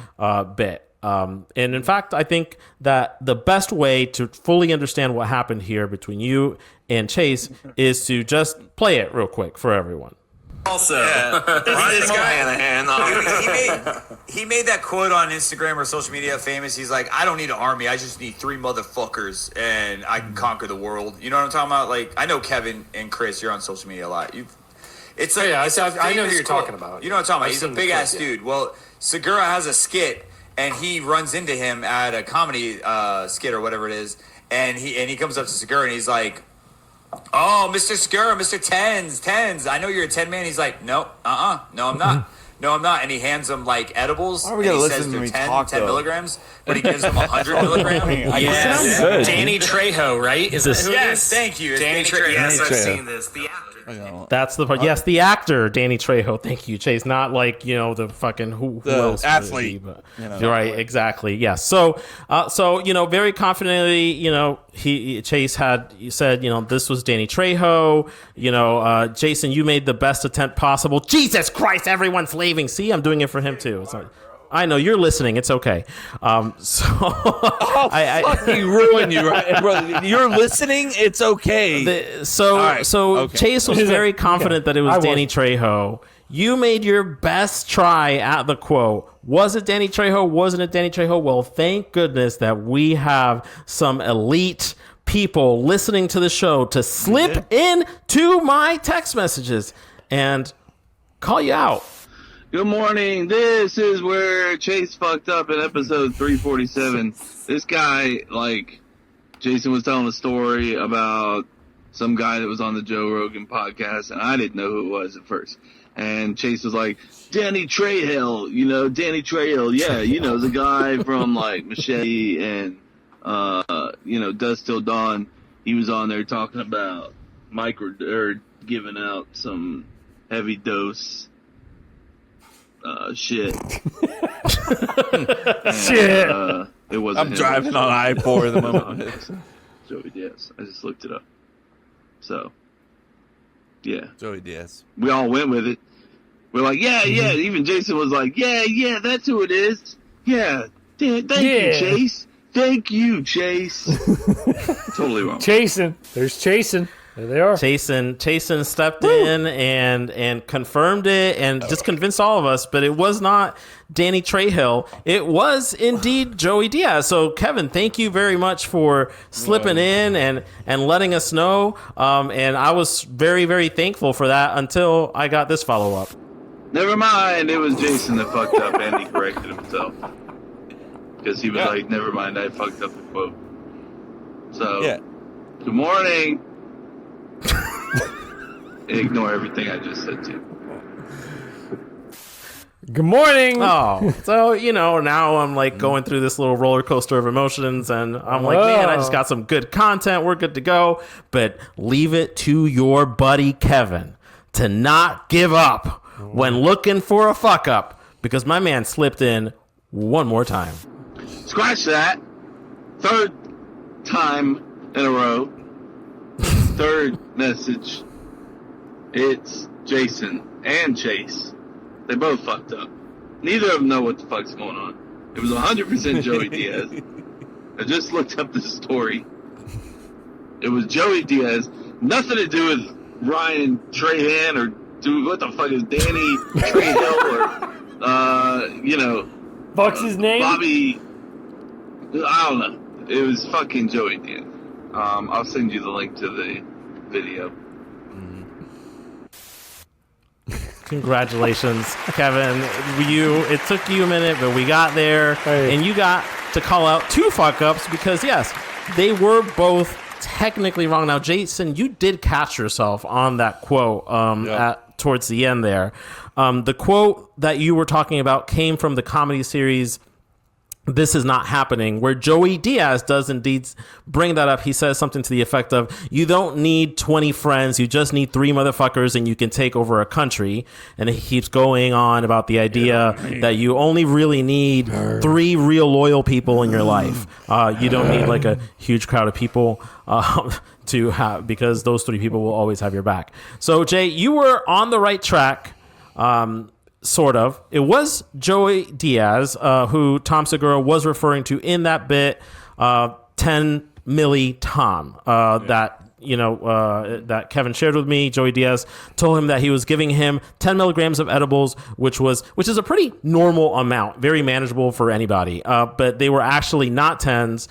bit. And in fact, I think that the best way to fully understand what happened here between you and Chase is to just play it real quick for everyone. Also, this guy, he made that quote on Instagram or social media famous. He's like, I don't need an army. I just need 3 motherfuckers and I can conquer the world. You know what I'm talking about? Like, I know Kevin and Chris, you're on social media a lot. It's like, I know who you're quote. talking about. You know what I'm talking about? I've He's a seen the big clip, ass yeah. dude. Well, Segura has a skit and he runs into him at a comedy skit or whatever it is. And he comes up to Segura and he's like, oh, Mr. Segura, Mr. Tens, I know you're a 10 man. He's like, no, no, I'm not. No, I'm not. And he hands him like edibles. Why are we and gonna he listen says to they're me 10 talk, though? milligrams, but he gives him 100 milligrams. yes, good. Danny Trejo, right? Is this who it Yes, is? thank you. It's Danny Trejo. Yes, I've Trejo. seen this. The actor. That's the part. Yes, the actor Danny Trejo. Thank you, Chase. Not like the fucking who The else would it athlete, be, but you know. you're right, exactly. Yes. So very confidently, Chase had said, this was Danny Trejo. Jason, you made the best attempt possible. Jesus Christ, everyone's leaving. See, I'm doing it for him too. It's like, I know you're listening. It's okay. I Fucking ruin you, right, brother? You're listening. It's okay. Okay. Chase was very confident that it was I Danny Trejo. You made your best try at the quote. Was it Danny Trejo? Wasn't it Danny Trejo? Well, thank goodness that we have some elite people listening to the show to slip into my text messages and call you out. Good morning. This is where Chase fucked up in episode 347. This guy, Jason was telling a story about some guy that was on the Joe Rogan podcast, and I didn't know who it was at first. And Chase was like, Danny Trejo, Danny Trejo. Yeah, the guy from, Machete and, Dust Till Dawn. He was on there talking about giving out some heavy dose shit. Shit. It wasn't. I'm him. driving on I-4 at the moment. Joey Diaz. I just looked it up. So, yeah, Joey Diaz. we all went with it. We're like, yeah. Even Jason was like, yeah, that's who it is. Yeah, thank you, Chase. Thank you, Chase. Totally wrong. Chasing. There's Chasing. There they are. Jason stepped in and confirmed it and just convinced all of us, but it was not Danny Trejo. It was indeed Joey Diaz. So, Kevin, thank you very much for slipping in and letting us know. And I was very, very thankful for that until I got this follow-up. Never mind. It was Jason that fucked up, and he corrected himself. Because he was like, never mind, I fucked up the quote. So, good morning. Ignore everything I just said to you. Good morning. Oh, so, now I'm going through this little roller coaster of emotions, and I'm like, man, I just got some good content. We're good to go. But leave it to your buddy Kevin to not give up when looking for a fuck up, because my man slipped in one more time. Scratch that. Third time in a row. Third message. It's Jason and Chase. They both fucked up. Neither of them know what the fuck's going on. It was 100% Joey Diaz. I just looked up the story. It was Joey Diaz. Nothing to do with Ryan Trahan or what the fuck is Danny Trejo or Fuck's his name? Bobby. I don't know. It was fucking Joey Diaz. I'll send you the link to the video. Congratulations, Kevin. It took you a minute, but we got there, and you got to call out 2 fuck-ups because, yes, they were both technically wrong. Now, Jason, you did catch yourself on that quote towards the end there. The quote that you were talking about came from the comedy series This Is Not Happening, where Joey Diaz does indeed bring that up. He says something to the effect of, you don't need 20 friends, you just need 3 motherfuckers and you can take over a country. And he keeps going on about the idea that you only really need 3 real loyal people in your life. You don't need like a huge crowd of people to have, because those 3 people will always have your back. So Jay, you were on the right track. Sort of. It was Joey Diaz, who Tom Segura was referring to in that bit, 10 milli Tom, that Kevin shared with me. Joey Diaz told him that he was giving him 10 milligrams of edibles, which is a pretty normal amount, very manageable for anybody. But they were actually not 10s.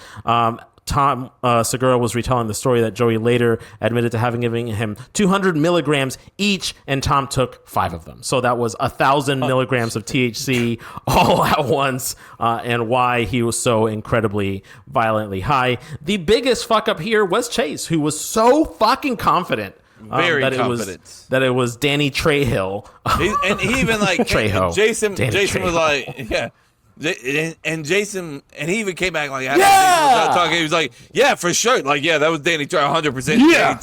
Tom Segura was retelling the story that Joey later admitted to having given him 200 milligrams each, and Tom took 5 of them. So that was 1,000 milligrams of THC all at once, and why he was so incredibly violently high. The biggest fuck up here was Chase, who was so fucking confident. Very confident. That it was Danny Trejo. And he even like Trejo. Jason Trejo. was like, yeah. And Jason, and he even came back like, talking. He was like, yeah, for sure. Like, yeah, that was Danny Trey, 100%. Yeah.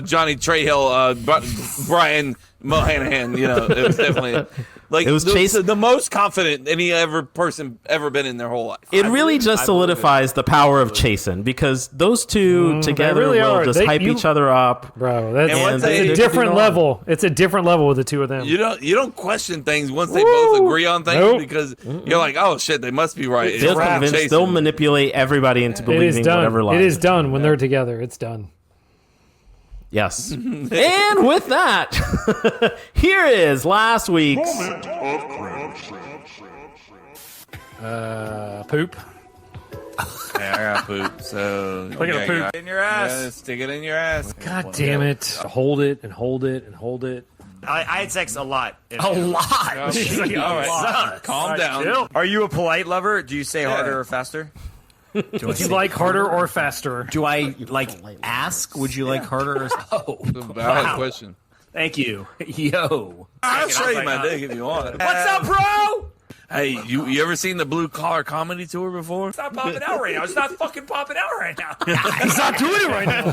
Johnny Trejo, Brian Mohanahan. It was definitely like it was the most confident any person ever been in their whole life. It really just solidifies the power of Chasen, because those two together really will are. just hype each other up, bro. It's a different level. It's a different level with the 2 of them. You don't question things once they both agree on things, because you're like, oh shit, they must be right. They'll manipulate everybody into believing whatever lies. It is done when they're together. It's done. Yes. And with that, here is last week's moment of cringe. Poop. Yeah, I got poop. So Look at the poop in your ass. Yeah, stick it in your ass. God damn it! Hold it and hold it and hold it. I had sex a lot. A lot. All right, calm down. Chill. Are you a polite lover? Do you say harder or faster? Would you like harder or faster? Do I ask? Would you like harder? Or... It's a valid question. Thank you. Yo. I'll show you my dick if you want. What's up, bro? Hey, you ever seen the Blue Collar Comedy Tour before? It's not popping out right now. It's not fucking popping out right now. He's not doing it right now.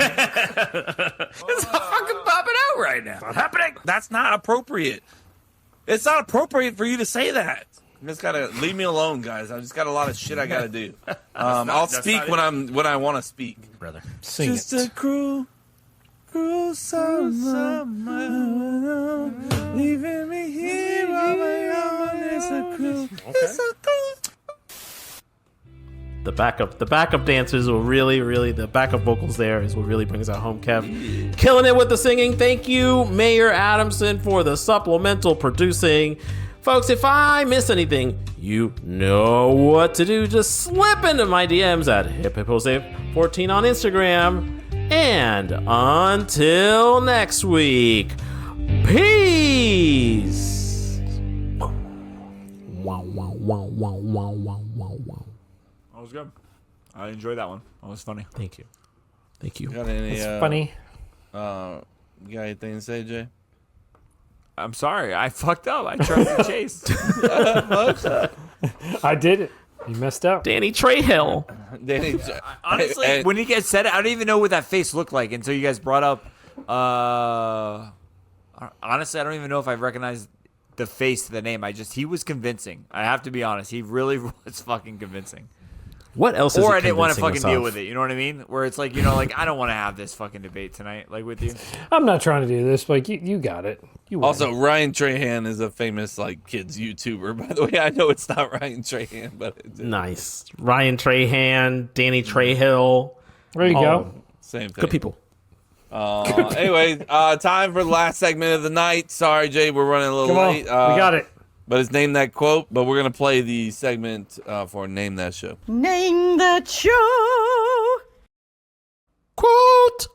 It's not fucking popping out right now. Not happening. That's not appropriate. It's not appropriate for you to say that. You just gotta leave me alone, guys. I've just got a lot of shit I gotta do. I'll speak when I want to speak, Brother. Sing just it. a cruel summer, leaving me here all alone. It's a cruel. the backup dancers will really the backup vocals there is what really brings out home. Kev killing it with the singing. Thank you, Mayor Adamson, for the supplemental producing. Folks, if I miss anything, you know what to do. Just slip into my DMs at HipHipHosea14 on Instagram. And until next week, peace. Wow, wow, wow, wow, wow, wow, wow, wow. That was good. I enjoyed that one. That was funny. Thank you. Got any? It's funny. You got anything to say, Jay? I'm sorry. I fucked up. I trusted Chase. I did it. You messed up. Danny Trejo. Honestly, when he gets said it, I don't even know what that face looked like until you guys brought up. Honestly, I don't even know if I recognized the face to the name. He was convincing. I have to be honest. He really was fucking convincing. What else? Or is I didn't want to fucking deal with it. You know what I mean? Where it's like, like I don't want to have this fucking debate tonight, like with you. I'm not trying to do this, but you got it. You win. Also, Ryan Trahan is a famous like kids YouTuber. By the way, I know it's not Ryan Trahan, but it's Nice. Ryan Trahan, Danny Trehill. There you go. Same thing. Good people. Anyway, time for the last segment of the night. Sorry, Jay, we're running a little Come on, late. we got it. But it's Name That Quote, but we're going to play the segment for Name That Show. Name that show. Quote.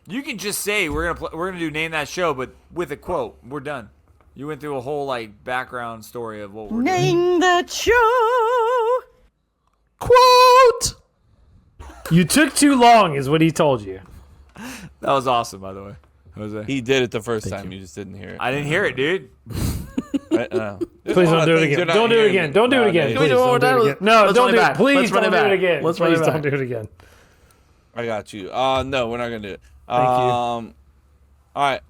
You can just say we're gonna do Name That Show, but with a quote. We're done. You went through a whole like background story of what we're doing. Name that show. Quote. You took too long, is what he told you. That was awesome, by the way. Jose. He did it the first time. You just didn't hear it. I didn't hear it, dude. Please don't do it again. Don't do it again. Don't do it again. Can we Please do it one don't do more it time? again. No, Let's don't run do it it. back. Please Let's run don't it do it back. again. Let's run it Please don't back. do it again. I got you. No, we're not going to do it. Thank you. All right.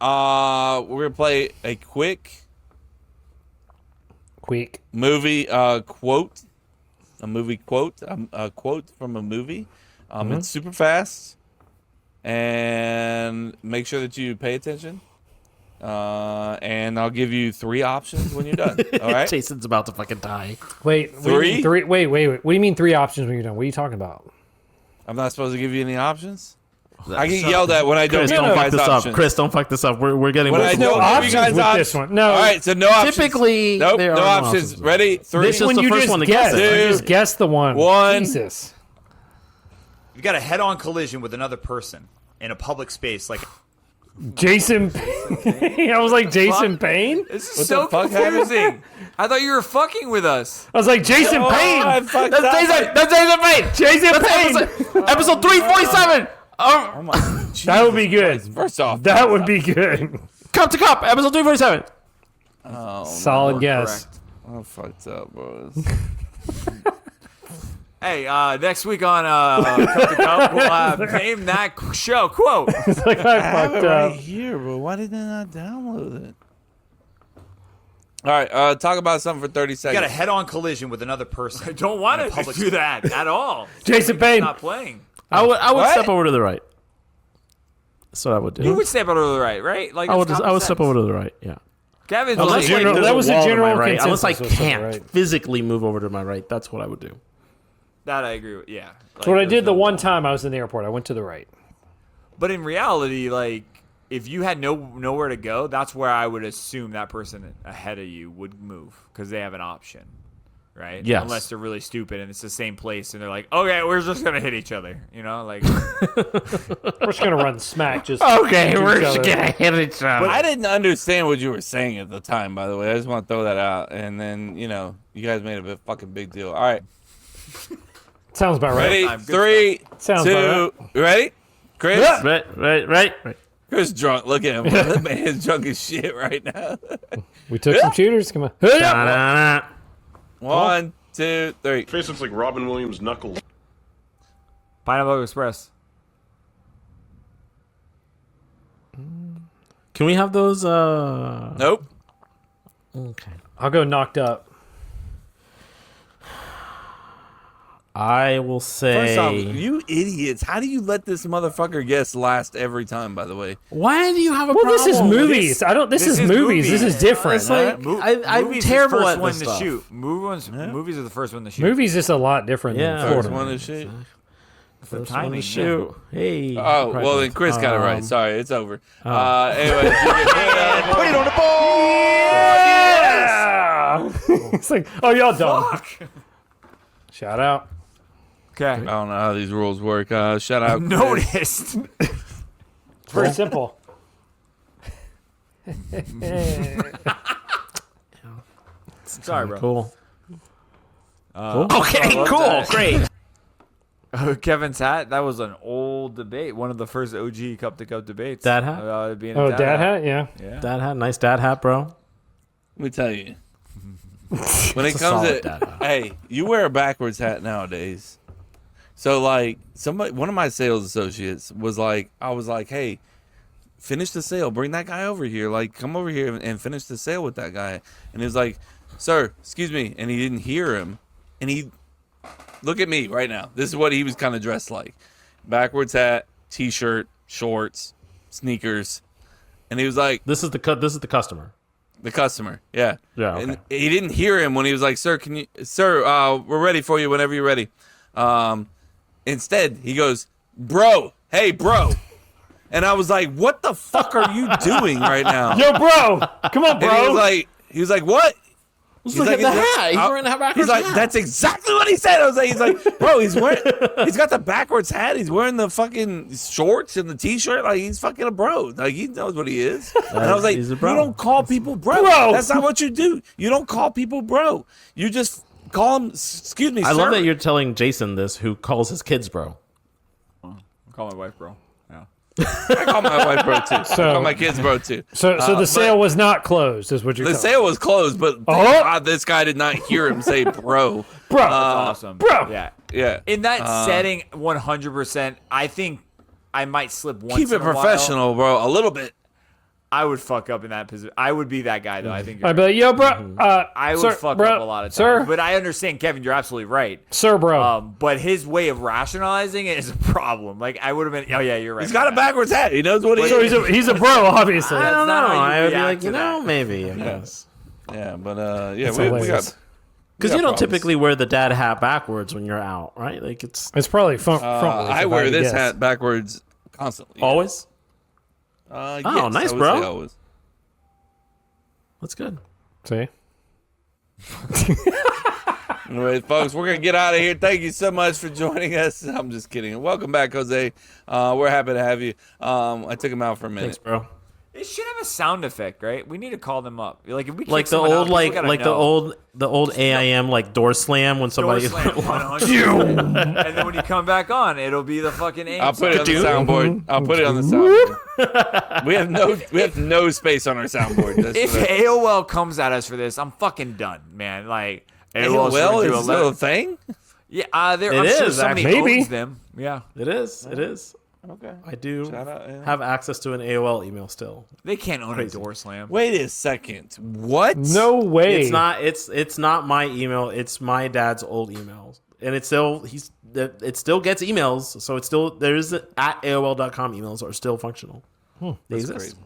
We're going to play a quick movie quote. A movie quote. A quote from a movie. It's super fast. And make sure that you pay attention. And I'll give you 3 options when you're done. All right. Jason's about to fucking die. Wait, Three? Wait. What do you mean 3 options when you're done? What are you talking about? I'm not supposed to give you any options? I get yelled at when I don't Chris, give you don't fuck guys this options. up. Chris, don't fuck this up. We're getting When I multiple don't no give you options guys with options. this one. No. All right, so no options. Typically, Nope, there no are no options. options. Ready? 3. This is When the you first just one to guess, guess it. you just guess the one. 1. Jesus. You got a head-on collision with another person in a public space, like Jason Payne. I was like, Jason Payne? this is What so the fuck happened? confusing. I thought you were fucking with us. I was like, Jason Payne. I fucked That's up. Jason. That's Jason Payne. Jason Payne. Episode 347. Oh my That would be good. First off, That would be good. Cup to cup. Episode 347. oh, Solid guess. Correct. I fucked up, bro. Hey, next week on Cup to Cup, we'll name that show quote. It's like I have fucked it right up. here, bro. Why did I not download it? All right, talk about something for 30 You seconds. got a head-on collision with another person. I don't want to to do that at all. Jason Payne. Not playing. I would What? step over to the right. That's what I would do. You would step out to the right, right? Like I would it's step common over sense. to the right. Yeah. Kevin's That was like, a general- there's that was a wall to my general right. Unless I consensus was to the can't right. physically move over to my right, that's what I would do. that I agree with. Yeah. That's what I did the one time I was in the airport. I went to the right. But in reality, like, if you had nowhere to go, that's where I would assume that person ahead of you would move because they have an option, right? Yes. Unless they're really stupid and it's the same place and they're like, okay, we're just gonna hit each other, you know, like. We're just gonna run smack. Just Okay, to we're each just other. gonna hit each other. I didn't understand what you were saying at the time, by the way. I just want to throw that out. And then, you guys made a fucking big deal. All right. Sounds about right. Ready? Good 3, Sounds 2. about Ready? Chris? Yeah. Right. Chris drunk. Look at him. That man's drunk as shit right now. We took some shooters. Come on. Da-da-da. 1, 2, 3. Face looks like Robin Williams' knuckles. Pineapple Express. Can we have those? Nope. Okay. I'll go knocked up. I will say. First off, you idiots. How do you let this motherfucker guess last every time, by the way? Why do you have a Well, problem? this is movies. I don't. This is movies. This is different. It's like I'm Movies terrible is the at first this one stuff. to shoot. Movies are the first one to shoot. Movies is a lot different. Yeah. than First Florida. one to shoot. The First one timing. to shoot. Hey. Oh, well, then Chris got it right. Sorry, it's over. Oh. Anyway, you can Put it on the board. Yeah. It's like, oh, y'all dumb. Shout out. Okay. I don't know how these rules work. Shout out. Chris. Noticed. It's very simple. Sorry, bro. Cool. Okay, Cool. Great. Kevin's hat. That was an old debate. One of the first OG Cup to Cup debates. Dad hat? Being a Oh, dad hat. Yeah. Yeah. Dad hat. Nice dad hat, bro. Let me tell you. When it a comes solid to, dad hat. hey, you wear a backwards hat nowadays. So like one of my sales associates was like, I was like, hey, finish the sale. Bring that guy over here. Like, come over here and finish the sale with that guy. And he was like, sir, excuse me. And he didn't hear him. And he look at me right now. This is what he was kind of dressed like: backwards hat, t-shirt, shorts, sneakers, and he was like, This is the customer. the customer, yeah. Yeah, And okay. he didn't hear him when he was like, sir, we're ready for you whenever you're ready. Instead, he goes, bro, hey, bro. And I was like, what the fuck are you doing right now? Yo, bro, come on, And bro. he was like, what? Look at the hat. He's wearing a backwards He's like, hat. that's exactly what he said. He's like, bro, he's got the backwards hat. He's wearing the fucking shorts and the t-shirt. Like, he's fucking a bro. Like, he knows what he is. And I was like, He's a you bro. don't call people bro. Bro. That's not what you do. You don't call people bro. You just call them, excuse me, I sir. love that you're telling Jason this, who calls his kids bro. Call my wife, bro. Yeah. I call my wife bro, too. I call my kids bro, too. So the sale was not closed, is what you're The telling sale was closed, but thank God this guy did not hear him say bro. Bro. Awesome. Bro. Yeah. Yeah. In that setting, 100%, I think I might slip once Keep it in a while. professional, bro. A little bit. I would fuck up in that position. I would be that guy, though. I think. I'd be like, yo, bro. I would sir, fuck bro, up a lot of times. Sir, But I understand, Kevin, you're absolutely right. sir, bro. But his way of rationalizing it is a problem. Like, I would have been, oh, yeah, you're right. He's got a backwards hat. He knows what he so is. he's a bro, obviously. I don't know. not how you I would be react like, to that. maybe. I guess. Yeah, but yeah, That's we hilarious. got. Because got you don't problems. typically wear the dad hat backwards when you're out, right? Like it's Probably front. I wear this hat backwards constantly. always. Yes, Oh, nice, I would bro. say always. That's good. See? Anyway, folks, we're gonna get out of here. Thank you so much for joining us. I'm just kidding. Welcome back, Jose. We're happy to have you. I took him out for a minute. Thanks, bro. It should have a sound effect, right? We need to call them up. Like if we Like kick the someone out, old, people gotta know. the old AIM like door slam when Door somebody. slam, 100%. And then when you come back on, it'll be the fucking aim. I'll put it on the soundboard. I'll put it on the soundboard. we have no space on our soundboard. That's If the- AOL comes at us for this, I'm fucking done, man. Like AOL should do is still a thing. Yeah, It I'm sure is, somebody actually. Maybe. owns them. Yeah, It is. It is. Okay. I do Shout out, yeah. have access to an AOL email still. they can't own a door slam. Wait a second. What? No way. It's not. It's not my email. It's my dad's old emails, and it still still gets emails. So it's still there's at AOL.com emails are still functional. They exist.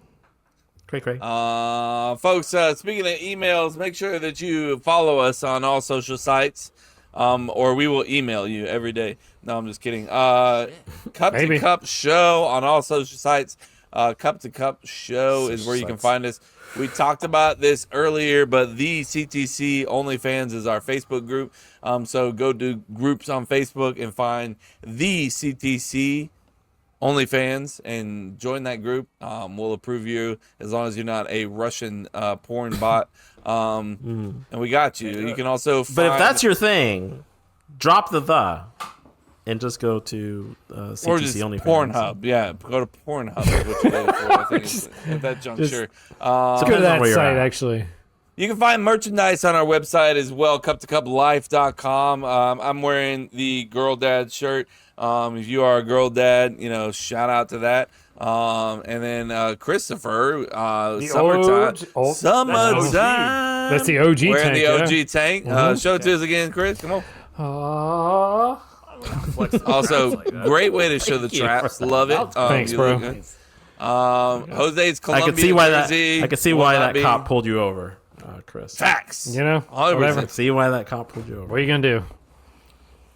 Cray. Folks, speaking of emails, make sure that you follow us on all social sites, or we will email you every day. No, I'm just kidding. Cup Maybe. to Cup Show on all social sites. Cup to Cup Show is where you can find us. We talked about this earlier, but the CTC OnlyFans is our Facebook group. So go to groups on Facebook and find the CTC OnlyFans and join that group. We'll approve you as long as you're not a Russian porn bot. And we got you. You can also find... But if that's your thing, drop the and just go to CTC or just OnlyFans. Pornhub. Yeah, go to Pornhub. Is what you go for, I think at that juncture. Go to Depends on that where you're site, at. actually. You can find merchandise on our website as well, cup2cuplife.com. I'm wearing the Girl Dad shirt. If you are a girl dad, shout out to that. And then Christopher, summertime. Summertime. That's the OG Wearing tank. the OG yeah. tank. Show it to us again, Chris. Come on. Also, great way to show the traps. Love it. Thanks, you bro. look good. Jose's Columbia I jersey could see will why not that be- cop pulled you over, Chris. Facts. 100%. I see why that cop pulled you over. What are you going to do?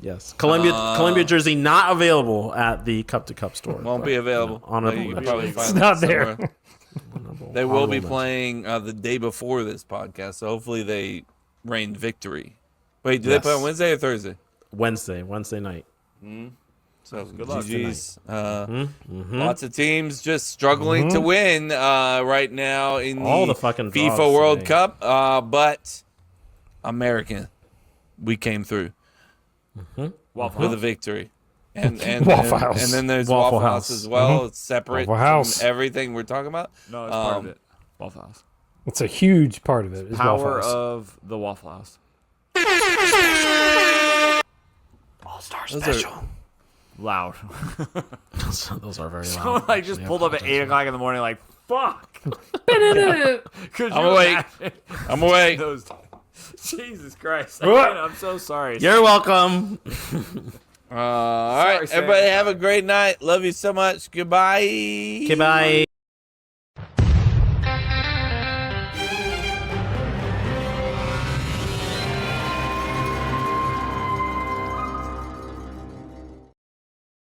Yes, Columbia jersey not available at the Cup to Cup store. Won't be available. Honorable You can mention. probably find It's it not there. somewhere. They will be playing the day before this podcast, so hopefully they rain victory. Wait, do they play on Wednesday or Thursday? Wednesday night. So Good luck GG's. Lots of teams just struggling to win right now in All the the fucking FIFA draws World today. Cup. But American, we came through Waffle with a House. victory. And Waffle House. And then there's Waffle Waffle House House. as well. It's separate Waffle House. from everything we're talking about. No, it's part of it. Waffle House. It's a huge part of it. Is Waffle Power House. of the Waffle House. All-Star Those are- Special. Loud. Those are very Someone loud. like just pulled up at 8 o'clock in the morning like, fuck. I'm awake. I'm awake. Those Jesus Christ. What? I'm so sorry. You're welcome. All right, Sorry, everybody Sam. have a great night. Love you so much. Goodbye. Goodbye.